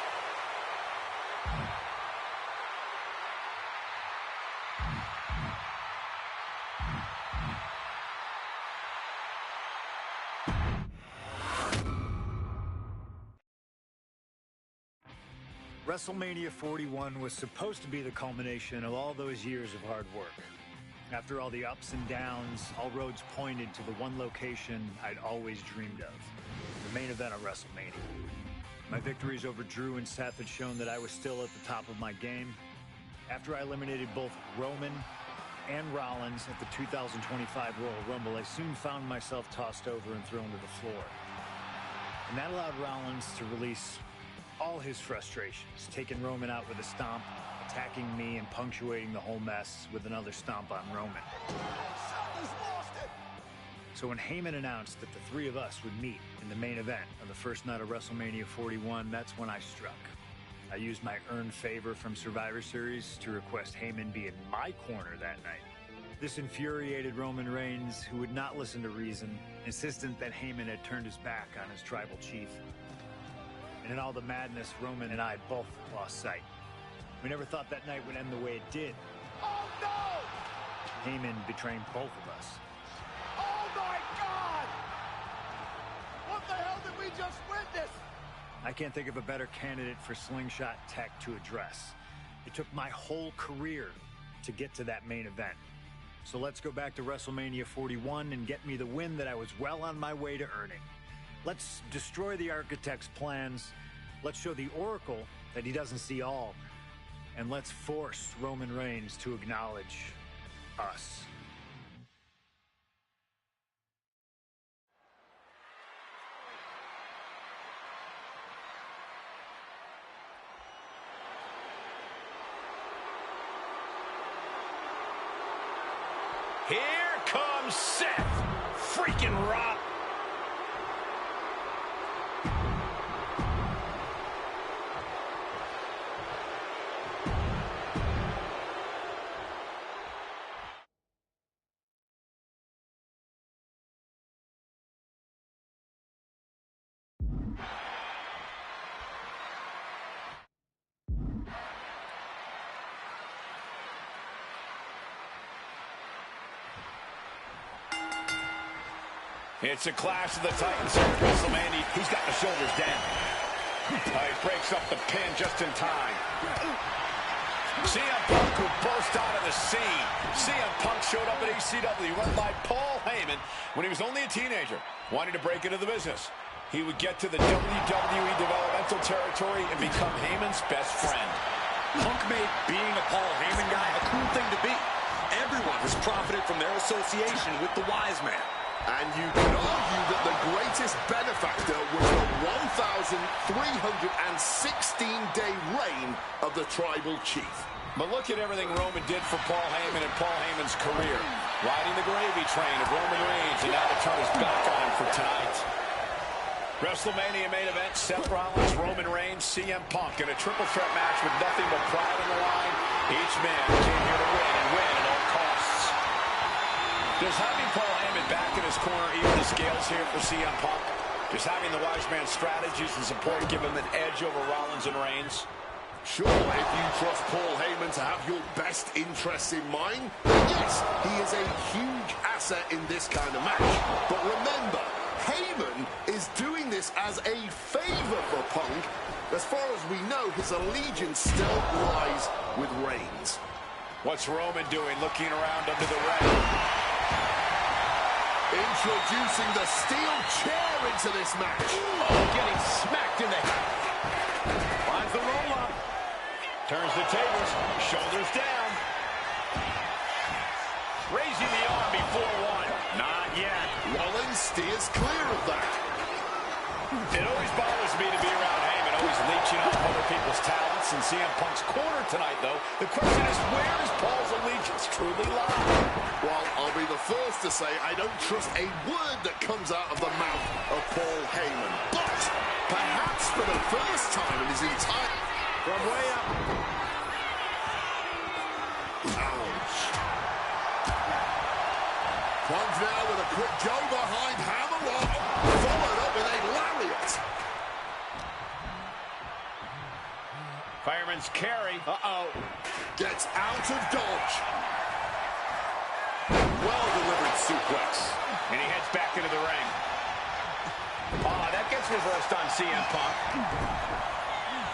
WrestleMania 41 was supposed to be the culmination of all those years of hard work. After all the ups and downs, all roads pointed to the one location I'd always dreamed of, the main event of WrestleMania. My victories over Drew and Seth had shown that I was still at the top of my game. After I eliminated both Roman and Rollins at the 2025 Royal Rumble, I soon found myself tossed over and thrown to the floor. And that allowed Rollins to release all his frustrations, taking Roman out with a stomp, attacking me, and punctuating the whole mess with another stomp on Roman. So when Heyman announced that the three of us would meet in the main event of the first night of WrestleMania 41, that's when I struck. I used my earned favor from Survivor Series to request Heyman be in my corner that night. This infuriated Roman Reigns, who would not listen to reason, insistent that Heyman had turned his back on his tribal chief. And in all the madness, Roman and I both lost sight. We never thought that night would end the way it did. Oh, no! Heyman betraying both of us. Oh, my God! What the hell did we just witness? I can't think of a better candidate for slingshot tech to address. It took my whole career to get to that main event. So let's go back to WrestleMania 41 and get me the win that I was well on my way to earning. Let's destroy the Architect's plans. Let's show the Oracle that he doesn't see all. And let's force Roman Reigns to acknowledge us. Here comes Seth freaking Rollins. It's a clash of the Titans here at WrestleMania. He's got the shoulders down. He breaks up the pin just in time. CM Punk who burst out of the scene. CM Punk showed up at ECW, run by Paul Heyman when he was only a teenager, wanting to break into the business. He would get to the WWE developmental territory and become Heyman's best friend. Punk made being a Paul Heyman guy a cool thing to be. Everyone has profited from their association with the Wise Man. And you could argue that the greatest benefactor was the 1,316-day reign of the Tribal Chief. But look at everything Roman did for Paul Heyman and Paul Heyman's career. Riding the gravy train of Roman Reigns, and now to turn his back on him for tonight. WrestleMania main event, Seth Rollins, Roman Reigns, CM Punk in a triple threat match with nothing but pride on the line. Each man came here to win and win at all costs. Does having Paul Heyman back in his corner even the scales here for CM Punk? Does having the Wise Man's strategies and support give him an edge over Rollins and Reigns? Sure, if you trust Paul Heyman to have your best interests in mind, then yes, he is a huge asset in this kind of match. But remember, Heyman is doing this as a favor for Punk. As far as we know, his allegiance still lies with Reigns. What's Roman doing looking around under the ring? Introducing the steel chair into this match. Oh, getting smacked in the head. Finds the roll-up. Turns the tables. Shoulders down. Raising the arm before one. Not yet. Rollins steers clear of that. It always bothers me to be around Heyman, always leeching off other people's talents. In CM Punk's corner tonight, though, the question is, where does Paul's allegiance truly lie? Well, I'll be the first to say I don't trust a word that comes out of the mouth of Paul Heyman. But perhaps for the first time in his entire... From way up. Ouch. Punk now with a quick go behind hammerlock, followed up with a lariat. Fireman's carry. Gets out of dodge. Well-delivered suplex. And he heads back into the ring. That gets reversed on CM Punk.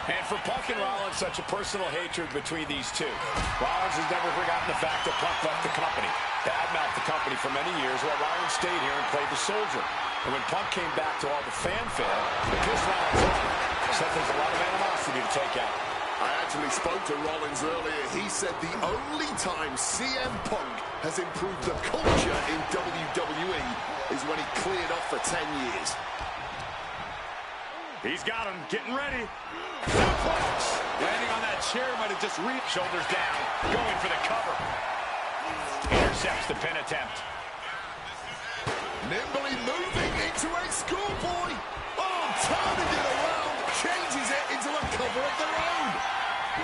And for Punk and Rollins, such a personal hatred between these two. Rollins has never forgotten the fact that Punk left the company, badmouthed the company for many years, while Rollins stayed here and played the soldier. And when Punk came back to all the fanfare, it pissed Rollins off. Except there's a lot of animosity to take out. I actually spoke to Rollins earlier. He said the only time CM Punk has improved the culture in WWE is when he cleared off for 10 years. He's got him, getting ready. Suplex! Landing on that chair might have just reached. Shoulders down, going for the cover. Intercepts the pin attempt. Nimbly moving into a schoolboy. Oh, turning it around, changes it into a cover of their own.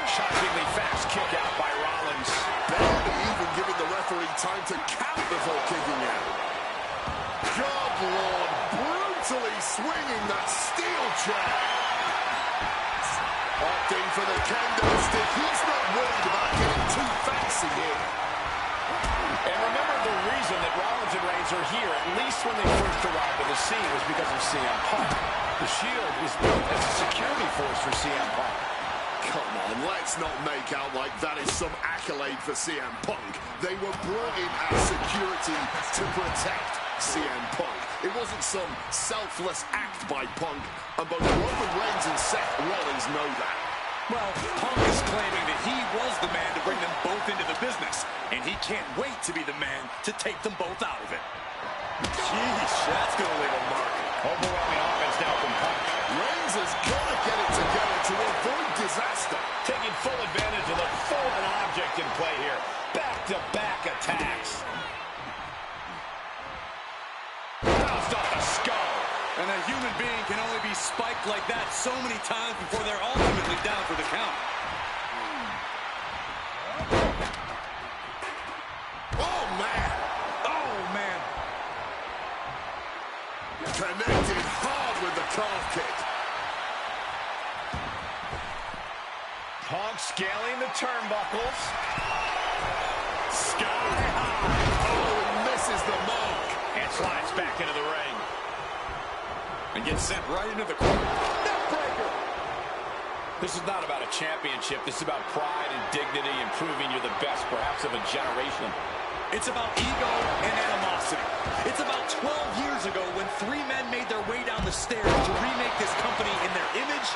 Shockingly fast kick out by Rollins. Barely even giving the referee time to count before kicking out. God, Lord, brutally swinging that steel chair. Opting for the kendo stick. He's not worried about getting too fancy here. And remember, the reason that Rollins and Reigns are here, at least when they first arrived at the scene, was because of CM Punk. The Shield was built as a security force for CM Punk. Come on, let's not make out like that is some accolade for CM Punk. They were brought in as security to protect CM Punk. It wasn't some selfless act by Punk, and both Roman Reigns and Seth Rollins know that. Well, Punk is claiming that he was the man to bring them both into the business, and he can't wait to be the man to take them both out of it. Jeez, that's going to leave a mark. Overwhelming offense now from Punk. Reigns has got to get it together to avoid disaster. Taking full advantage of the foreign object in play here. Back-to-back attacks. Bounced off the skull. And a human being can only be spiked like that so many times before they're ultimately down for the count. Oh, man. Oh, man. Connected hard with the calf kick. Punk scaling the turnbuckles. Sky high. Oh, and misses the mark. And slides back into the ring. And gets sent right into the corner. Neckbreaker. This is not about a championship. This is about pride and dignity and proving you're the best, perhaps, of a generation. It's about ego and animosity. It's about 12 years ago when three men made their way down the stairs to remake this company in their image,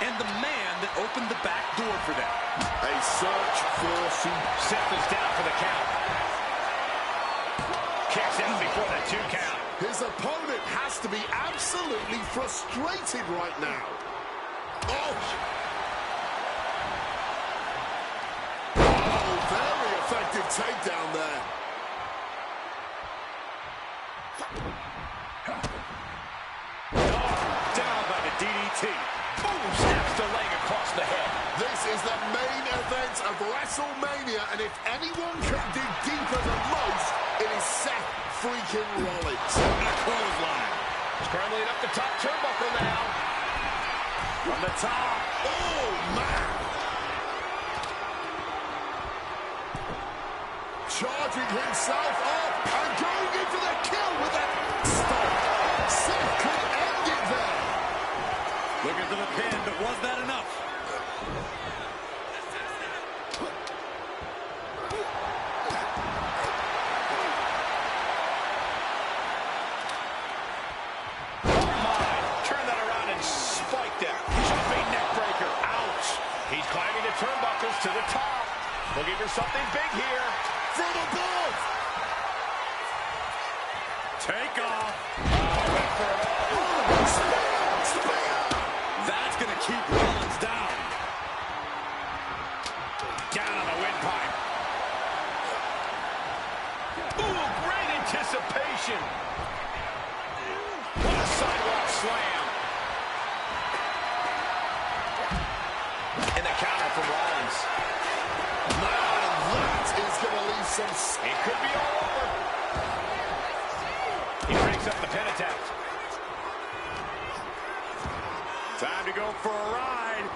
and the man that opened the back door for them. A search for Seth is down for the count. Kicks out before the 2 count. His opponent has to be absolutely frustrated right now. Oh! Oh, very effective takedown there. Down by the DDT. Boom! Snaps the leg across the head. This is the main event of WrestleMania, and if anyone can dig deeper than most, it is Seth freaking Rollins. A clothesline. Scrambling up the top turnbuckle now. From the top. Oh, man. Charging himself up and going in for the kill with that stop. Seth could end it there. Looking for the pin, but was that enough? Turnbuckles to the top. Looking for something big here. From above. Take off. Went for it all. Spear. That's going to keep Rollins down. Down on the windpipe. Ooh, great anticipation. What a sidewalk slam. And the counter from Rollins. Man, that is going to leave some... It could be all over. He breaks up the pin attempt. Time to go for a ride.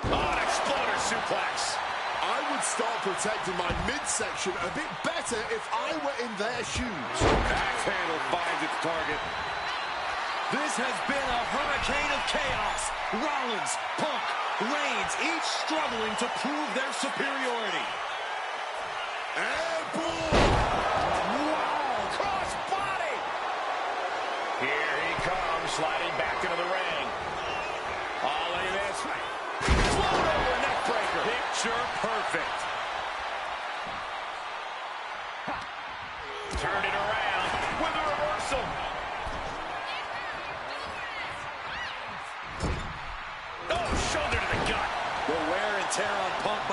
Oh, an exploder suplex. I would start protecting my midsection a bit better if I were in their shoes. Axe handle finds its target. This has been a hurricane of chaos. Rollins, Punk, Reigns, each struggling to prove their superiority. Airborne! Wow, cross body! Here he comes, sliding back into the ring. Oh, look at this. Float over neck breaker. Picture perfect. Turn it around with a reversal.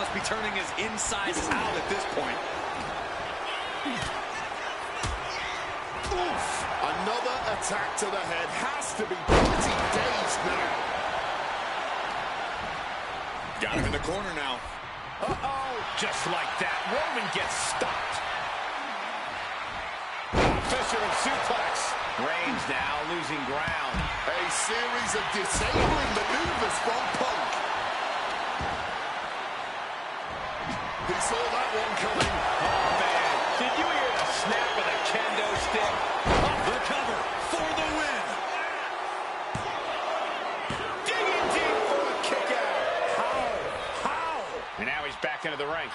must be turning his insides out at this point. Oof! Another attack to the head. Has to be pretty dazed now. Got him in the corner now. Uh-oh! Just like that, Roman gets stopped. Fisherman suplex. Reigns now losing ground. A series of disabling maneuvers from Punk. He saw that one coming. Oh, man. Did you hear the snap of the kendo stick? The cover for the win. Digging deep for a kick out. How? And now he's back into the ring.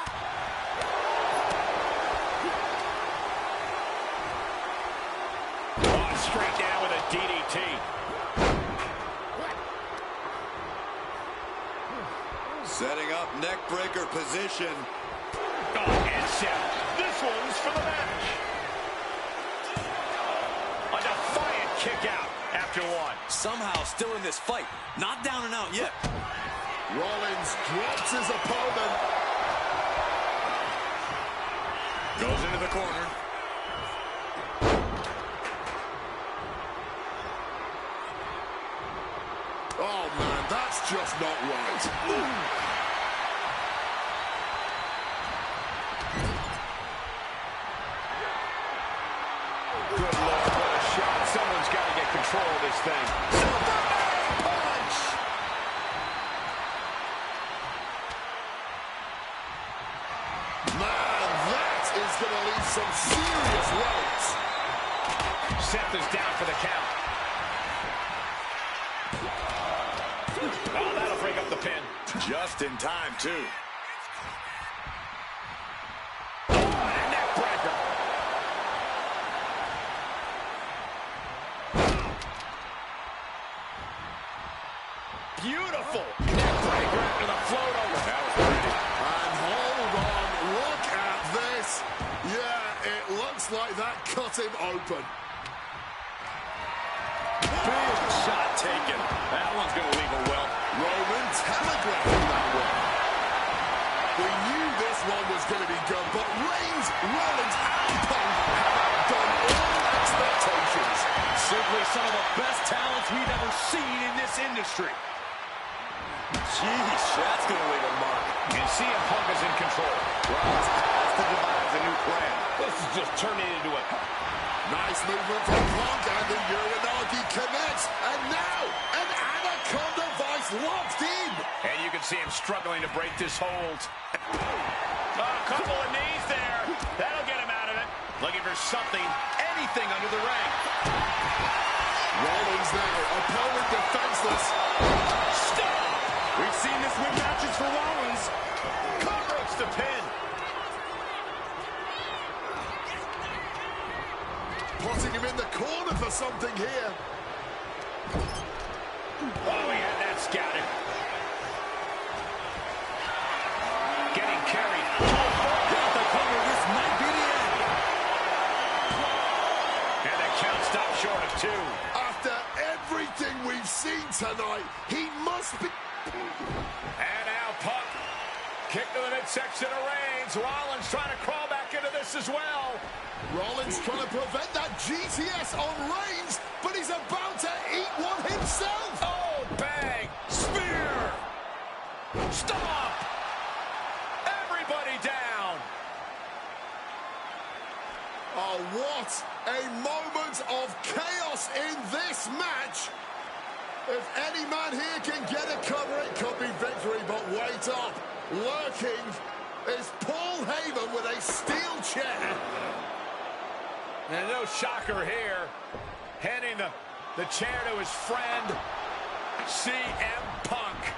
Oh, straight down with a DDT. Setting up neck breaker position. Oh, and set. This one's for the match. A defiant kick out after one. Somehow still in this fight. Not down and out yet. Rollins drops his opponent. Goes into the corner. Oh, man, that's just not right. Good Lord, what a shot. Someone's got to get control of this thing. Superman punch! Man, that is going to leave some serious welts. Seth is down for the count. Oh, that'll break up the pin. Just in time, too. Oh, and a neck breaker. Beautiful neck breaker after the float over. That was pretty. And hold on, look at this. Yeah, it looks like that cut him open. Big shot taken. That one's going to leave a well. Roman telegraphing that one. We knew this one was going to be good, but Reigns, Rollins, and Punk have outdone all expectations. Simply some of the best talents we've ever seen in this industry. Jeez, that's going to leave a mark. And CM Punk is in control. Rollins has to devise a new plan. This is just turning into a... Nice movement from Punk, and the Uranagi connects. And now, an Anaconda Vice locked in. And you can see him struggling to break this hold. A couple of knees there. That'll get him out of it. Looking for something, anything under the ring. Rollins now, opponent defenseless. Stop! We've seen this win matches for Rollins. Covers the pin. Putting him in the corner for something here. Oh, he had that scouted. Getting carried. Got the cover. This might be the end. And the count stopped short of 2. After everything we've seen tonight, he must be... And now Punk. Kick to the midsection of Reigns. Rollins trying to crawl back into this as well. Rollins trying to prevent that GTS on Reigns, but he's about to eat one himself. Oh, bang. Spear. Stop. Everybody down. Oh, what a moment of chaos in this match. If any man here can get a cover, it could be victory, but wait up. Lurking is Paul Heyman with a steel chair. And no shocker here. Handing the chair to his friend, CM Punk.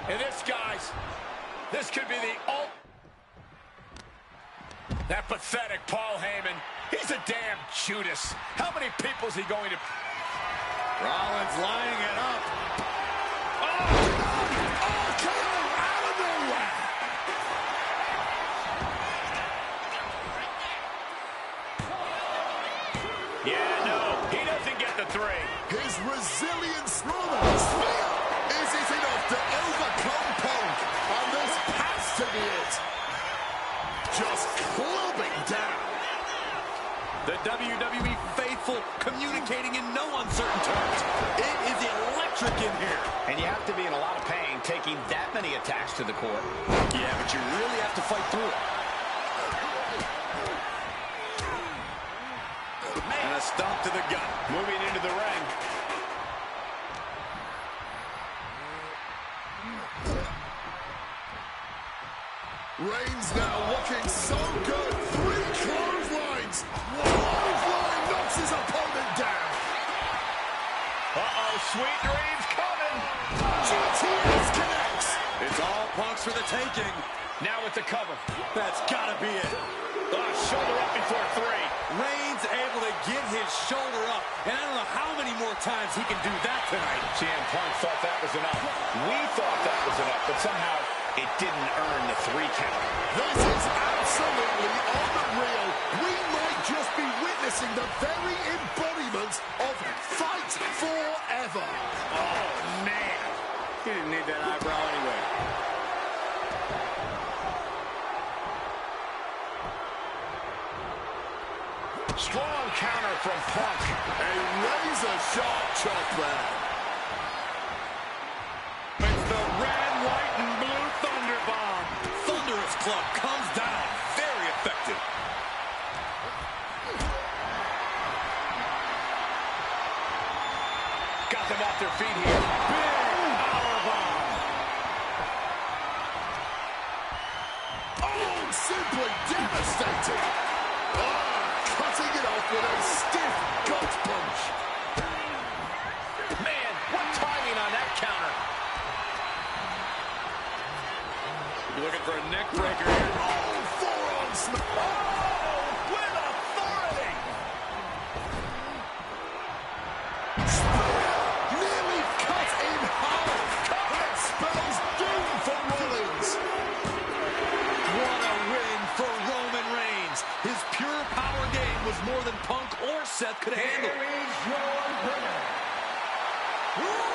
And this, guys, this could be the ult. That pathetic Paul Heyman. He's a damn Judas. How many people is he going to... Rollins lining it up. Oh, KO out of nowhere. Yeah, no, he doesn't get the 3. His resilience, Roman spear. Is it enough to overcome Punk? just clubbing down. The WWE faithful communicating in no uncertain terms. It is electric in here. And you have to be in a lot of pain taking that many attacks to the core. Yeah, but you really have to fight through it. And a stomp to the gut. Moving into the ring. Reigns now looking so good. 3 clotheslines. Clothesline knocks his opponent down. Uh-oh, sweet dreams coming. GTS connects. It's all Punk's for the taking. Now with the cover. That's gotta be it. Shoulder up before 3. Reigns able to get his shoulder up. And I don't know how many more times he can do that tonight. CM Punk thought that was enough. We thought that was enough, but somehow it didn't earn the 3 count. This is absolutely unreal. We might just be witnessing the very embodiment of fight forever. Oh, man. He didn't need that eyebrow anyway. Strong counter from Punk. A razor-sharp chop there. It's the red, white, and blue Thunder Bomb. Thunderous Club comes down. Very effective. Got them off their feet here. Big powerbomb. Oh, simply devastating. Cutting it off with a stiff gut punch. Man, what timing on that counter. Looking for a neck breaker here. Oh, forearm smash. Oh, with authority. Nearly cut in half. That spells doom for Rollins. What a win for Roman Reigns. His pure power game was more than Punk or Seth could handle. Here is your winner, Roman Reigns.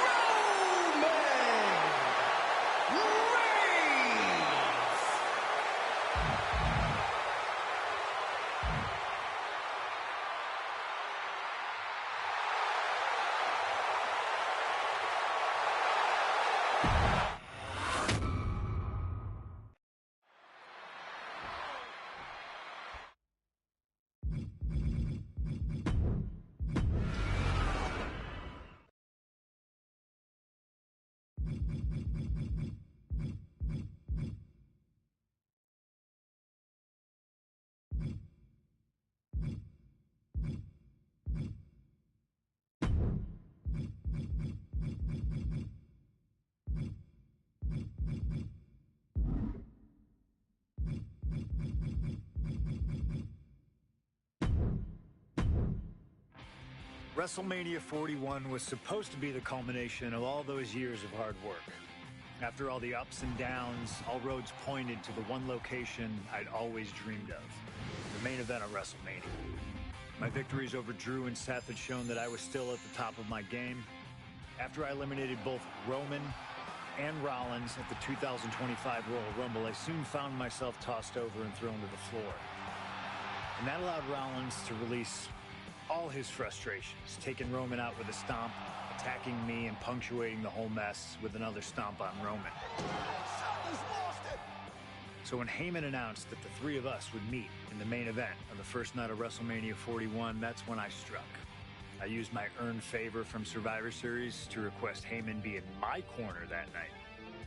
WrestleMania 41 was supposed to be the culmination of all those years of hard work. After all the ups and downs, all roads pointed to the one location I'd always dreamed of, the main event of WrestleMania. My victories over Drew and Seth had shown that I was still at the top of my game. After I eliminated both Roman and Rollins at the 2025 Royal Rumble, I soon found myself tossed over and thrown to the floor. And that allowed Rollins to release all his frustrations, taking Roman out with a stomp, attacking me, and punctuating the whole mess with another stomp on Roman. So when Heyman announced that the 3 of us would meet in the main event on the first night of WrestleMania 41, that's when I struck. I used my earned favor from Survivor Series to request Heyman be in my corner that night.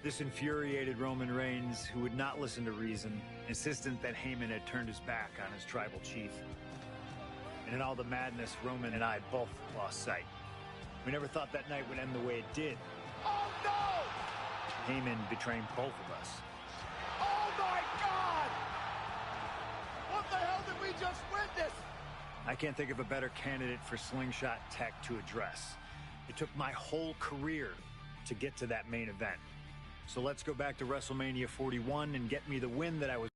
This infuriated Roman Reigns, who would not listen to reason, insistent that Heyman had turned his back on his tribal chief. And in all the madness, Roman and I both lost sight. We never thought that night would end the way it did. Oh, no! Heyman betraying both of us. Oh, my God! What the hell did we just witness? I can't think of a better candidate for slingshot tech to address. It took my whole career to get to that main event. So let's go back to WrestleMania 41 and get me the win that I was...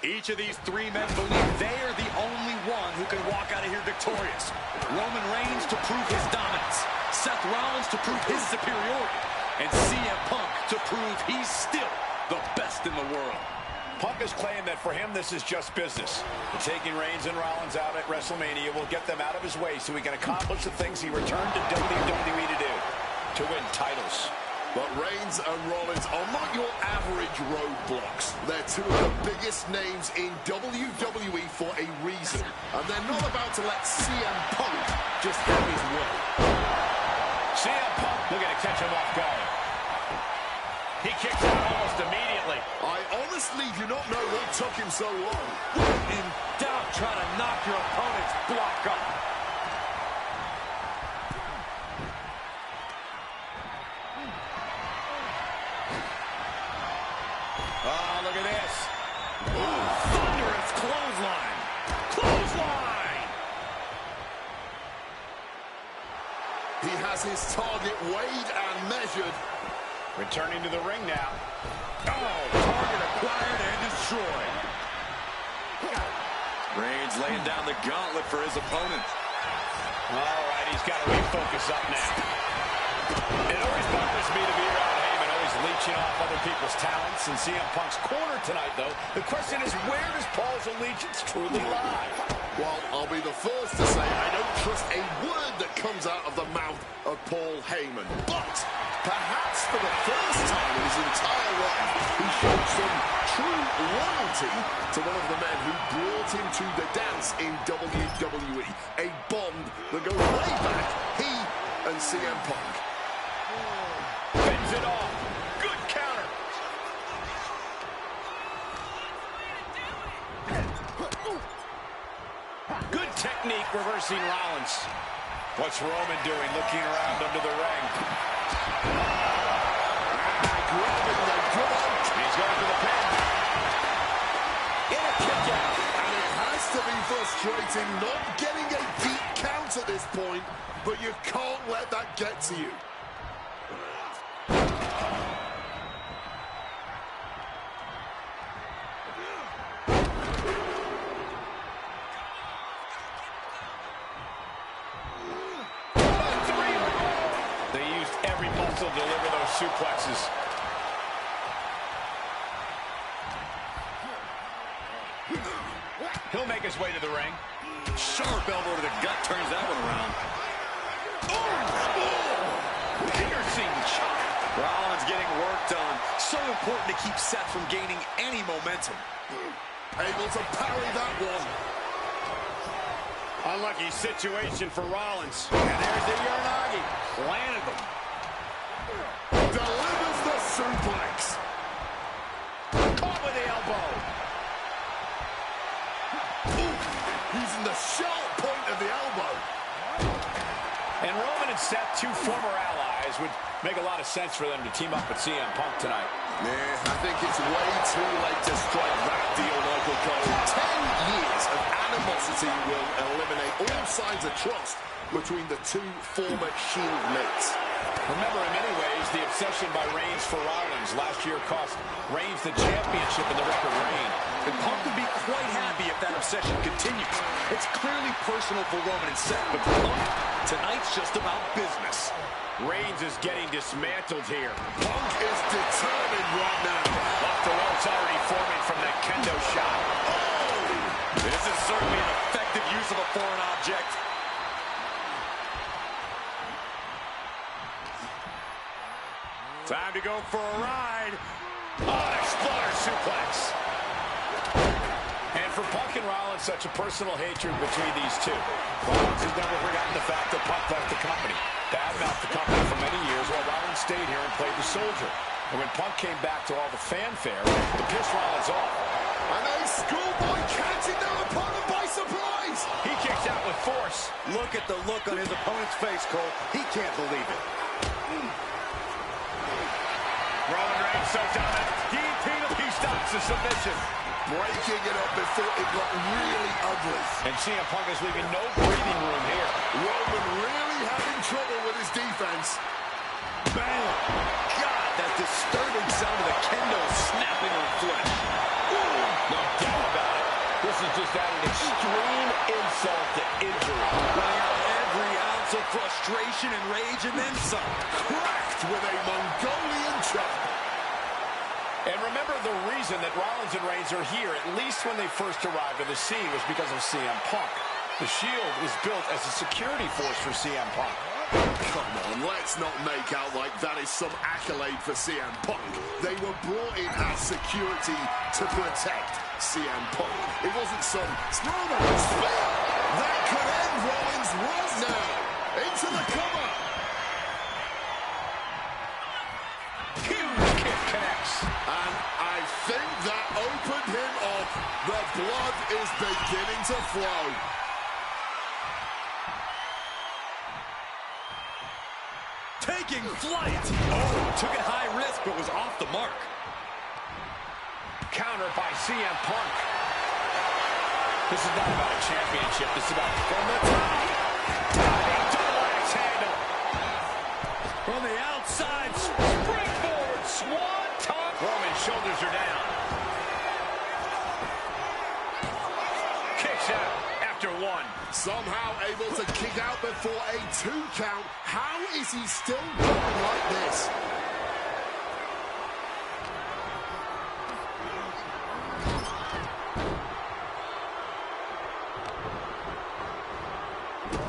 Each of these three men believe they are the only one who can walk out of here victorious. Roman Reigns to prove his dominance, Seth Rollins to prove his superiority, and CM Punk to prove he's still the best in the world. Punk is claiming that for him, this is just business. Taking Reigns and Rollins out at WrestleMania will get them out of his way so he can accomplish the things he returned to WWE to do, to win titles. But Reigns and Rollins are not your average roadblocks. They're two of the biggest names in WWE for a reason. And they're not about to let CM Punk just have his way. CM Punk looking to catch him off guard. He kicks out almost immediately. I honestly do not know what took him so long. In doubt, try to knock your opponent's block up. Oh, look at this. Ooh, thunderous clothesline. Clothesline! He has his target weighed and measured. Returning to the ring now. Oh, target acquired and destroyed. Reigns laying down the gauntlet for his opponent. All right, he's got to refocus up now. It always bothers me to be around Heyman, always leeching off other people's talents. In CM Punk's corner tonight, though, the question is, where does Paul's allegiance truly lie? Well, I'll be the first to say I don't trust a word that comes out of the mouth of Paul Heyman. But perhaps for the first time in his entire life, he showed some true loyalty to one of the men who brought him to the dance in WWE. A bond that goes way back, he and CM Punk. Fends it off. Good counter. Good technique reversing Rollins. What's Roman doing? Looking around under the ring. Grabbing the glove. He's going for the pin. In a kick out. And it has to be frustrating not getting a deep count at this point, but you can't let that get to you. To deliver those suplexes. He'll make his way to the ring. Sharp elbow to the gut turns that one around. Oh! Piercing chop. Rollins getting work done. So important to keep Seth from gaining any momentum. Able to parry that one. Unlucky situation for Rollins. And there's the Uranagi. Landed them. Delivers the suplex. Caught with the elbow. Using the sharp point of the elbow. And Roman and Seth, two former allies, would make a lot of sense for them to team up with CM Punk tonight. Yeah, I think it's way too late to strike that deal, Michael Cole. 10 years of animosity will eliminate all signs of trust between the two former Shield mates. Remember, in many ways, the obsession by Reigns for Rollins last year cost Reigns the championship in the record reign. And Punk would be quite happy if that obsession continues. It's clearly personal for Roman and Seth, but for Punk, tonight's just about business. Reigns is getting dismantled here. Punk is determined right now. Off the ropes already forming from that kendo shot. Oh! This is certainly an effective use of a foreign object. Time to go for a ride. Oh, an exploder suplex. And for Punk and Rollins, such a personal hatred between these two. Rollins has never forgotten the fact that Punk left the company. Badmouthed the company for many years while Rollins stayed here and played the soldier. And when Punk came back to all the fanfare, to piss Rollins off. And a schoolboy catching their opponent by surprise. He kicks out with force. Look at the look on his opponent's face, Cole. He can't believe it. Roman Reigns so dominant. He stops the submission. Breaking it up before it got really ugly. And CM Punk is leaving no breathing room here. Roman really having trouble with his defense. Bam! God, that disturbing sound of the kendo snapping on flesh. Ooh, no doubt about This is just adding extreme insult to injury. Running out every ounce of frustration and rage, and then some. Cracked with a Mongolian chop. And remember, the reason that Rollins and Reigns are here, at least when they first arrived on the scene, was because of CM Punk. The Shield was built as a security force for CM Punk. Come on, let's not make out like that is some accolade for CM Punk. They were brought in as security to protect CM Punk. It wasn't some Roman spear. That could end Rollins right now. Into the cover. Huge kick connects. And I think that opened him up. The blood is beginning to flow. Taking flight. Oh, took it high risk, but was off the mark. Counter by CM Punk. This is not about a championship. This is about from the top. Diving double axe handle. From the outside, springboard, swanton. Roman's shoulders are down. Kicks out after one. Somehow able to kick out before a 2 count. How is he still going like this?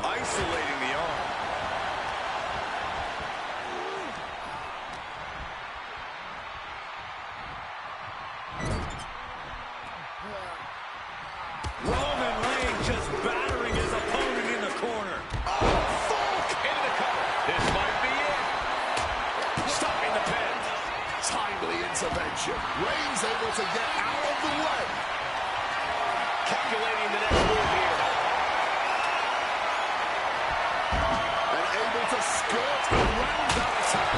Isolating the arm. Roman Reigns just battering his opponent in the corner. Into the cover. This might be it. Stopping the pin. Timely intervention. Reigns able to get out of the way. Calculating the next move here. And able to skirt around that attack.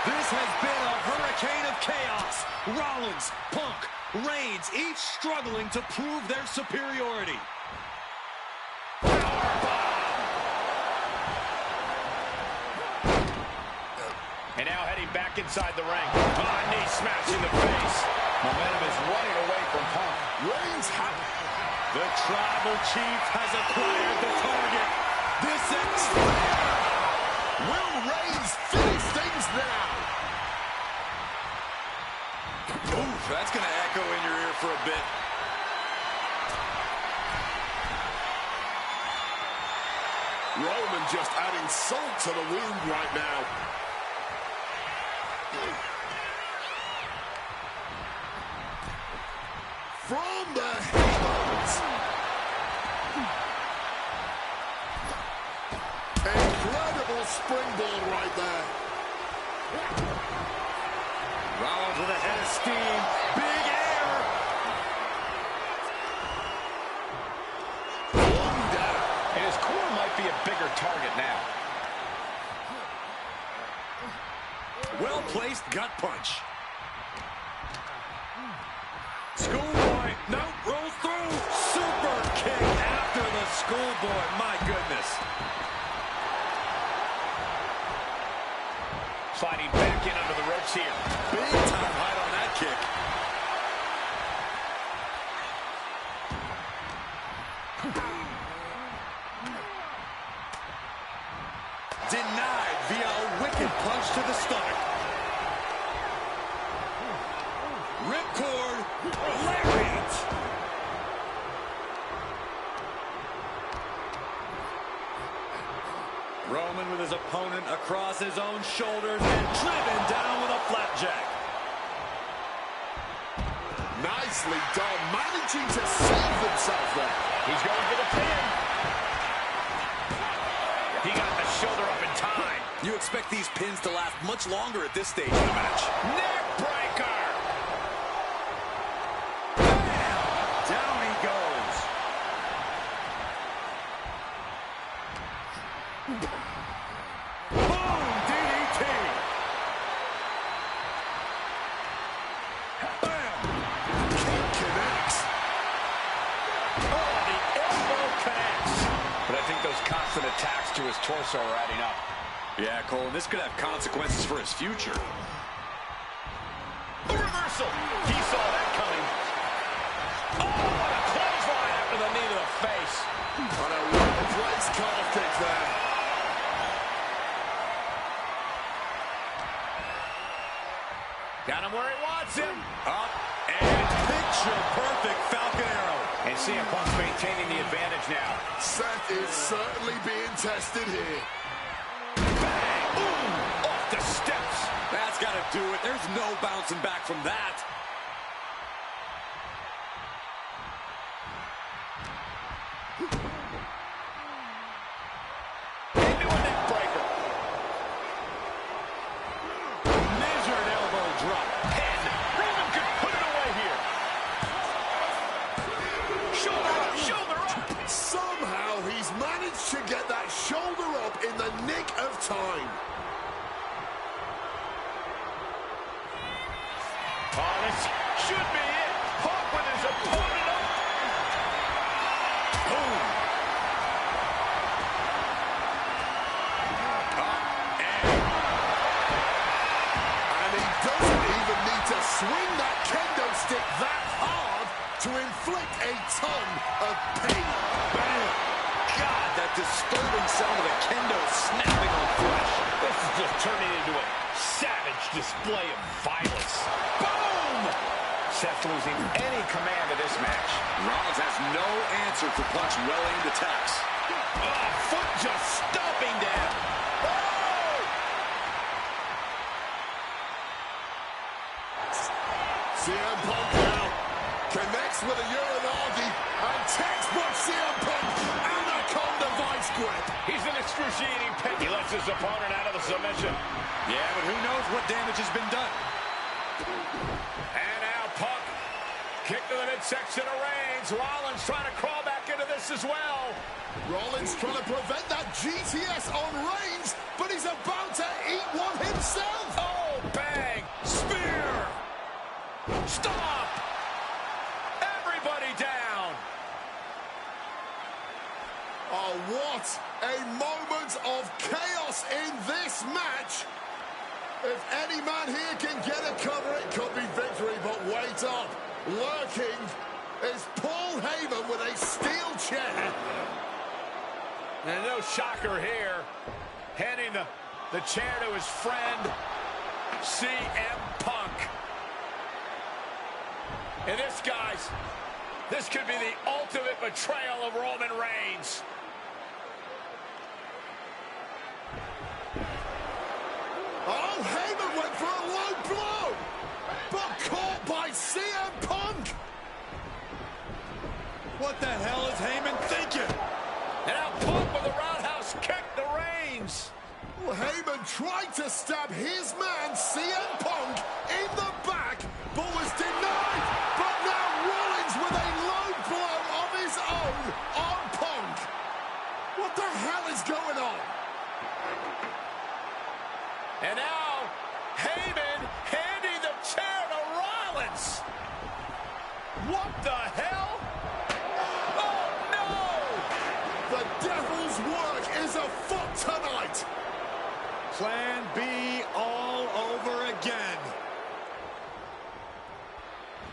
This has been a hurricane of chaos. Rollins, Punk, Reigns, each struggling to prove their superiority. And now heading back inside the ring. Knee smash in the face. Momentum is running away from Punk. Reigns The tribal chief has acquired the target. This is... will Reigns finish things now? Oof, that's going to echo in your ear for a bit. Roman just adding salt to the wound right now. From the heavens. Incredible springboard right there. Rollins with a head of steam. Big air. One down. And his core might be a bigger target now. Well-placed gut punch. Schoolboy, no, rolls through. Super kick after the schoolboy. My goodness. Sliding back in under the ropes here. Big time height on that kick. Denied via a wicked punch to the stomach. Ripcord, lariat. Roman with his opponent across his own shoulders and driven down with a flapjack. Nicely done, managing to save himself there. He's going for the pin. He got the shoulder up in time. You expect these pins to last much longer at this stage in the match. Neck breaker. Bam! Down he goes. Boom! DDT. Bam! Kick connects. Oh, the elbow connects. But I think those constant attacks to his torso are adding up. Yeah, Cole, this could have consequences for his future. A reversal. He saw that coming. Oh! a clothesline after the knee to the face. On a well-placed calf kick there. Got him where he wants him. Up and picture-perfect Falcon Arrow. And CM Punk's maintaining the advantage now. Seth is certainly being tested here. Bang! Boom! Off the steps. That's got to do it. There's no bouncing back from that. Into a neck breaker. Measured elbow drop. And Roman could put it away here. Shoulder up, shoulder up. Somehow he's managed to get that shoulder up in the nick of time. Oh, this should be it. Punk with his opponent up. Boom. And he doesn't even need to swing that kendo stick that hard to inflict a ton of pain. Bam! God, that disturbing sound of a kendo snapping on flesh. This is just turning into a savage display of violence. Boom! Seth losing any command of this match. Rollins has no answer for Punk's well-aimed attacks. Oh, foot just stomping down. Oh! CM Punk now connects with a Uranagi and textbook CM Punk Anaconda vice grip. He's in excruciating pain. He lets his opponent out of the submission. Yeah, but who knows what damage has been done. And now Punk, kick to the midsection of Reigns. Rollins trying to crawl back into this as well. Rollins trying to prevent that GTS on Reigns, but he's about to eat one himself. Oh, bang! Spear! Stop! Everybody down! Oh, what a moment of chaos in this match. If any man here can get a cover, it could be victory, but wait up. Lurking is Paul Heyman with a steel chair. And no shocker here. Handing the chair to his friend, CM Punk. And this, guys, this could be the ultimate betrayal of Roman Reigns. Oh, Heyman went for a low blow, but caught by CM Punk. What the hell is Heyman thinking? And now Punk with a roundhouse kick to Reigns. Well, Heyman tried to stab his man, CM Punk, in the back, but was denied. But now Rollins with a low blow of his own on Punk. What the hell is going on? And now Heyman handing the chair to Rollins. What the hell? Oh, no! The devil's work is afoot tonight. Plan B all over again.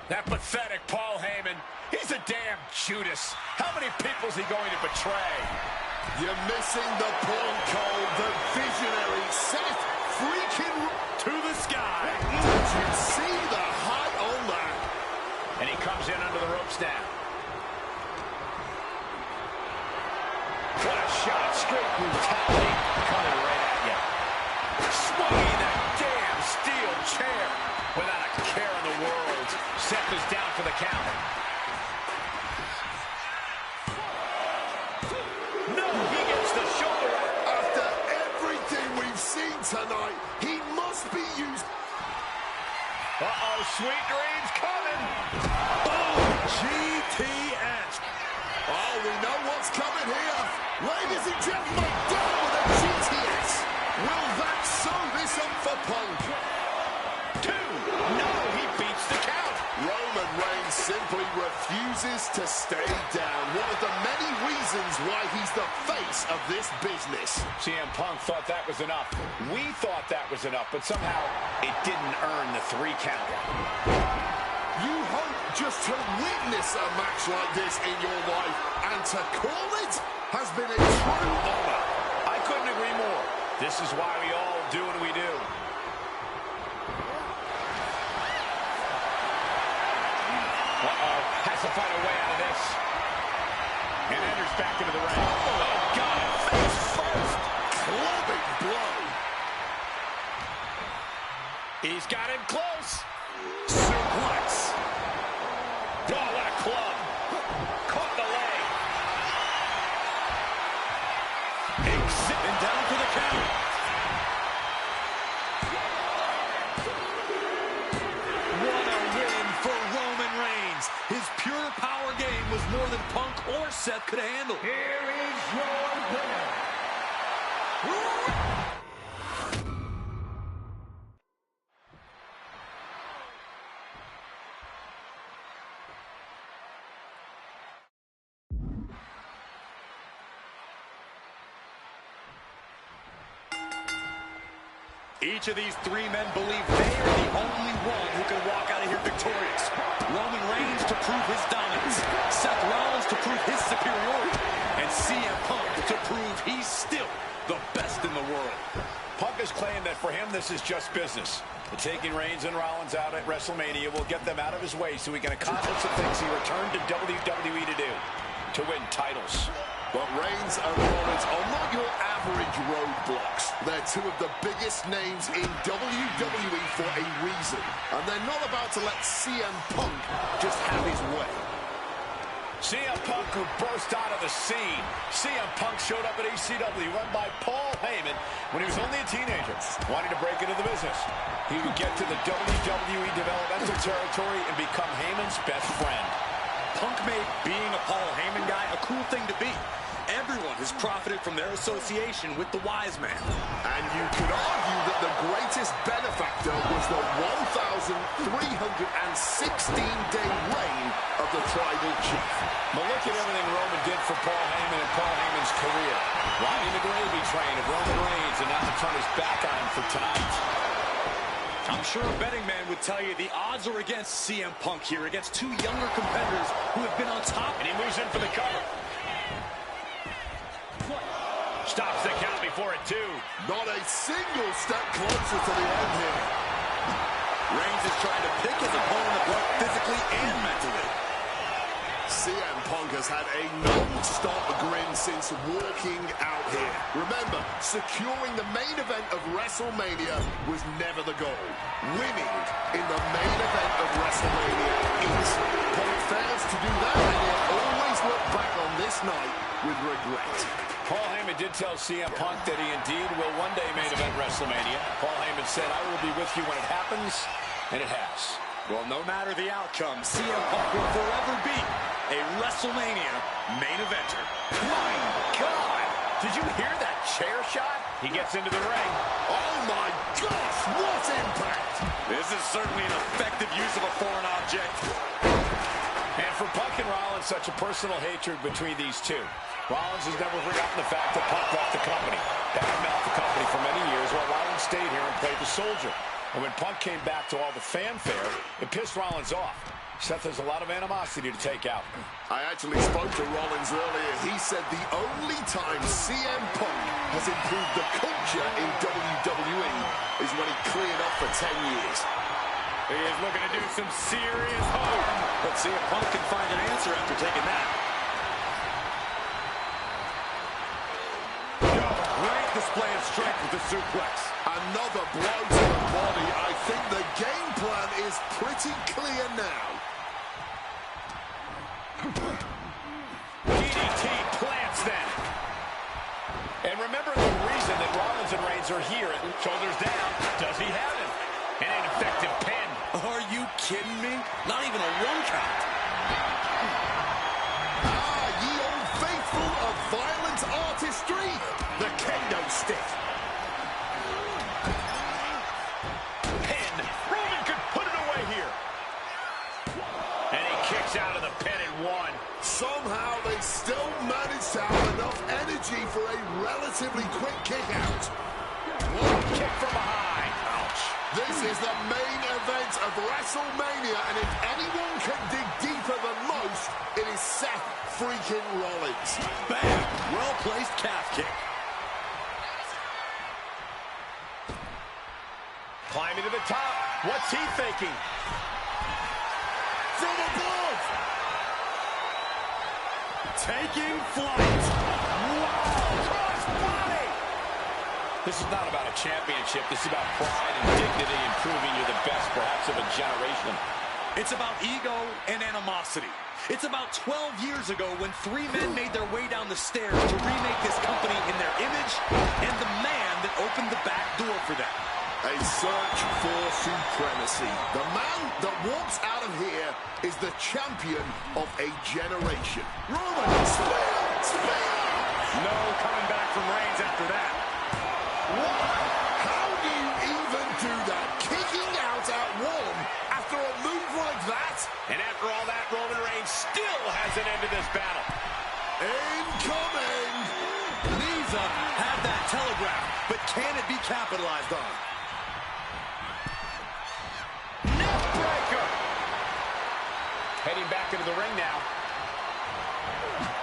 That pathetic Paul Heyman. He's a damn Judas. How many people is he going to betray? You're missing the point, Cole. The visionary Seth freaking To the sky. Did you see the height on that? And he comes in under the ropes now. What a shot. Straight brutality coming right at you. Swinging that damn steel chair without a care in the world. Seth is down for the count. No, he gets the shoulder up. After everything we've seen tonight, he must be used. Uh-oh, sweet dreams coming. Boom! GTS. Oh, we know what's coming here. Ladies and gentlemen, down with a GTS. Will that sew this up for Punk? 2. No, he beats the count. Roman Reigns simply refuses to stay down. One of the many reasons why he's the face of this business. CM Punk thought that was enough. We thought that was enough, but somehow it didn't earn the 3 count. You hope just to witness a match like this in your life, and to call it has been a true honor. I couldn't agree more. This is why we all do what we do. Uh-oh, has to find a way out of this. And enters back into the ring. Oh, God, face first. Clubbing blow. He's got him close. Suplex. Oh, what a club. Caught the leg. And down for the count. What a win for Roman Reigns. His pure power game was more than Punk or Seth could handle. Here is your winner. Each of these three men believe they are the only one who can walk out of here victorious. Roman Reigns to prove his dominance, Seth Rollins to prove his superiority, and CM Punk to prove he's still the best in the world. Punk has claimed that for him this is just business. But taking Reigns and Rollins out at WrestleMania will get them out of his way so he can accomplish the things he returned to WWE to do, to win titles. But Reigns and Rollins are not your average roadblocks. They're two of the biggest names in WWE for a reason. And they're not about to let CM Punk just have his way. CM Punk who burst out of the scene. CM Punk showed up at ECW, run by Paul Heyman, when he was only a teenager, wanting to break into the business. He would get to the WWE developmental territory and become Heyman's best friend. Punk made being a Paul Heyman guy a cool thing to be. Everyone has profited from their association with the wise man. And you could argue that the greatest benefactor was the 1,316-day reign of the Tribal Chief. But look at everything Roman did for Paul Heyman and Paul Heyman's career. Riding the gravy train of Roman Reigns and not to turn his back on him for tonight. I'm sure a betting man would tell you the odds are against CM Punk here, against two younger competitors who have been on top. And he moves in for the cover. Stops the count before it, too. Not a single step closer to the end here. Reigns is trying to pick his opponent apart physically and mentally. CM Punk has had a non-stop grin since walking out here. Remember, securing the main event of WrestleMania was never the goal. Winning in the main event of WrestleMania is. Punk fails to do that, and he'll always look back on this night with regret. Paul Heyman did tell CM Punk that he indeed will one day main event WrestleMania. Paul Heyman said, "I will be with you when it happens," and it has. Well, no matter the outcome, CM Punk will forever be a WrestleMania main eventer. My God! Did you hear that chair shot? He gets into the ring. Oh my gosh, what impact! This is certainly an effective use of a foreign object. And for Punk and Rollins, such a personal hatred between these two. Rollins has never forgotten the fact that Punk left the company. Had been off the company for many years while Rollins stayed here and played the soldier. And when Punk came back to all the fanfare, it pissed Rollins off. Seth has a lot of animosity to take out. I actually spoke to Rollins earlier. He said the only time CM Punk has improved the culture in WWE is when he cleared up for 10 years. He is looking to do some serious harm. But CM Punk can find an answer after taking that. Great display of strength with the suplex. Another blow to the body. I think the game plan is pretty clear now. DDT plants then. And remember the reason that Rollins and Reigns are here. Shoulders down. Does he have him? And an effective pin. Are you kidding me? Not even a one count. Ah, ye old faithful of violent artistry. The kendo stick. Pin. Roman could put it away here. And he kicks out of the pin and one. Somehow they still manage to have enough energy for a relatively quick kick out. One kick from behind. Ouch. This is the main event of WrestleMania, and if anyone can dig deeper than most, it is Seth freaking Rollins. Bam! Well-placed calf kick. Climbing to the top. What's he thinking? From above! Taking flight. Wow! Cross-body! This is not about a championship. This is about pride and dignity and proving you're the best, perhaps, of a generation. It's about ego and animosity. It's about 12 years ago when three men made their way down the stairs to remake this company in their image and the man that opened the back door for them. A search for supremacy. The man that walks out of here is the champion of a generation. Roman, spear! No coming back from Reigns after that. What? How do you even do that? Kicking out at one after a move like that? And after all that, Roman Reigns still hasn't ended this battle. Incoming! Knees up, had that telegraph, but can it be capitalized on? Neckbreaker! Heading back into the ring now.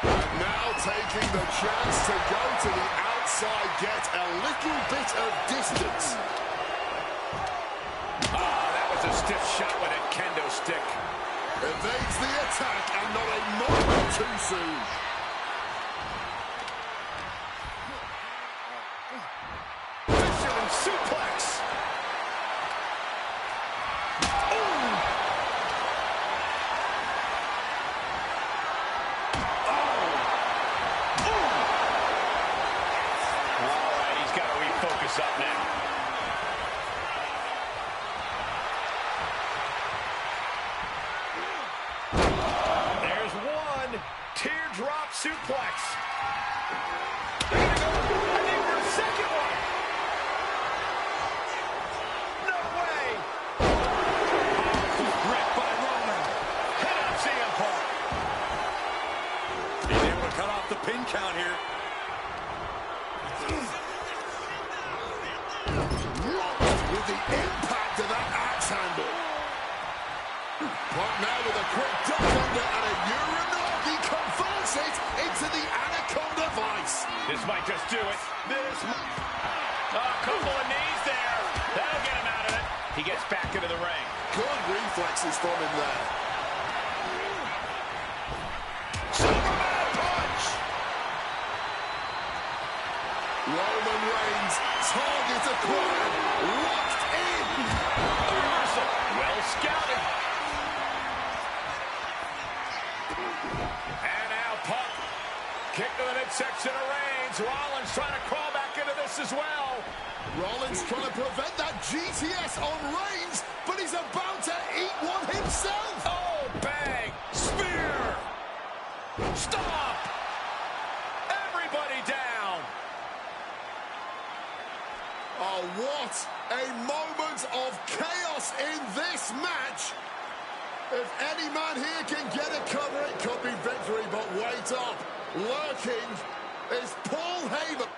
And now taking the chance to go to the outside, get a little bit of distance. That was a stiff shot with a kendo stick. Evades the attack and not a moment too soon. Fisherman suplex. Up now. There's one. Teardrop suplex. They're gonna go, I think, for a second one. No way. Powerful grip by Roman. Hit on CM Punk. He's able to cut off the pin count here. With the impact of that axe handle. Punk now with a quick duck under and a Uranagi converts it into the Anaconda Vice. This might just do it. A couple of knees there. That'll get him out of it. He gets back into the ring. Good reflexes from him there. Superman punch! Roman Reigns, target acquired, locked in. A reversal. Well scouted. And now Punk. Kick to the midsection of Reigns. Rollins trying to crawl back into this as well. Rollins trying to prevent that GTS on Reigns, but he's about to eat one himself. Oh, bang. Spear. Stop. Everybody down. Oh, what a moment of chaos in this match. If any man here can get a cover, it could be victory, but wait up. Lurking is Paul Heyman.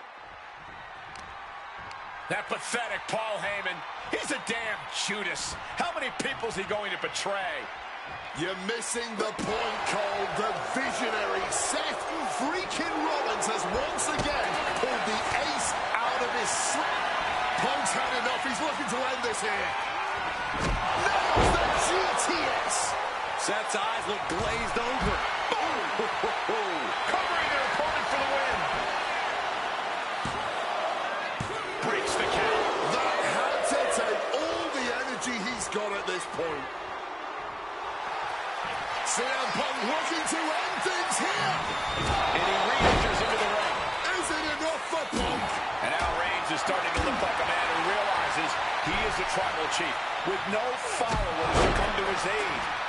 That pathetic Paul Heyman. He's a damn Judas. How many people is he going to betray? You're missing the point, Cole. The visionary Seth freaking Rollins has once again pulled the ace out of his sleeve. Punk's had enough. He's looking to end this here. Nails the GTS. Seth's eyes look glazed over. Covering their opponent for the win. Breaks the count. That had to take all the energy he's got at this point. CM Punk looking to end things here. And he re-enters into the ring. Is it enough for Punk? And now Reigns is starting to look like a man who realizes he is the tribal chief with no followers to come to his aid.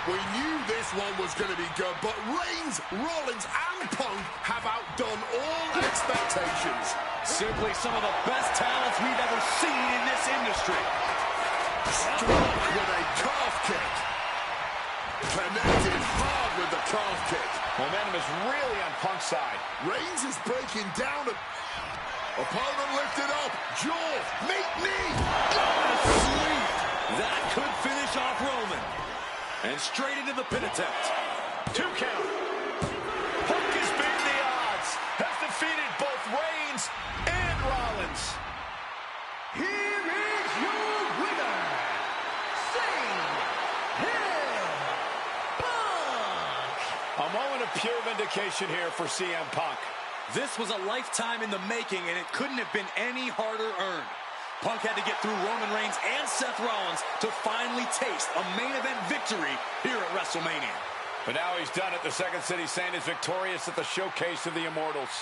We knew this one was going to be good, but Reigns, Rollins, and Punk have outdone all expectations. Simply some of the best talents we've ever seen in this industry. Struck with a calf kick. Connected hard with the calf kick. Momentum is really on Punk's side. Reigns is breaking down. Opponent lifted up. Jaw. Meet knee. Sweet. That could finish off Roman. And straight into the pin attempt. 2 count. Punk has beaten the odds. Has defeated both Reigns and Rollins. Here is your winner, Punk. A moment of pure vindication here for CM Punk. This was a lifetime in the making, and it couldn't have been any harder earned. Punk had to get through Roman Reigns and Seth Rollins to finally taste a main event victory here at WrestleMania. But now he's done it. The Second City Saint is victorious at the Showcase of the Immortals.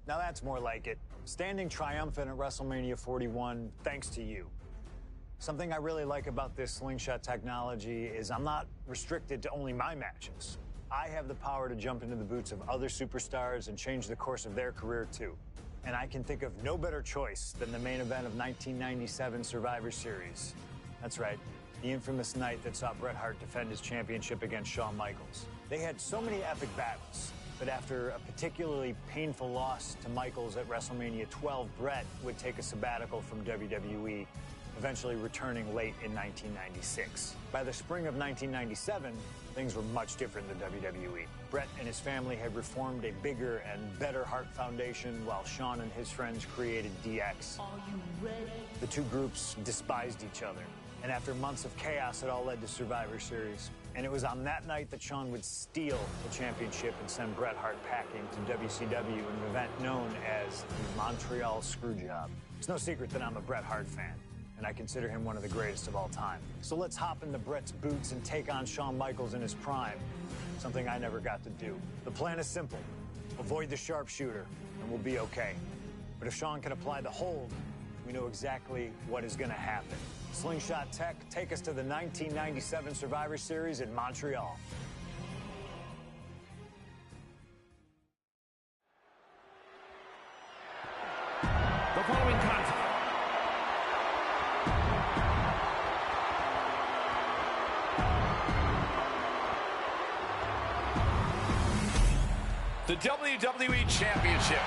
Now that's more like it. Standing triumphant at WrestleMania 41 thanks to you. Something I really like about this slingshot technology is I'm not restricted to only my matches. I have the power to jump into the boots of other superstars and change the course of their career too. And I can think of no better choice than the main event of 1997 Survivor Series. That's right, the infamous night that saw Bret Hart defend his championship against Shawn Michaels. They had so many epic battles, but after a particularly painful loss to Michaels at WrestleMania 12, Bret would take a sabbatical from WWE, eventually returning late in 1996. By the spring of 1997, things were much different than WWE. Bret and his family had reformed a bigger and better Hart Foundation, while Shawn and his friends created DX. Are you ready? The two groups despised each other, and after months of chaos, it all led to Survivor Series. And it was on that night that Shawn would steal the championship and send Bret Hart packing to WCW in an event known as the Montreal Screwjob. It's no secret that I'm a Bret Hart fan, and I consider him one of the greatest of all time. So let's hop into Bret's boots and take on Shawn Michaels in his prime, something I never got to do. The plan is simple. Avoid the sharpshooter, and we'll be okay. But if Shawn can apply the hold, we know exactly what is going to happen. Slingshot Tech, take us to the 1997 Survivor Series in Montreal. The following contest. The WWE Championship.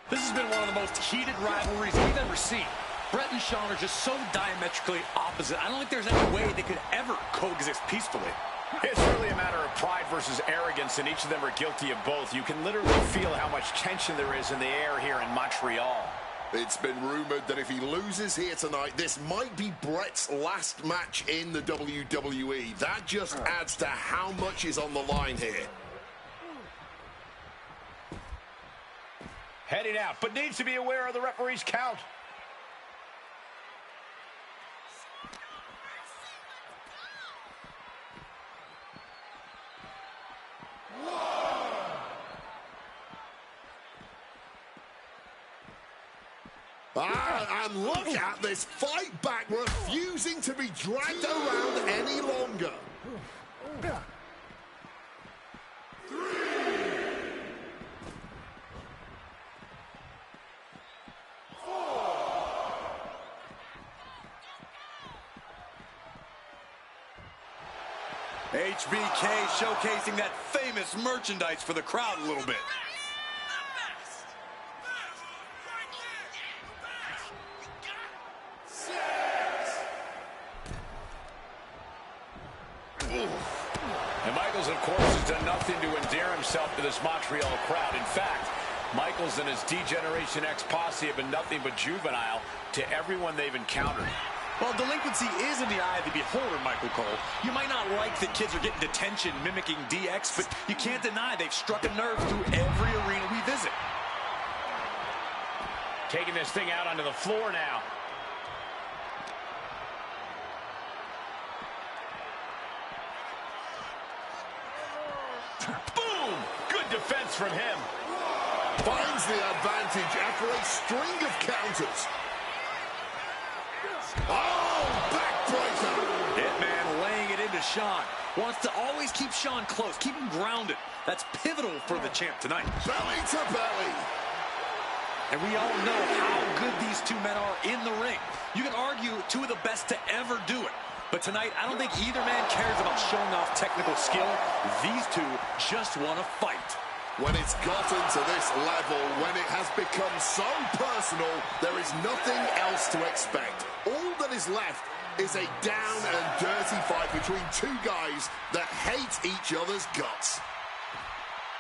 This has been one of the most heated rivalries we've ever seen. Bret and Shawn are just so diametrically opposite. I don't think there's any way they could ever coexist peacefully. It's really a matter of pride versus arrogance, and each of them are guilty of both. You can literally feel how much tension there is in the air here in Montreal. It's been rumored that if he loses here tonight, this might be Bret's last match in the WWE. That just adds to how much is on the line here. Heading out, but needs to be aware of the referee's count. And look at this fight back, refusing to be dragged around any longer. 3. 4. HBK showcasing that famous merchandise for the crowd a little bit. And Michaels, of course, has done nothing to endear himself to this Montreal crowd. In fact, Michaels and his D-Generation X posse have been nothing but juvenile to everyone they've encountered. Well, delinquency is in the eye of the beholder, Michael Cole. You might not like that kids are getting detention mimicking DX, but you can't deny they've struck a nerve through every arena we visit. Taking this thing out onto the floor now. Boom! Good defense from him. Finds the advantage after a string of counters. Oh, backbreaker! Hitman laying it into Shawn. Wants to always keep Shawn close, keep him grounded. That's pivotal for the champ tonight. Belly to belly. And we all know how good these two men are in the ring. You can argue two of the best to ever do it. But tonight, I don't think either man cares about showing off technical skill. These two just want to fight. When it's gotten to this level, when it has become so personal, there is nothing else to expect. All that is left is a down and dirty fight between two guys that hate each other's guts.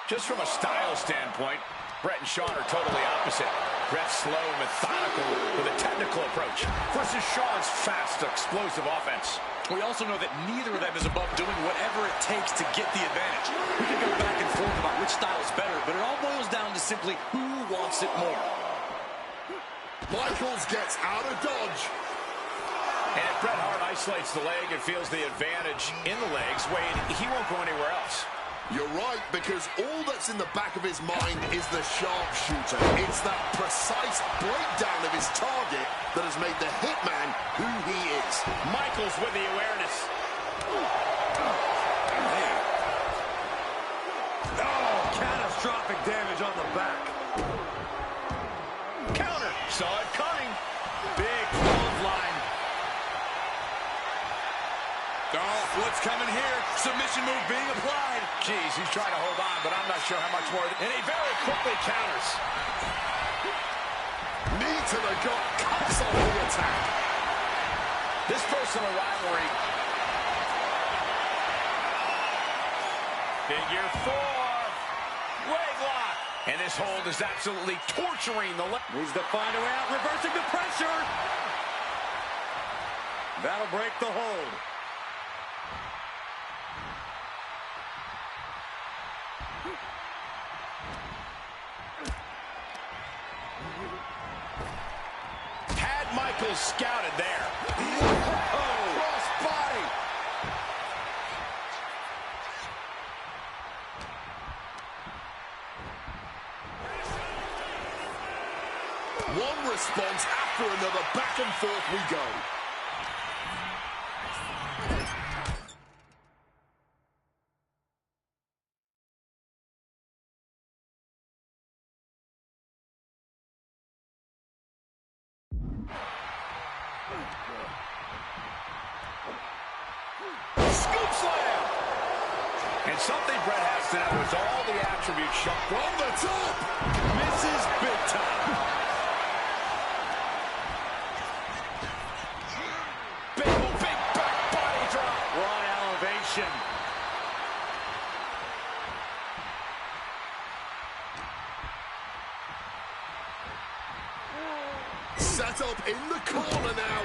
Just from a style standpoint, Bret and Shawn are totally opposite. Bret's slow and methodical with a technical vertical approach versus Sean's fast, explosive offense. We also know that neither of them is above doing whatever it takes to get the advantage. We can go back and forth about which style is better, but it all boils down to simply who wants it more. Michaels gets out of dodge. And if Bret Hart isolates the leg and feels the advantage in the legs, Wade, he won't go anywhere else. You're right, because all that's in the back of his mind is the sharpshooter. It's that precise breakdown of his target that has made the Hitman who he is. Michaels with the awareness. Oh, catastrophic damage on the back. Counter. Saw it coming. Big clothesline. Oh, what's coming here? Submission move being applied. Jeez, he's trying to hold on, but I'm not sure how much more. And he very quickly counters. Knee to the gut, cuts off the attack. This personal rivalry. Figure 4. Leg lock. And this hold is absolutely torturing the left. Needs to find a way out, reversing the pressure. That'll break the hold. Had Michaels scouted there. Oh, cross body. One response after another, back and forth we go. Scoop slam. And something Bret has to know is all the attributes shown. From the top. Misses big time. Big back body drop. Raw elevation. Set up in the corner now.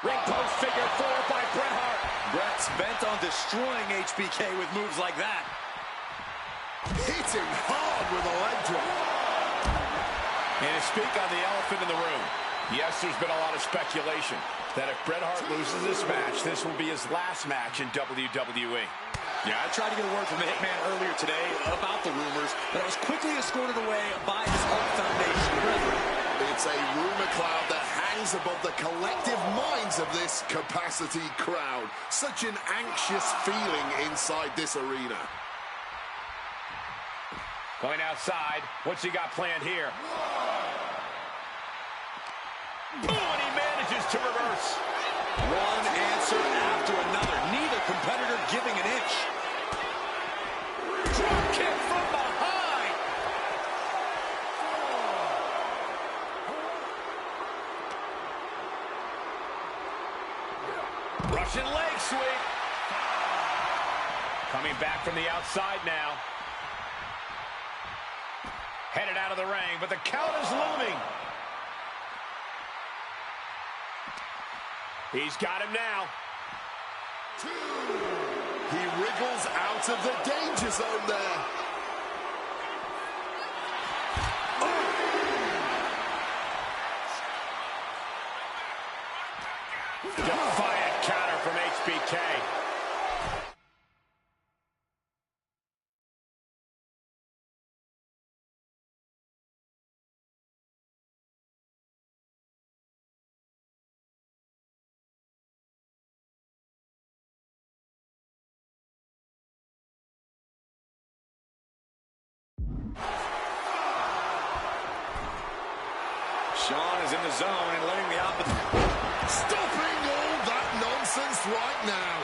Ring post figure 4 by Bret Hart. Bret's bent on destroying HBK with moves like that. Hitting hard with a leg drop. And to speak on the elephant in the room, yes, there's been a lot of speculation that if Bret Hart loses this match, this will be his last match in WWE. Yeah, I tried to get a word from the Hitman earlier today about the rumors, but I was quickly escorted away by his Hart Foundation brethren. It's a rumor cloud that hangs above the collective minds of this capacity crowd. Such an anxious feeling inside this arena. Going outside. What's he got planned here? Oh, and he manages to reverse. One answer after another. Neither competitor giving an inch. Drop kick from behind. Russian leg sweep. Coming back from the outside now. Headed out of the ring, but the count is looming. He's got him now. 2. He wriggles out of the danger zone there. Defiant counter from HBK. Sean is in the zone and letting the opposite. Stopping all that nonsense right now.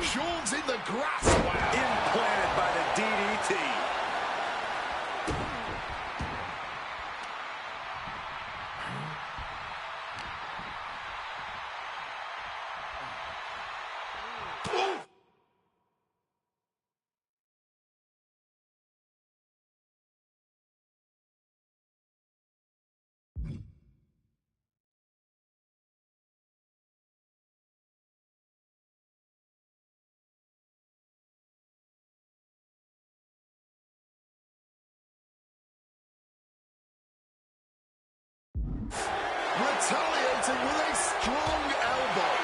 Sean's in the grass. Wow. Implanted by the DDT. Retaliating with a strong elbow.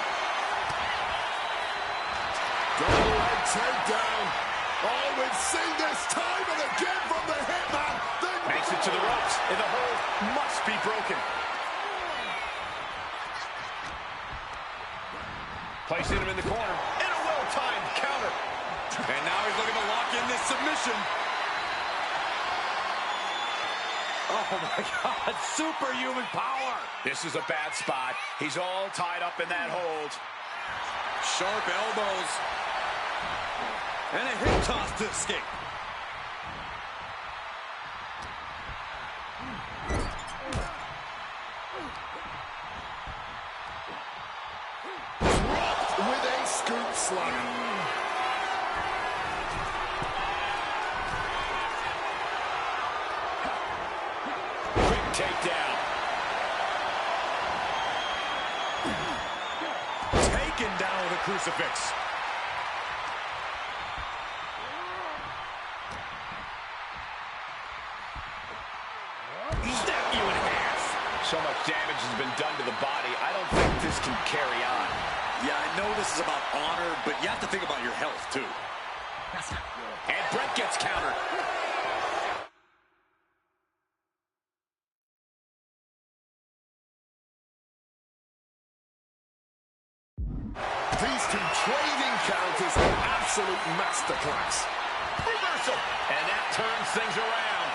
Double leg takedown. Oh, we've seen this time and again from the Hitman. Makes it to the ropes, and the hold must be broken. Placing him in the corner. And a well-timed counter. And now he's looking to lock in this submission. Oh, my God. Superhuman power. This is a bad spot. He's all tied up in that hold. Sharp elbows. And a hip toss to escape. Dropped with a scoop slam. Takedown. Taken down with a crucifix. Snap you in half. So much damage has been done to the body. I don't think this can carry on. Yeah, I know this is about honor, but you have to think about your health, too. And Brett gets countered. These two trading counters are absolute masterclass. Reversal. And that turns things around.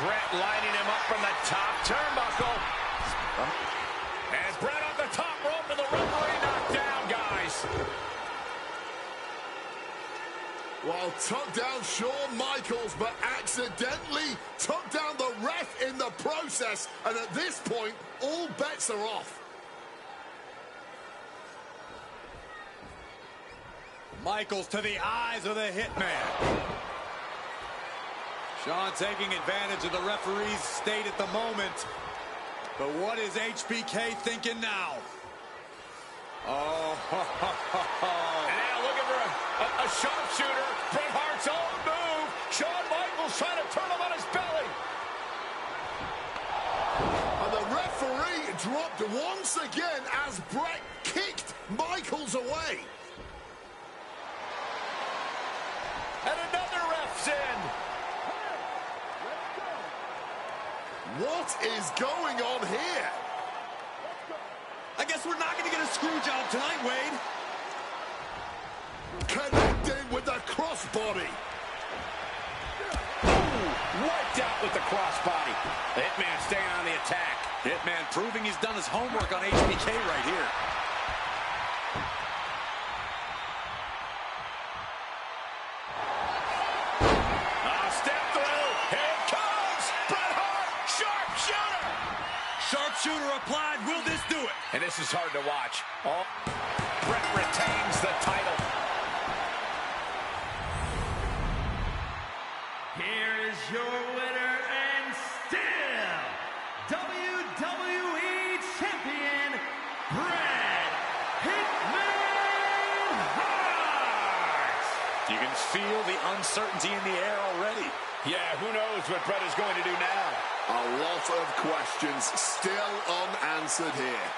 Brett lining him up from the top turnbuckle. And Brett on the top rope and the referee knocked down, guys. Well, took down Shawn Michaels, but accidentally took down the ref in the process. And at this point, all bets are off. Michaels to the eyes of the Hitman. Sean taking advantage of the referee's state at the moment. But what is HBK thinking now? Oh, and now looking for a sharpshooter. Bret Hart's own move. Shawn Michaels trying to turn him on his belly. And the referee dropped once again as Bret kicked Michaels away. And another ref's in. What is going on here? I guess we're not going to get a screw job tonight, Wade. Connecting with the crossbody. with the crossbody. The Hitman staying on the attack. Hitman proving he's done his homework on HBK right here. Step through. Here it comes. Bret Hart. Sharpshooter. Sharpshooter applied. Will this do it? And this is hard to watch. Oh, Bret retains the title. Here's your winner and still WWE Champion, Bret Hitman Hart. You can feel the uncertainty in the air already. Yeah, who knows what Bret is going to do now? A lot of questions still unanswered here.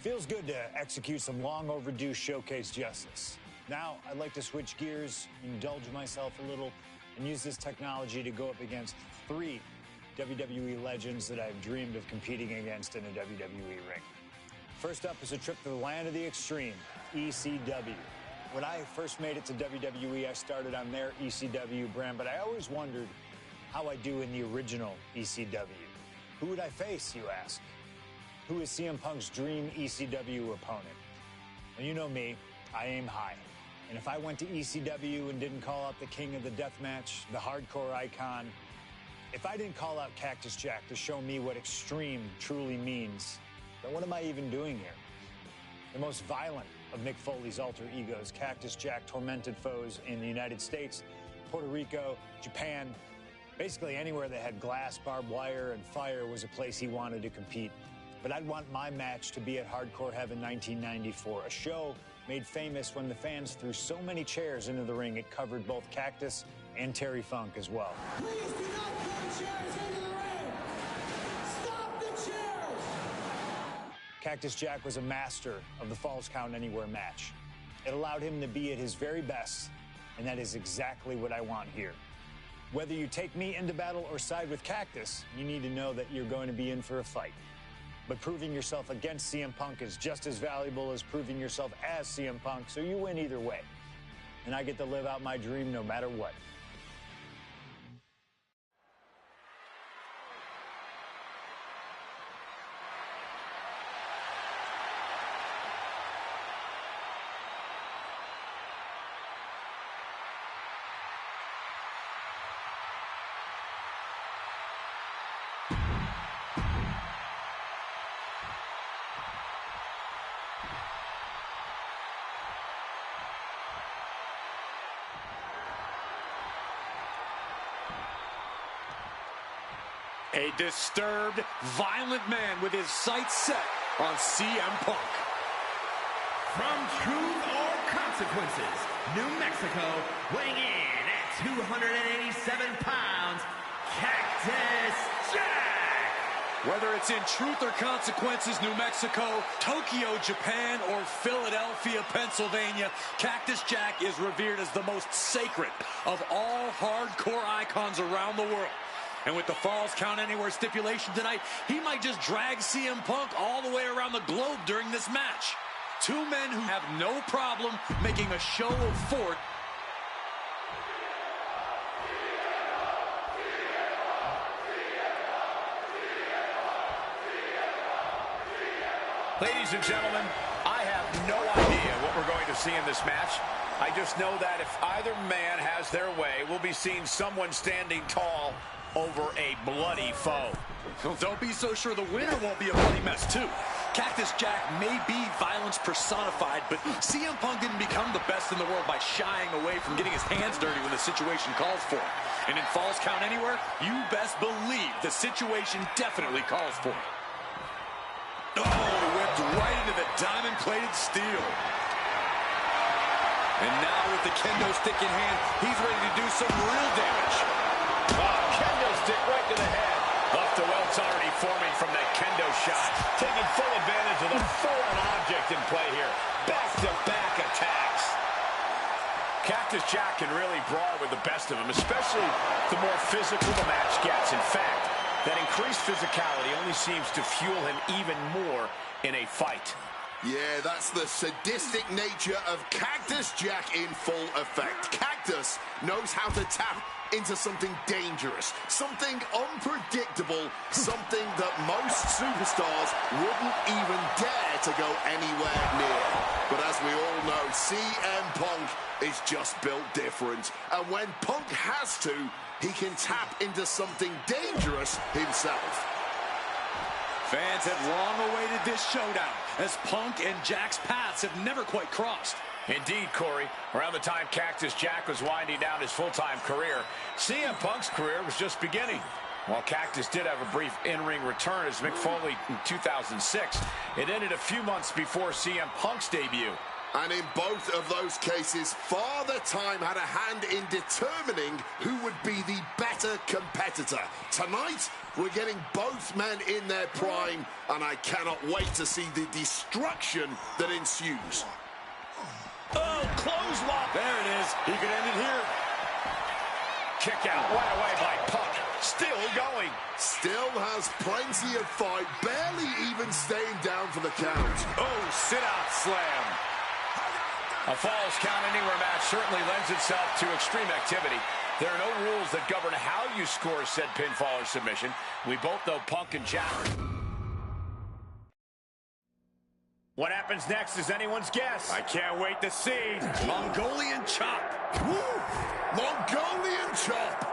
Feels good to execute some long overdue showcase justice. Now, I'd like to switch gears, indulge myself a little, and use this technology to go up against 3 WWE legends that I've dreamed of competing against in a WWE ring. First up is a trip to the land of the extreme, ECW. When I first made it to WWE, I started on their ECW brand, but I always wondered how I'd do in the original ECW. Who would I face, you ask? Who is CM Punk's dream ECW opponent? Well, you know me, I aim high. And if I went to ECW and didn't call out the king of the deathmatch, the hardcore icon, if I didn't call out Cactus Jack to show me what extreme truly means, then what am I even doing here? The most violent of Mick Foley's alter egos, Cactus Jack tormented foes in the United States, Puerto Rico, Japan, basically anywhere that had glass, barbed wire, and fire was a place he wanted to compete. But I'd want my match to be at Hardcore Heaven 1994, a show made famous when the fans threw so many chairs into the ring it covered both Cactus and Terry Funk as well. Please do not throw chairs into the ring! Stop the chairs! Cactus Jack was a master of the Falls Count Anywhere match. It allowed him to be at his very best, and that is exactly what I want here. Whether you take me into battle or side with Cactus, you need to know that you're going to be in for a fight. But proving yourself against CM Punk is just as valuable as proving yourself as CM Punk, so you win either way. And I get to live out my dream no matter what. A disturbed, violent man with his sights set on CM Punk. From Truth or Consequences, New Mexico, weighing in at 287 pounds, Cactus Jack! Whether it's in Truth or Consequences, New Mexico, Tokyo, Japan, or Philadelphia, Pennsylvania, Cactus Jack is revered as the most sacred of all hardcore icons around the world. And with the Falls Count Anywhere stipulation tonight, he might just drag CM Punk all the way around the globe during this match. Two men who have no problem making a show of force. Ladies and gentlemen, I have no idea what we're going to see in this match. I just know that if either man has their way, we'll be seeing someone standing tall over a bloody foe. Well, don't be so sure the winner won't be a bloody mess, too. Cactus Jack may be violence personified, but CM Punk didn't become the best in the world by shying away from getting his hands dirty when the situation calls for it. And in Falls Count Anywhere, you best believe the situation definitely calls for it. Oh, whipped right into the diamond-plated steel. And now with the kendo stick in hand, he's ready to do some real damage. Oh, kendo stick right to the head. Left to welts already forming from that kendo shot. Taking full advantage of the foreign object in play here. Back-to-back attacks. Cactus Jack can really brawl with the best of them, especially the more physical the match gets. In fact, that increased physicality only seems to fuel him even more in a fight. Yeah, that's the sadistic nature of Cactus Jack in full effect. Cactus knows how to tap into something dangerous, something unpredictable, something that most superstars wouldn't even dare to go anywhere near. But as we all know, CM Punk is just built different. And when Punk has to, he can tap into something dangerous himself. Fans have long awaited this showdown, as Punk and Jack's paths have never quite crossed. Indeed, Corey. Around the time Cactus Jack was winding down his full-time career, CM Punk's career was just beginning. While Cactus did have a brief in-ring return as Mick Foley in 2006, it ended a few months before CM Punk's debut. And in both of those cases, Father Time had a hand in determining who would be the better competitor. Tonight, we're getting both men in their prime, and I cannot wait to see the destruction that ensues. Oh, clothesline. There it is. He could end it here. Kick out right away by Punk. Still going. Still has plenty of fight, barely even staying down for the count. Oh, sit-out slam. A Falls Count Anywhere match certainly lends itself to extreme activity. There are no rules that govern how you score said pinfall or submission. We both know Punk and Jack. What happens next is anyone's guess. I can't wait to see. Mongolian chop. Woo! Mongolian chop.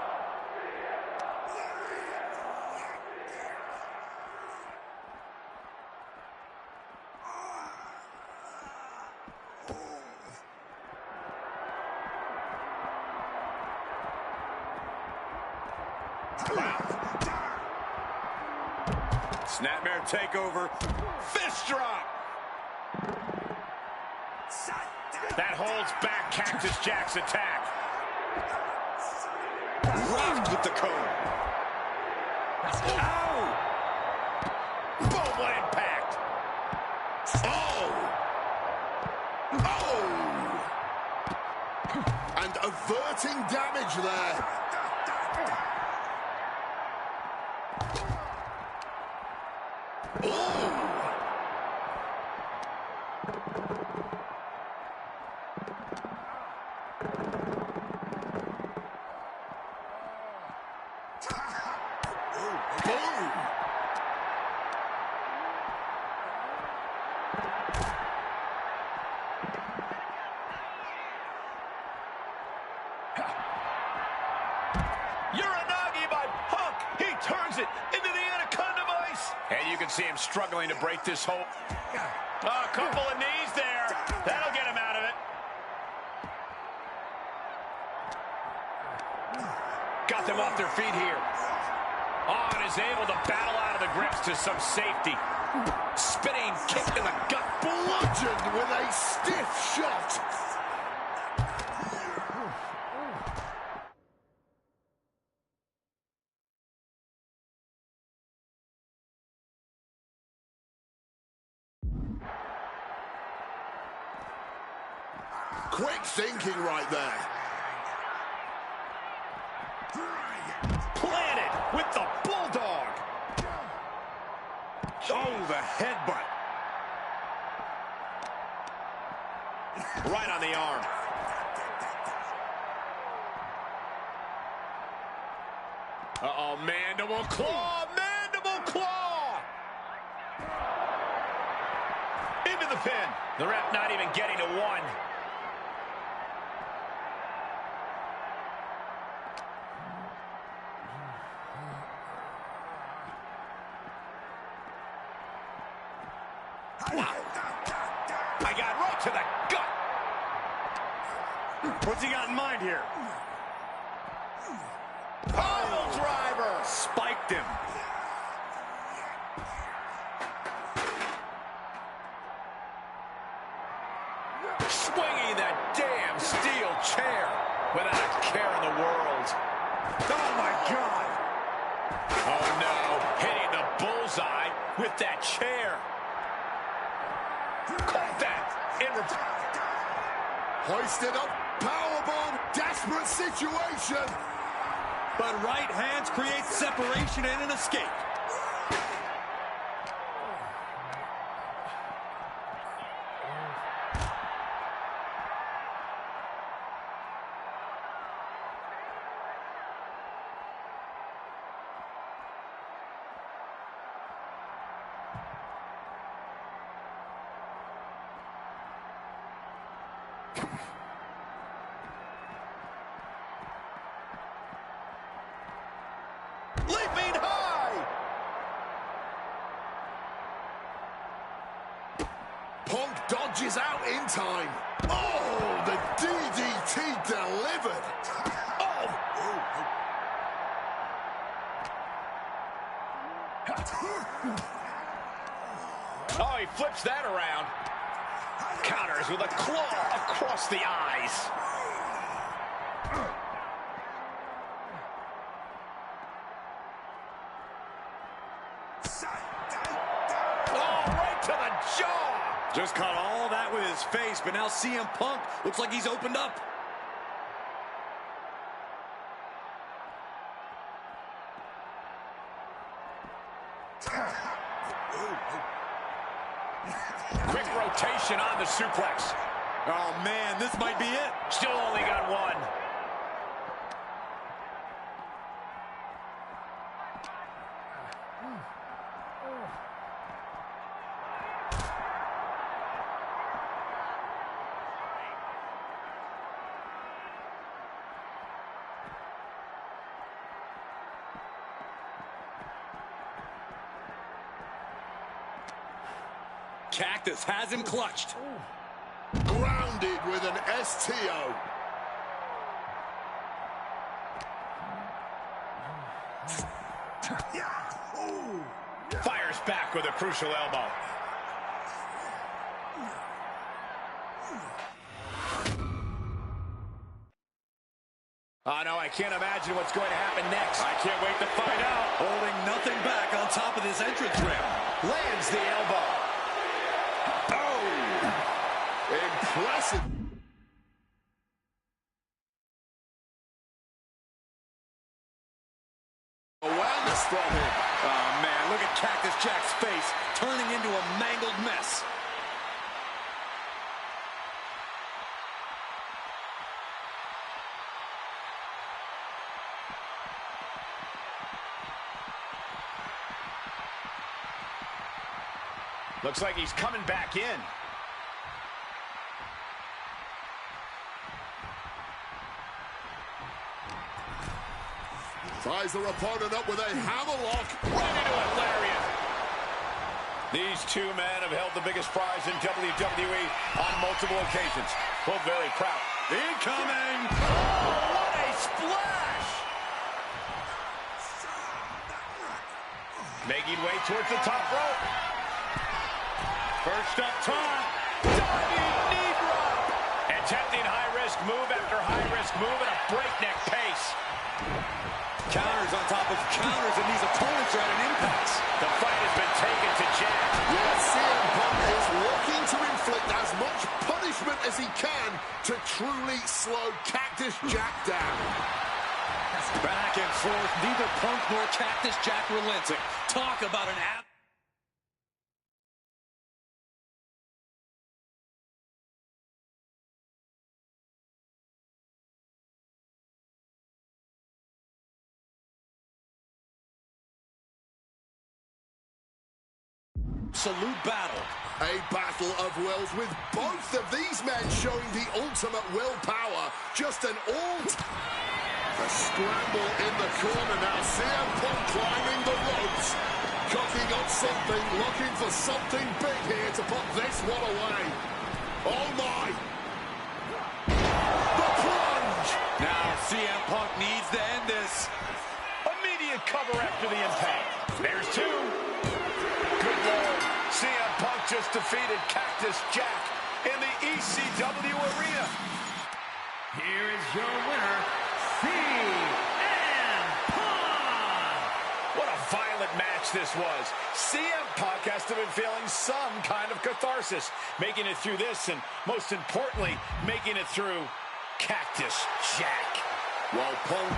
Snapmare takeover. Fist drop. That holds back Cactus Jack's attack. Rocked with the cone. Ow! Boom, what impact. Oh! Oh! And averting damage there. Uranagi by Punk. He turns it into the anaconda vice. And you can see him struggling to break this hold. A couple of knees there. That'll get him out of it. Got them off their feet here. Oh, and is able to battle out of the grips to some safety. Spinning kick in the gut. Bludgeoned with a stiff shot. Quick thinking right there. Planted with the bulldog. Oh, the headbutt. Right on the arm. Uh-oh, mandible claw, mandible claw. Into the pin. The ref not even getting to one. Wow. I got right to the gut. What's he got in mind here? Pile driver. Spiked him. Swinging that damn steel chair without a care in the world. Oh, my God. Oh, no. Hitting the bullseye with that chair. Caught that. Hoisted up. Powerbomb. Desperate situation. But right hands create separation and an escape. Leaping high! Punk dodges out in time. Oh, the DDT delivered. Oh! Oh, he flips that around. Counters with a claw across the eyes. Oh, right to the jaw. Just caught all that with his face, but now CM Punk looks like he's opened up. Quick rotation on the suplex. Oh, man, this might be it. Still only got one. Cactus has him clutched. Grounded with an STO. Fires back with a crucial elbow. Oh, no, I can't imagine what's going to happen next. I can't wait to find out. Holding nothing back on top of this entrance ramp. Lands the elbow. Impressive. Awareness from him. Oh, man, look at Cactus Jack's face, turning into a mangled mess. Looks like he's coming back in. Ties their opponent up with a hammerlock. Right into a lariat. These two men have held the biggest prize in WWE on multiple occasions. Both very proud. Incoming! Oh, what a splash! Making way towards the top rope. First up top. Diving knee drop. Attempting high-risk move after high-risk move at a breakneck pace. Counters on top of counters, and these opponents are at an impasse. The fight has been taken to Jack. Yes, CM Punk is looking to inflict as much punishment as he can to truly slow Cactus Jack down. Back and forth, neither Punk nor Cactus Jack relenting. Talk about an absolute battle. A battle of wills with both of these men showing the ultimate willpower. Just an A scramble in the corner now. CM Punk climbing the ropes. Cooking up something, looking for something big here to put this one away. Oh my! The plunge! Now CM Punk needs to end this. Immediate cover after the impact. There's two. Good Lord. CM Punk just defeated Cactus Jack in the ECW arena. Here is your winner, CM Punk! What a violent match this was. CM Punk has to have been feeling some kind of catharsis, making it through this, and most importantly, making it through Cactus Jack. Well, Punk...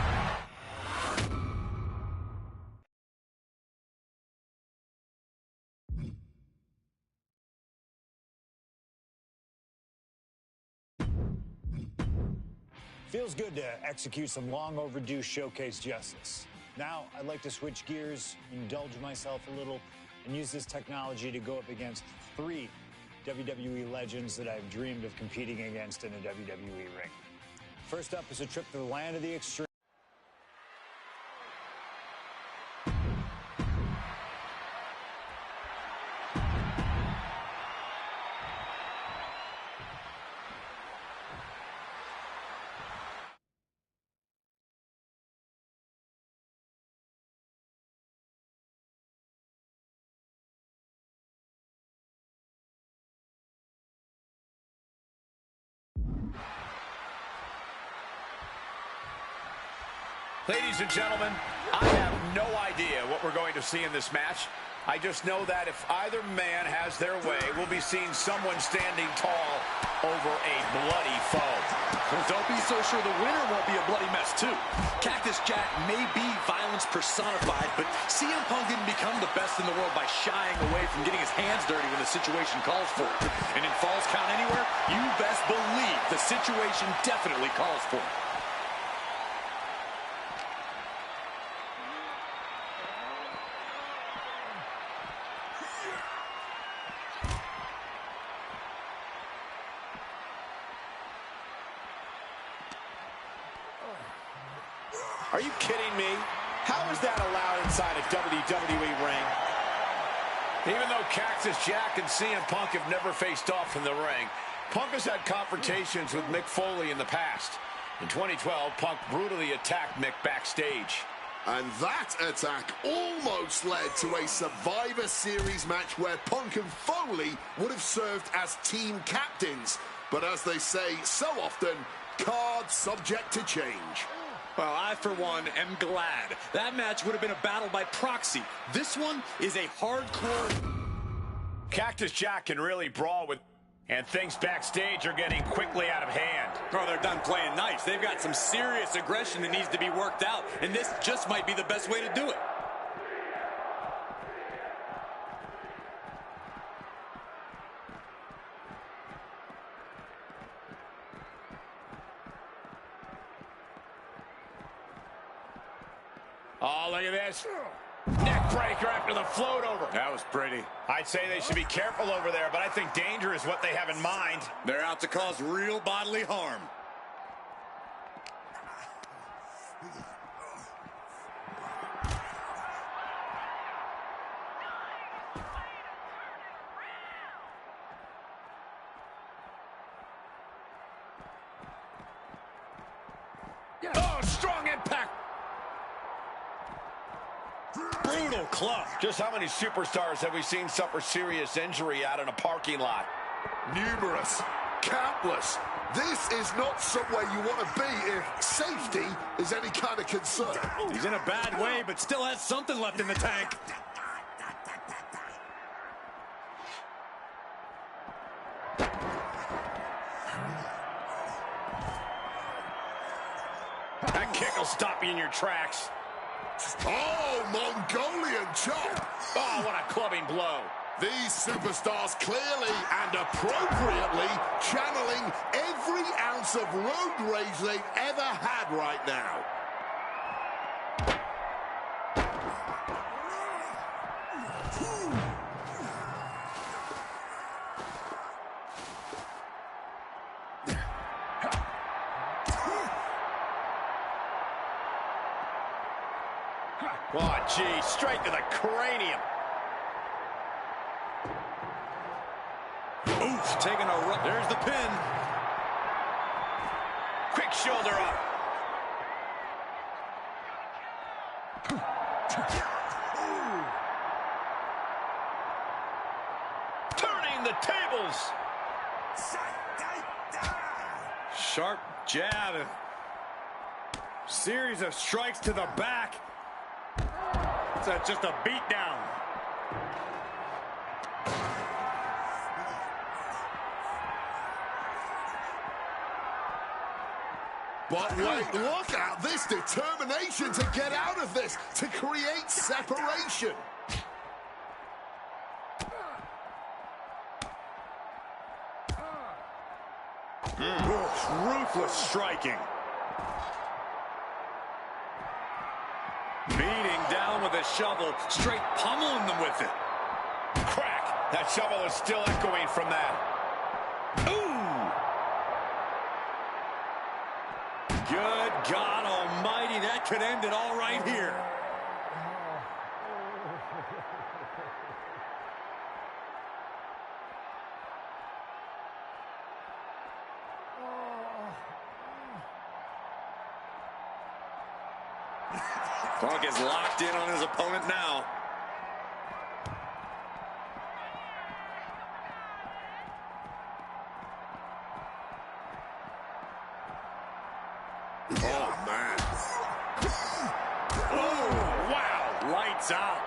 Feels good to execute some long overdue showcase justice. Now, I'd like to switch gears, indulge myself a little, and use this technology to go up against 3 WWE legends that I've dreamed of competing against in a WWE ring. First up is a trip to the land of the extreme. Ladies and gentlemen, I have no idea what we're going to see in this match. I just know that if either man has their way, we'll be seeing someone standing tall over a bloody foe. Well, don't be so sure the winner won't be a bloody mess, too. Cactus Jack may be violence personified, but CM Punk didn't become the best in the world by shying away from getting his hands dirty when the situation calls for it. And in Falls Count Anywhere, you best believe the situation definitely calls for it. Are you kidding me? How is that allowed inside a WWE ring? Even though Cactus Jack and CM Punk have never faced off in the ring, Punk has had confrontations with Mick Foley in the past. In 2012, Punk brutally attacked Mick backstage. And that attack almost led to a Survivor Series match where Punk and Foley would have served as team captains. But as they say so often, cards subject to change. Well, I, for one, am glad. That match would have been a battle by proxy. This one is a hardcore... Cactus Jack can really brawl with... And things backstage are getting quickly out of hand. Oh, they're done playing nice. They've got some serious aggression that needs to be worked out, and this just might be the best way to do it. Oh, look at this. Neck breaker after the float over. That was pretty. I'd say they should be careful over there, but I think danger is what they have in mind. They're out to cause real bodily harm. Oh, strong impact. Brutal club. Just how many superstars have we seen suffer serious injury out in a parking lot? Numerous. Countless. This is not somewhere you want to be if safety is any kind of concern. He's in a bad way, but still has something left in the tank. That kick will stop you in your tracks. Oh, Mongolian chop. Oh, what a clubbing blow. These superstars clearly and appropriately channeling every ounce of road rage they've ever had right now. Oh, gee, straight to the cranium. taking a run. There's the pin. Quick shoulder up. Turning the tables. Sharp jab. Series of strikes to the back. It's just a beatdown. But wait, look at this determination to get out of this, to create separation. Ruthless striking. Beating down with a shovel, straight pummeling them with it. Crack. That shovel is still echoing from that. Ooh. Good God almighty, that could end it all right here. Punk is locked in on his opponent now. Oh, man. Oh, wow. Lights out.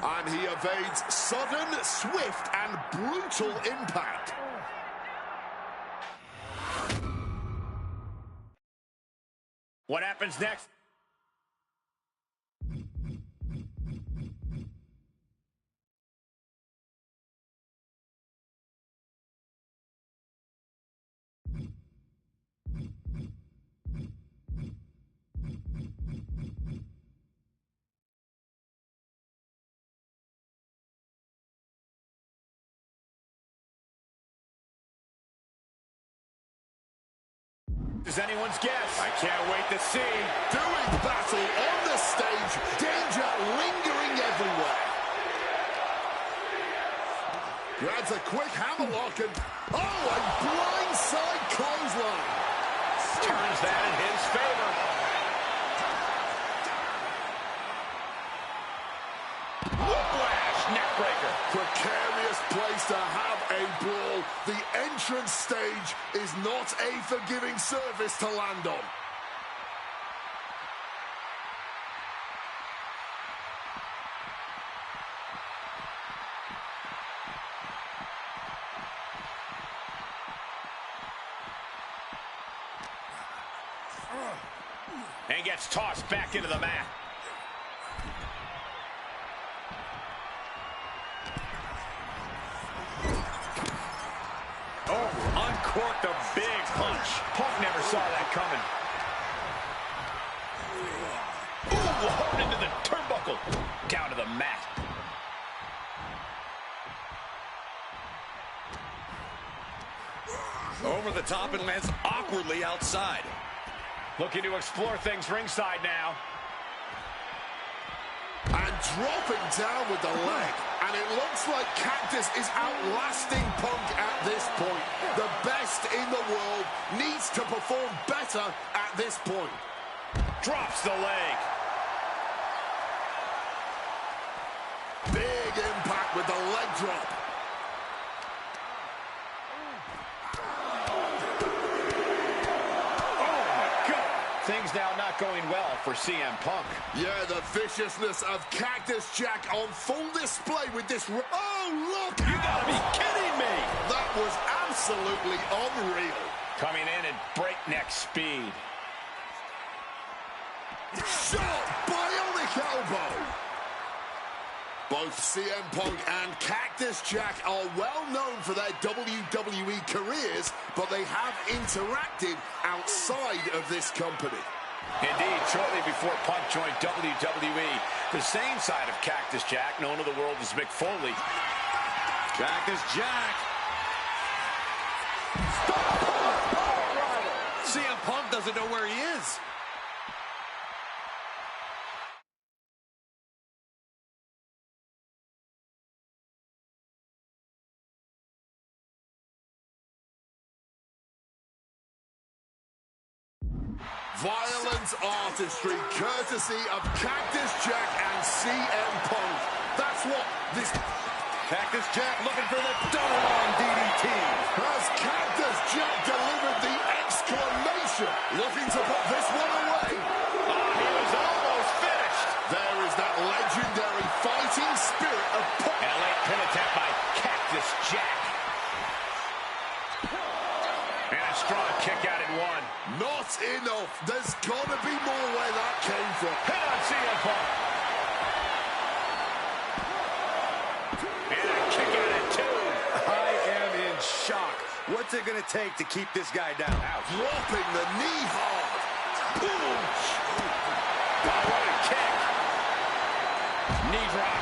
And he evades sudden, swift, and brutal impact. What happens next? Is anyone's guess? I can't wait to see. Doing battle on the stage, danger lingering everywhere. Grabs a quick hammerlock and, oh, a blindside clothesline. Turns that in his favor. Whiplash, neckbreaker. Precarious place to have a brawl. The entrance stage is not a forgiving surface to land on. And gets tossed back into the mat. Oh, uncorked a big punch. Punk never saw that coming. Ooh, hard into the turnbuckle. Down to the mat. Over the top and lands awkwardly outside. Looking to explore things ringside now. And dropping down with the leg. And it looks like Cactus is outlasting Punk at this point. The best in the world needs to perform better at this point. Drops the leg. Big impact with the leg drop. Things now not going well for CM Punk. Yeah, the viciousness of Cactus Jack on full display with this. Oh, look! You gotta be kidding me! That was absolutely unreal. Coming in at breakneck speed. Shot! Bionic elbow! Both CM Punk and Cactus Jack are well known for their WWE careers, but they have interacted outside of this company. Indeed, shortly before Punk joined WWE, the same side of Cactus Jack, known to the world as Mick Foley. Cactus Jack. CM Punk doesn't know where he is. Violent artistry, courtesy of Cactus Jack and CM Punk. That's what this... Cactus Jack looking for the double arm DDT. Has Cactus Jack delivered the exclamation? Looking to put this one away. He was almost finished. There is that legendary fighting spirit of Punk. And a late pin attempt by Cactus Jack. And a strong kick out at one. Not enough. There's got to be more where that came from. Hit on CM Punk. And a kick out at two. I am in shock. What's it going to take to keep this guy down? Dropping the knee hard. Boom. Oh, what a kick. Knee drop.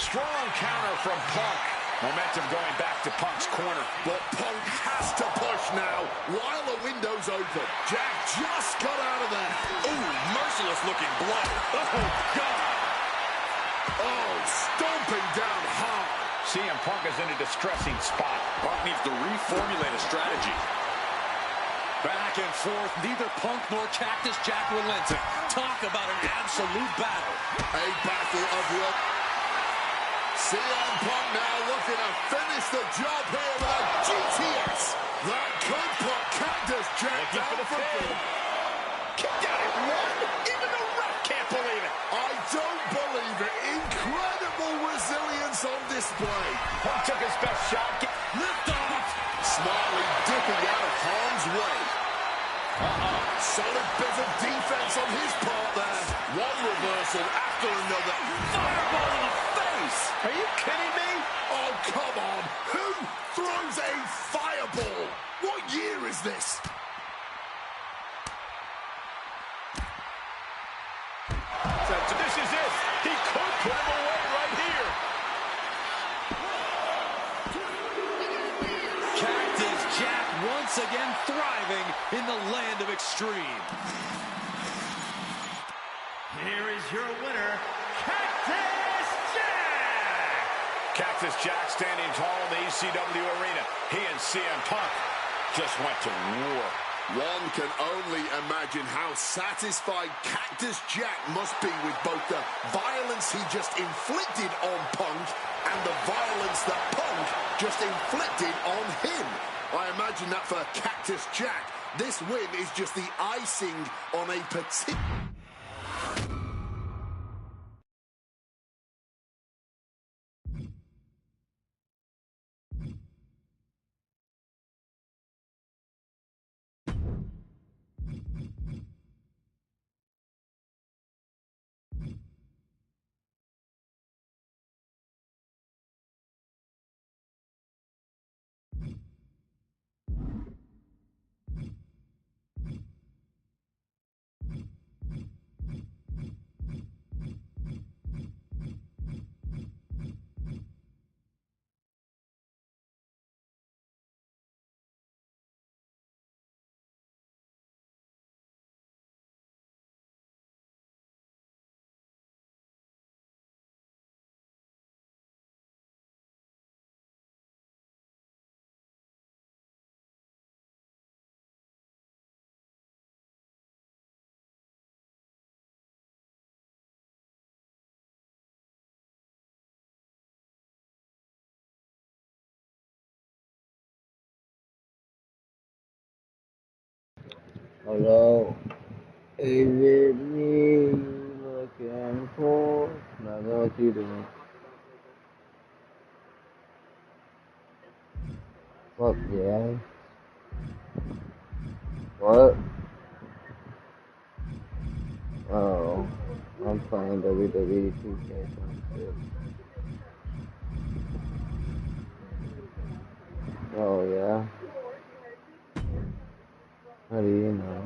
Strong counter from Punk. Momentum going back to Punk's corner. But Punk has to push now while the window's open. Jack just got out of there. Ooh, merciless looking blow. Oh, God. Oh, stomping down hard. CM Punk is in a distressing spot. Punk needs to reformulate a strategy. Back and forth, neither Punk nor Cactus Jack relenting. Talk about an absolute battle. A battle of what? CM Punk now looking to finish the job here with a GTS. That could put Cactus Jack down for good. Kicked out at one. Even the ref can't believe it. I don't believe it. Incredible resilience on display. Punk took his best shot. Lift off. Smartly dipping out of harm's way. Solid bit of defense on his part there. One reversal after another. Fireball in the face. Are you kidding me? Oh, come on. Who throws a fireball? What year is this? So this is it. He could put him away right here. Cactus Jack once again thriving in the land of extreme. Here is your winner, Cactus Jack! Cactus Jack standing tall in the ECW arena. He and CM Punk just went to war. One can only imagine how satisfied Cactus Jack must be with both the violence he just inflicted on Punk and the violence that Punk just inflicted on him. I imagine that for Cactus Jack, this win is just the icing on a particular... Hello, is it me you looking for? Now what you doing? Fuck yeah. What? Oh, I'm playing Wwe2k26. Oh yeah. How do you know?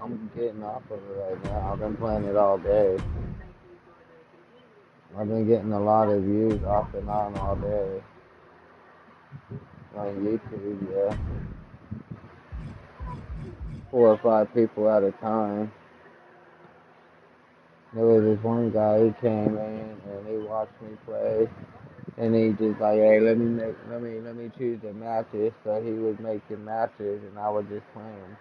I'm getting off of it right now. I've been playing it all day. I've been getting a lot of views off and on all day. On YouTube, yeah. 4 or 5 people at a time. There was this one guy, he came in and he watched me play. And he just like, hey, let me choose the matches. So he was making matches, and I was just playing.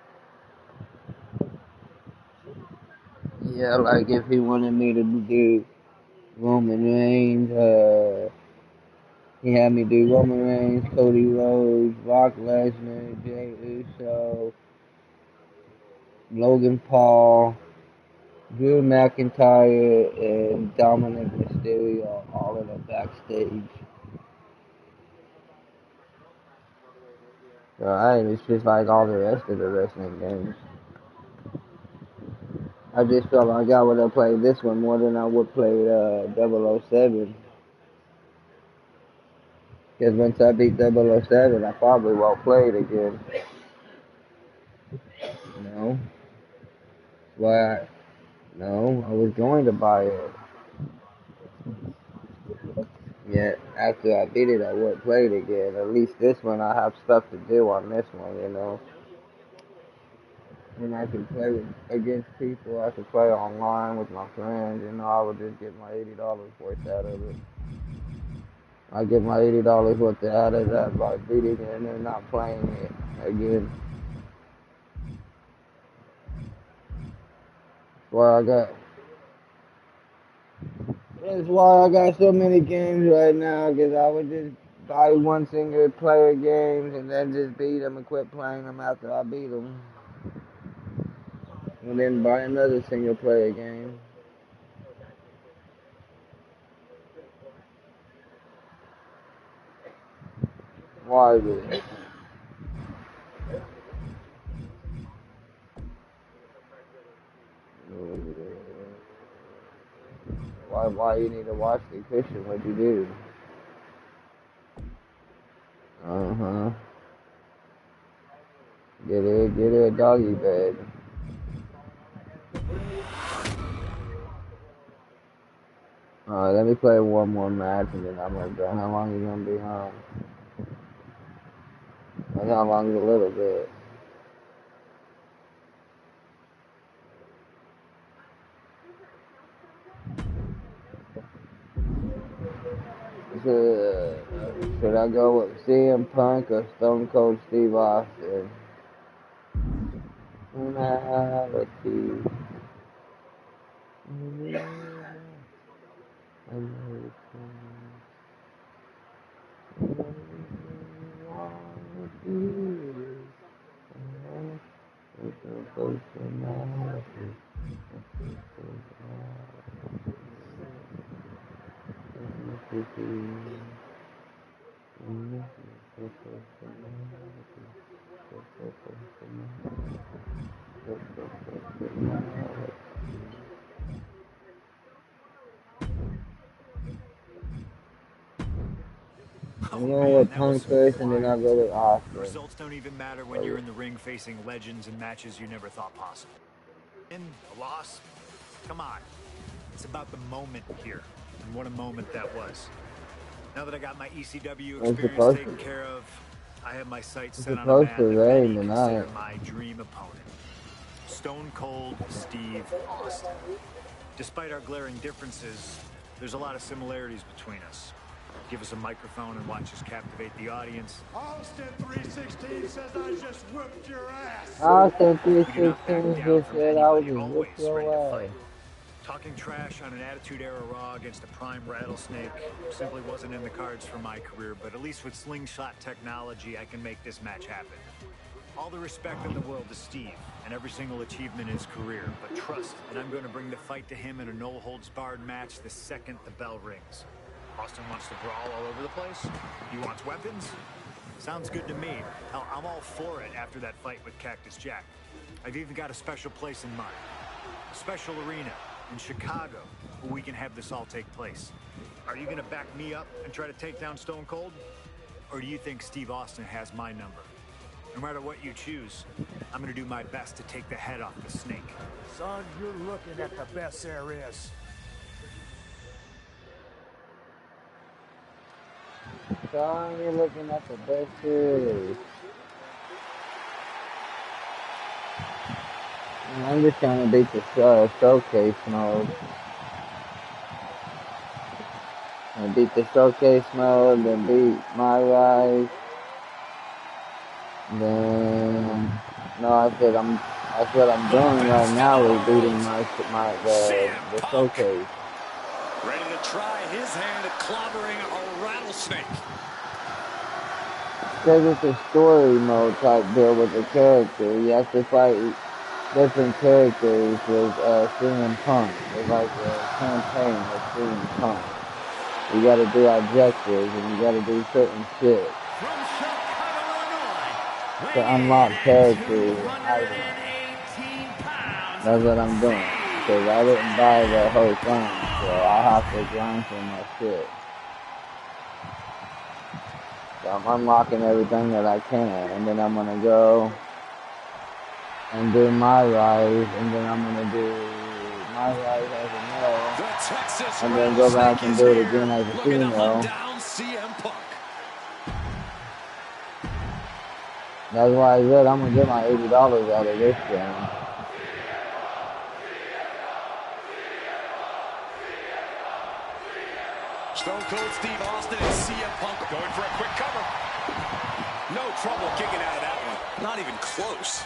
Yeah, like if he wanted me to do Roman Reigns, he had me do Roman Reigns, Cody Rhodes, Brock Lesnar, Jey Uso, Logan Paul, Drew McIntyre, and Dominic Mysterio, all of them backstage. Right, it's just like all the rest of the wrestling games. I just felt like I would have played this one more than I would play 007. Because once I beat 007, I probably won't play it again. No. Why? No, I was going to buy it. Yet, after I beat it, I wouldn't play it again. At least this one, I have stuff to do on this one, you know. And I can play against people. I can play online with my friends. You know, I would just get my $80 worth out of it. I get my $80 worth out of that by beating it and then not playing it again. That's why I got so many games right now, because I would just buy one single player games and then just beat them and quit playing them after I beat them. And then buy another single player game. Why is it? Why you need to watch the Christian? What'd you do? Uh-huh. Get her a doggy bed. Alright, let me play one more match and then I'm gonna go. How long are you gonna be home? That's how long is a little bit. Should I go with CM Punk or Stone Cold Steve Austin? Let's see. I'm going with Punk first, and then I'll go with Austin. Results don't even matter when you're in the ring facing legends and matches you never thought possible. Win, a loss, come on. It's about the moment here, and what a moment that was. Now that I got my ECW experience taken care of, I have my sights set on a man that many consider my dream opponent. Stone Cold Steve Austin. Despite our glaring differences, there's a lot of similarities between us. Give us a microphone and watch us captivate the audience. Austin 316 says I just whipped your ass. Austin 316 just said I was just whipped your ass. Talking trash on an Attitude Era Raw against a prime Rattlesnake simply wasn't in the cards for my career, but at least with slingshot technology, I can make this match happen. All the respect in the world to Steve and every single achievement in his career, but trust that I'm going to bring the fight to him in a no-holds-barred match the second the bell rings. Austin wants to brawl all over the place? He wants weapons? Sounds good to me. Hell, I'm all for it after that fight with Cactus Jack. I've even got a special place in mind. A special arena in Chicago where we can have this all take place. Are you going to back me up and try to take down Stone Cold? Or do you think Steve Austin has my number? No matter what you choose, I'm going to do my best to take the head off the snake. Son, you're looking at the best there is. Son, you're looking at the best there is. I'm just trying to beat the showcase mode. and beat the showcase mode, then beat my rise. Then no, I said I'm doing right now is beating the showcase. Ready to try his hand at clobbering a rattlesnake. Because it's a story mode type deal with the character. You have to fight different characters with CM Punk. It's like a campaign of CM Punk. You gotta do objectives and you gotta do certain shit to unlock characters and items. That's what I'm doing. Because I didn't buy the whole thing, so I have to grind for my shit. So I'm unlocking everything that I can, and then I'm gonna go and do my rise, and then I'm gonna do my rise as a male, and then go back and do it again as a female. That's why I said I'm gonna get my $80 out of this game. Stone Cold Steve Austin and CM Punk going for a quick cover. No trouble kicking out of that one. Not even close.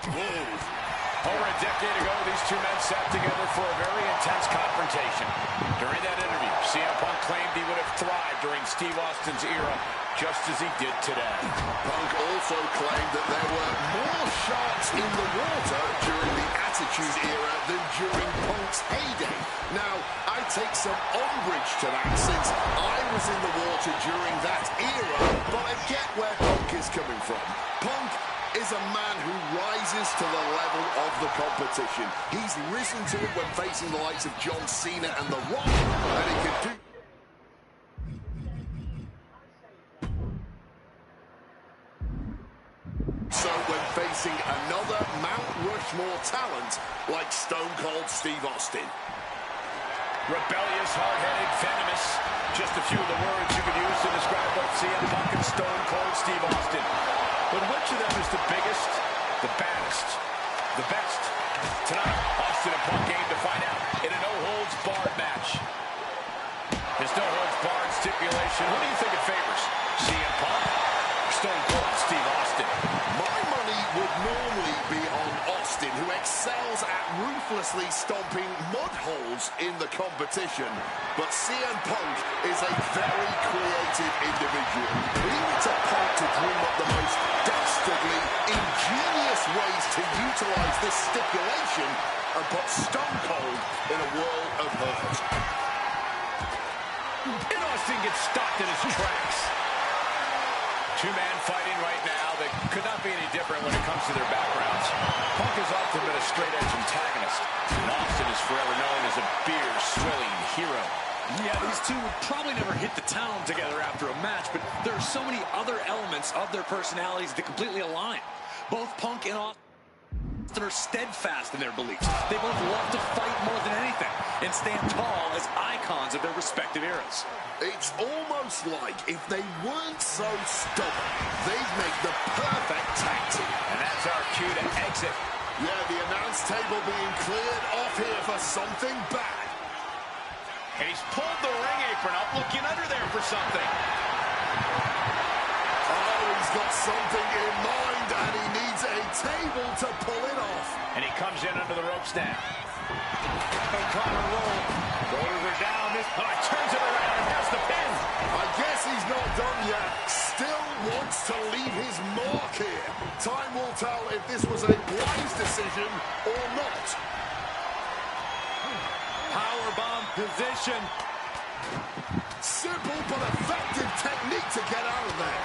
Over a decade ago, these two men sat together for a very intense confrontation. During that interview, CM Punk claimed he would have thrived during Steve Austin's era, just as he did today. Punk also claimed that there were more sharks in the water during the Attitude Era than during Punk's heyday. Now, I take some umbrage to that since I was in the water during that era, but I get where Punk is coming from. Punk is a man who rises to the level of the competition. He's risen to it when facing the likes of John Cena and The Rock, and he can do... so when facing another Mount Rushmore talent like Stone Cold Steve Austin. Rebellious, hard-headed, venomous. Just a few of the words you could use to describe both CM Punk and Stone Cold Steve Austin. But which of them is the biggest, the baddest, the best? Tonight, Austin and Punk aim to find out in a no-holds-barred match. This no-holds-barred stipulation, who do you think it favors? CM Punk or Stone Cold Steve Austin? My money would normally be on Austin, who excels at ruthlessly stomping mud holes in the competition. But CM Punk is a very creative individual. Leave it to Punk to dream up the most dastardly, ingenious ways to utilize this stipulation and put Stone Cold in a world of hurt. And Austin gets stopped in his tracks. Two-man fighting right now that could not be any different when it comes to their backgrounds. Punk has often been a straight-edge antagonist, and Austin is forever known as a beer-swilling hero. Yeah, these two would probably never hit the town together after a match, but there are so many other elements of their personalities that completely align. Both Punk and Austin are steadfast in their beliefs. They both love to fight more than anything and stand tall as icons of their respective eras. It's almost like if they weren't so stubborn, they'd make the perfect tag team. And that's our cue to exit. Yeah, the announce table being cleared off here for something bad. And he's pulled the ring apron up, looking under there for something. Oh, he's got something in mind, and he needs a table to pull it off. And he comes in under the ropes now. O'Connor roll. Shoulders are down. This turns it around, and there's the pin. I guess he's not done yet. Still wants to leave his mark here. Time will tell if this was a wise decision or not. Powerbomb position. Simple but effective technique to get out of there.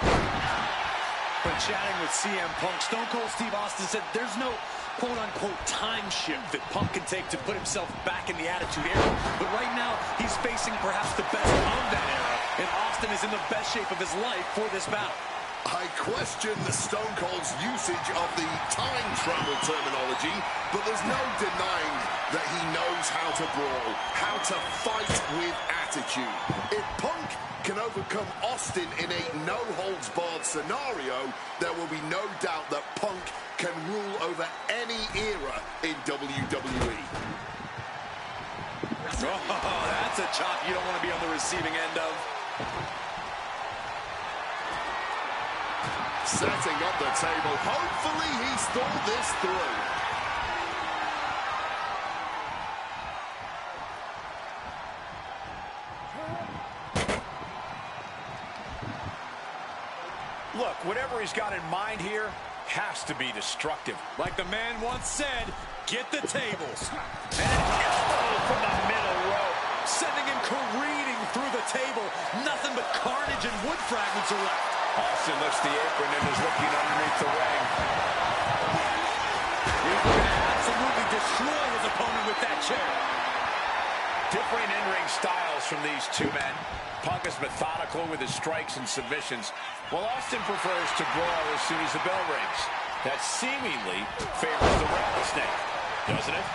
But chatting with CM Punk, Stone Cold Steve Austin said there's no quote-unquote time shift that Punk can take to put himself back in the Attitude Era. But right now, he's facing perhaps the best of that era, and Austin is in the best shape of his life for this battle. I question the Stone Cold's usage of the time travel terminology, but there's no denying that he knows how to brawl, how to fight with attitude. If Punk can overcome Austin in a no-holds-barred scenario, there will be no doubt that Punk can rule over any era in WWE. Oh, that's a chop you don't want to be on the receiving end of. Setting up the table. Hopefully he's thought this through. Look, whatever he's got in mind here has to be destructive. Like the man once said, get the tables. And an elbow from the middle rope. Sending him careening through the table. Nothing but carnage and wood fragments are left. Austin lifts the apron and is looking underneath the ring. He's going to absolutely destroy his opponent with that chair. Different in-ring styles from these two men. Punk is methodical with his strikes and submissions, while Austin prefers to brawl as soon as the bell rings. That seemingly favors the rattlesnake, doesn't it?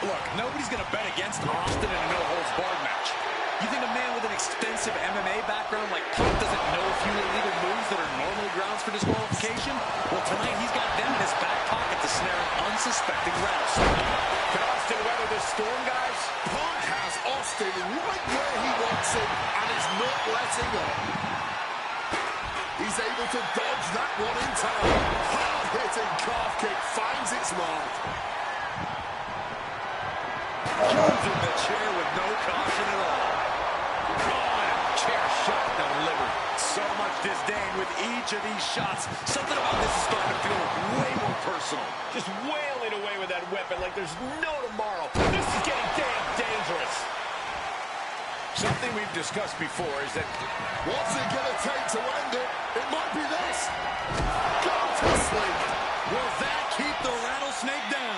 Look, nobody's going to bet against Austin in a no-holds-barred match. You think a man with an extensive MMA background like Punk doesn't know a few illegal moves that are normally grounds for disqualification? Well, tonight he's got them in his back pocket to snare an unsuspecting rattlesnake. Can Austin weather this storm, guys? Punk has Austin right where he wants him and is not letting up. He's able to dodge that one in time. Hard-hitting calf kick finds its mark. Using the chair with no caution at all. Oh, and a chair shot delivered. So much disdain with each of these shots. Something about this is starting to feel way more personal. Just wailing away with that weapon like there's no tomorrow. This is getting damn dangerous. Something we've discussed before is that... What's it going to take to end it? It might be this. Go to sleep. Will that keep the rattlesnake down?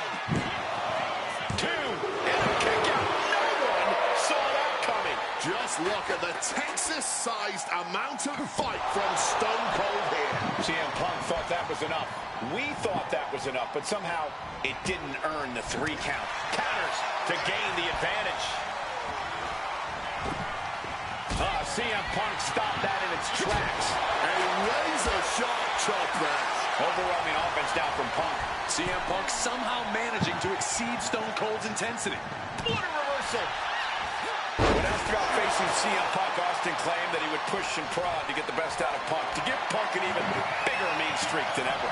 Two, and a kick out. No one saw that coming. Just look at the Texas-sized amount of fight from Stone Cold here. CM Punk thought that was enough. We thought that was enough, but somehow it didn't earn the 3 count. Counters to gain the advantage. CM Punk stopped that in its tracks. A razor-sharp chop there. Overwhelming offense down from Punk. CM Punk somehow managing to exceed Stone Cold's intensity. What a reversal. When asked about facing CM Punk, Austin claimed that he would push and prod to get the best out of Punk, to give Punk an even bigger mean streak than ever.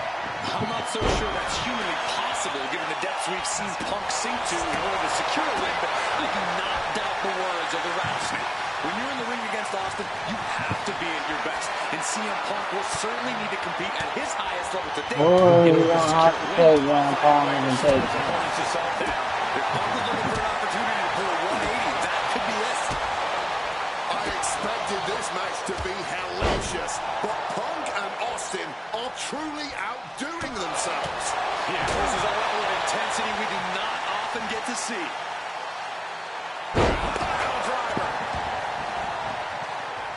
I'm not so sure that's humanly possible given the depths we've seen Punk sink to in order to secure a win, but I do not doubt the words of the rattlesnake. When you're in the ring against Austin, you have to be at your best. And CM Punk will certainly need to compete at his highest level today. Boy, you don't have to take Grandpa and take it. If Punk is looking for an opportunity to pull a 180, that could be it. I expected this match to be hellacious, but Punk and Austin are truly outdoing themselves. Yeah, this is a level of intensity we do not often get to see.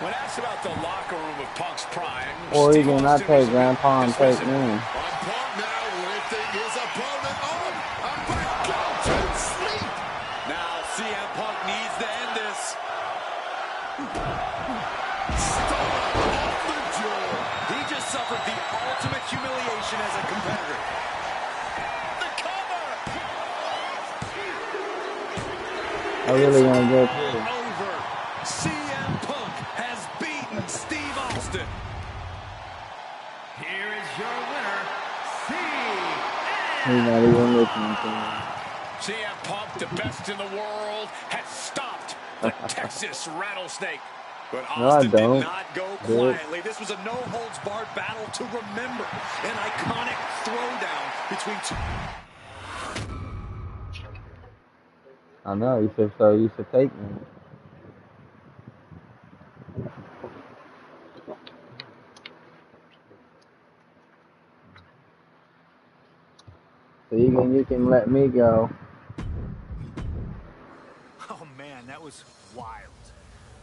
When asked about the locker room of Punk's prime, Or you can not take Grandpa and take me. And Punk now lifting his opponent on and back down to sleep. Now CM Punk needs to end this. Stomach off the jaw. He just suffered the ultimate humiliation as a competitor. The cover! I really want to go through. Over. CM Punk has beaten Steve Austin. Here is your winner, CM. He's not even listening to me. CM Punk, the best in the world, has stopped the Texas Rattlesnake. But No, I Austin don't. did not go quietly. This was a no-holds-barred battle to remember. An iconic throwdown between two. I know, you said so used to take me. So you can let me go. Oh man, that was wild.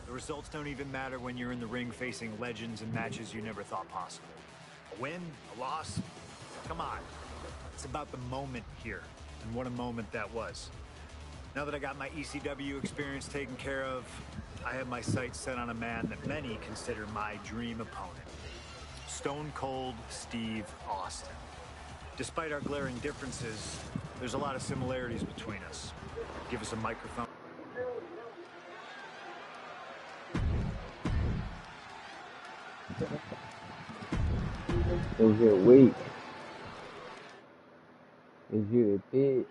The results don't even matter when you're in the ring facing legends and matches you never thought possible. A win, a loss, come on. It's about the moment here, and what a moment that was. Now that I got my ECW experience taken care of, I have my sights set on a man that many consider my dream opponent. Stone Cold Steve Austin. Despite our glaring differences, there's a lot of similarities between us. Give us a microphone. Is you weak? Is you a bitch?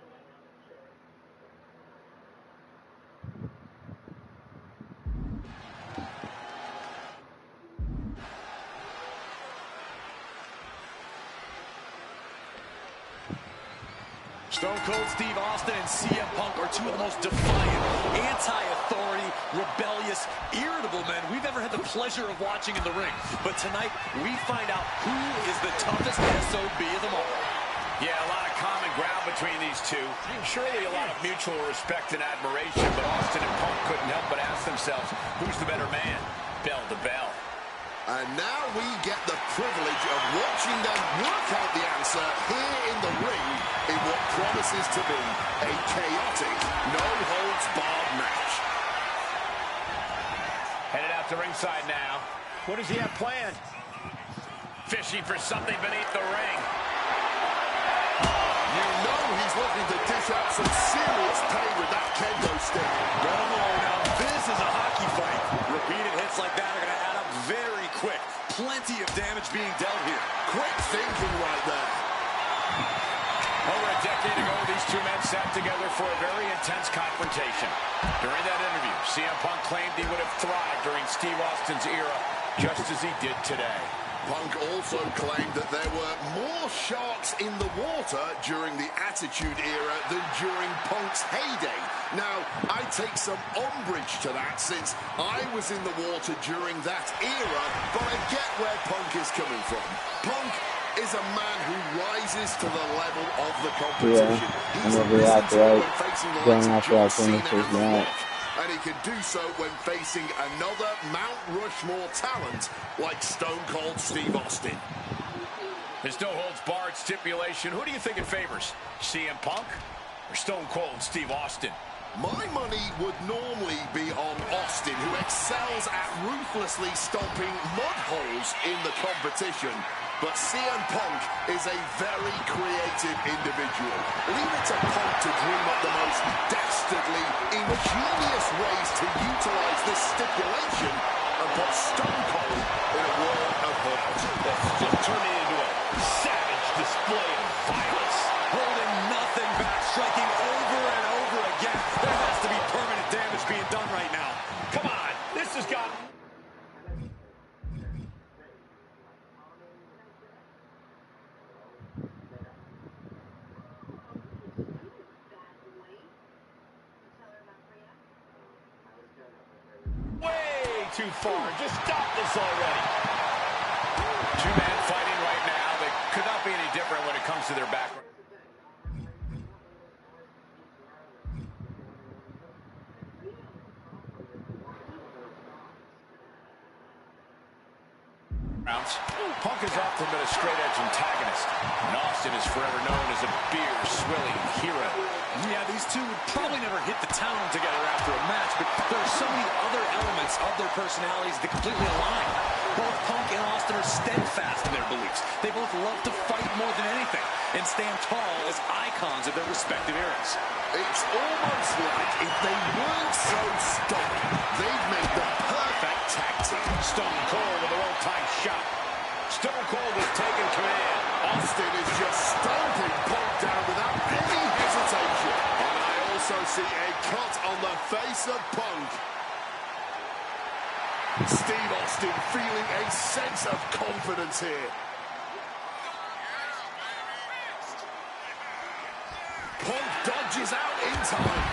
Stone Cold Steve Austin and CM Punk are two of the most defiant, anti-authority, rebellious, irritable men we've ever had the pleasure of watching in the ring. But tonight, we find out who is the toughest SOB of them all. Yeah, a lot of common ground between these two. Surely a lot of mutual respect and admiration, but Austin and Punk couldn't help but ask themselves, who's the better man, bell to bell? And now we get the privilege of watching them work out the answer here in the ring in what promises to be a chaotic, no-holds-barred match. Headed out to ringside now. What does he have planned? Fishing for something beneath the ring. You know he's looking to dish out some serious pain with that kendo stick. Oh, now this is a hockey fight. Repeated hits like that are going to add up very quick. Plenty of damage being dealt here. Quick thinking right there. Over a decade ago, these two men sat together for a very intense confrontation. During that interview, CM Punk claimed he would have thrived during Steve Austin's era, just as he did today. Punk also claimed that there were more sharks in the water during the Attitude Era than during Punk's heyday. Now, I take some umbrage to that since I was in the water during that era, but I get where Punk is coming from. Punk is a man who rises to the level of the competition. Yeah, He's I'm gonna be out there when facing the likes of John Cena and The match. Rock. And he can do so when facing another Mount Rushmore talent like Stone Cold Steve Austin. There's no holds barred stipulation. Who do you think it favors? CM Punk or Stone Cold Steve Austin? My money would normally be on Austin, who excels at ruthlessly stomping mud holes in the competition. But CM Punk is a very creative individual. Leave it to Punk to dream up the most dastardly, ingenious ways to utilize this stipulation and put Stone Cold in a world of hurt. Let's just turn it into a savage display of violence. Holding nothing back, striking over and over again. There has to be permanent damage being done right now. Come on, this has got... way too far. Just stop this already. Two men fighting right now that could not be any different when it comes to their background. Punk has often been a straight-edge antagonist, and Austin is forever known as a beer-swilling hero. Yeah, these two would probably never hit the town together after a match, but there are so many other elements of their personalities that completely align. Both Punk and Austin are steadfast in their beliefs. They both love to fight more than anything and stand tall as icons of their respective eras. It's almost like if they weren't so stubborn, they've made the perfect tag team. Stone Cold with a well-timed shot. Stone Cold has taken command. Austin is just stomping Punk down without any hesitation. And I also see a cut on the face of Punk. Steve Austin feeling a sense of confidence here. Punk dodges out in time.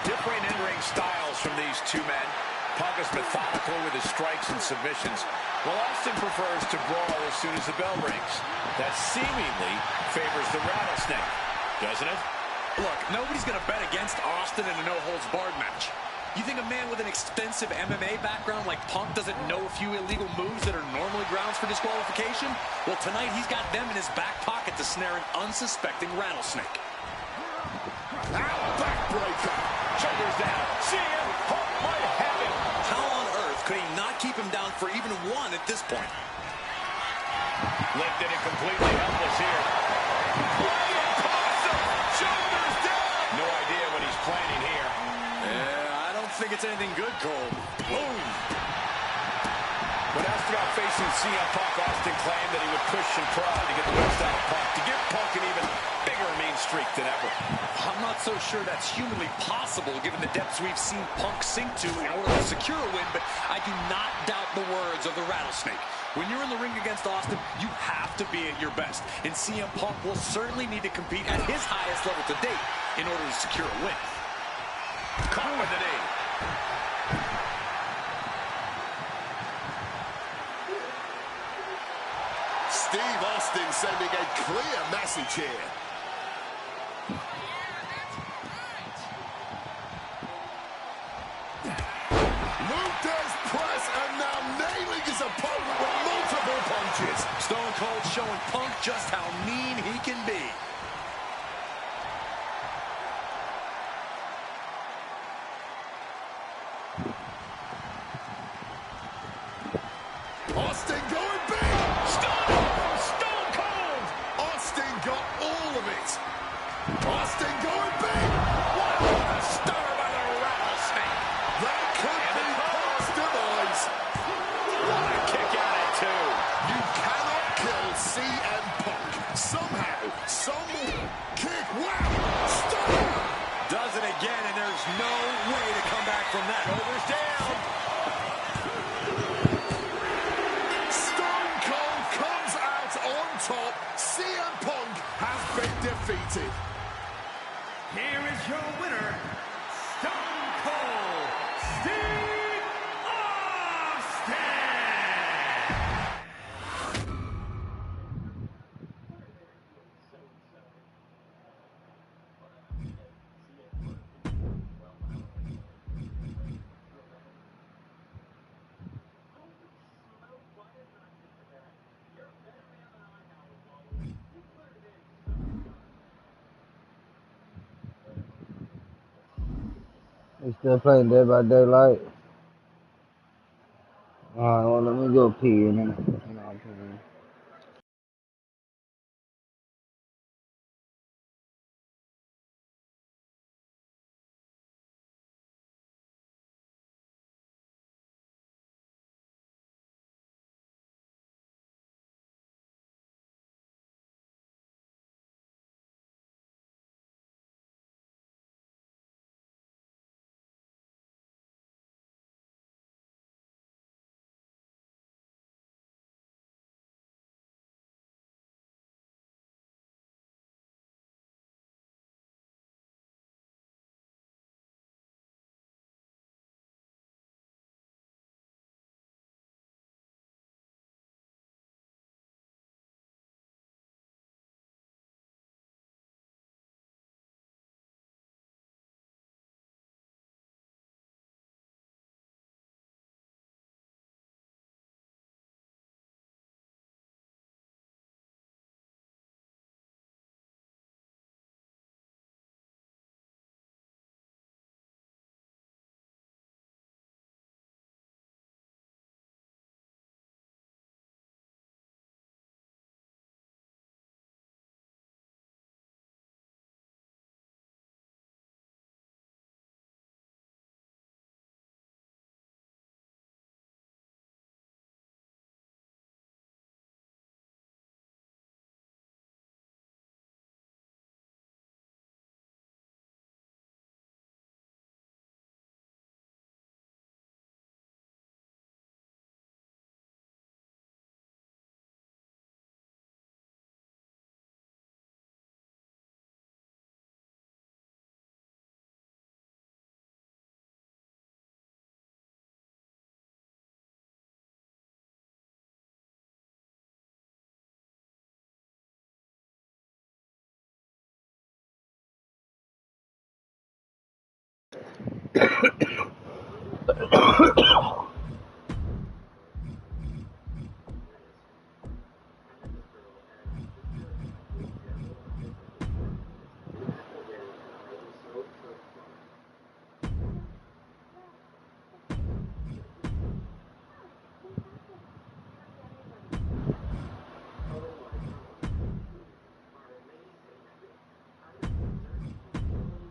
Different in-ring styles from these two men. Punk is methodical with his strikes and submissions, while Austin prefers to brawl as soon as the bell rings. That seemingly favors the rattlesnake, doesn't it? Look, nobody's going to bet against Austin in a no-holds-barred match. You think a man with an extensive MMA background like Punk doesn't know a few illegal moves that are normally grounds for disqualification? Well, tonight he's got them in his back pocket to snare an unsuspecting rattlesnake. Backbreaker. Shoulders down. CM Punk might have him. How on earth could he not keep him down for even one at this point? Lifted and completely helpless here. Awesome. Shoulders down. No idea what he's planning here. Yeah, I don't think it's anything good, Cole. Boom. When asked about facing CM Punk, Austin claimed that he would push and prod to get the best out of Punk, to give Punk an even bigger mean streak than ever. I'm not so sure that's humanly possible given the depths we've seen Punk sink to in order to secure a win, but I do not doubt the words of the Rattlesnake. When you're in the ring against Austin, you have to be at your best, and CM Punk will certainly need to compete at his highest level to date in order to secure a win. Caught with the knee. Steve Austin sending a clear message here. Luther's press and now nailing his opponent with multiple punches. Stone Cold showing Punk just how mean he can be. Austin going big. Stone Cold. Austin got all of it. Austin going big. What a stunner by the Rattlesnake. That could be Punk's demise. What a kick out at two. You cannot kill CM Punk. Somehow, some kick. Wow. Stunner. Does it again, and there's no way to come back from that. Shoulders down. Stone Cold comes out on top. CM Punk has been defeated. Here is your winner, Stone Cold Steve Austin! We still playing Dead by Daylight. Alright, well, let me go pee and then I'll come in.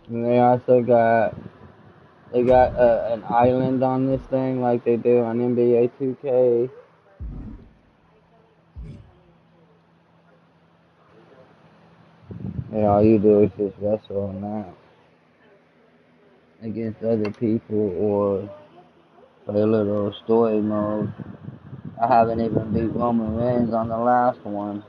And they also got an island on this thing like they do on NBA 2K. And all you do is just wrestle on that against other people or play a little story mode. I haven't even beat Roman Reigns on the last one.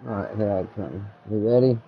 Alright, here I come. You ready?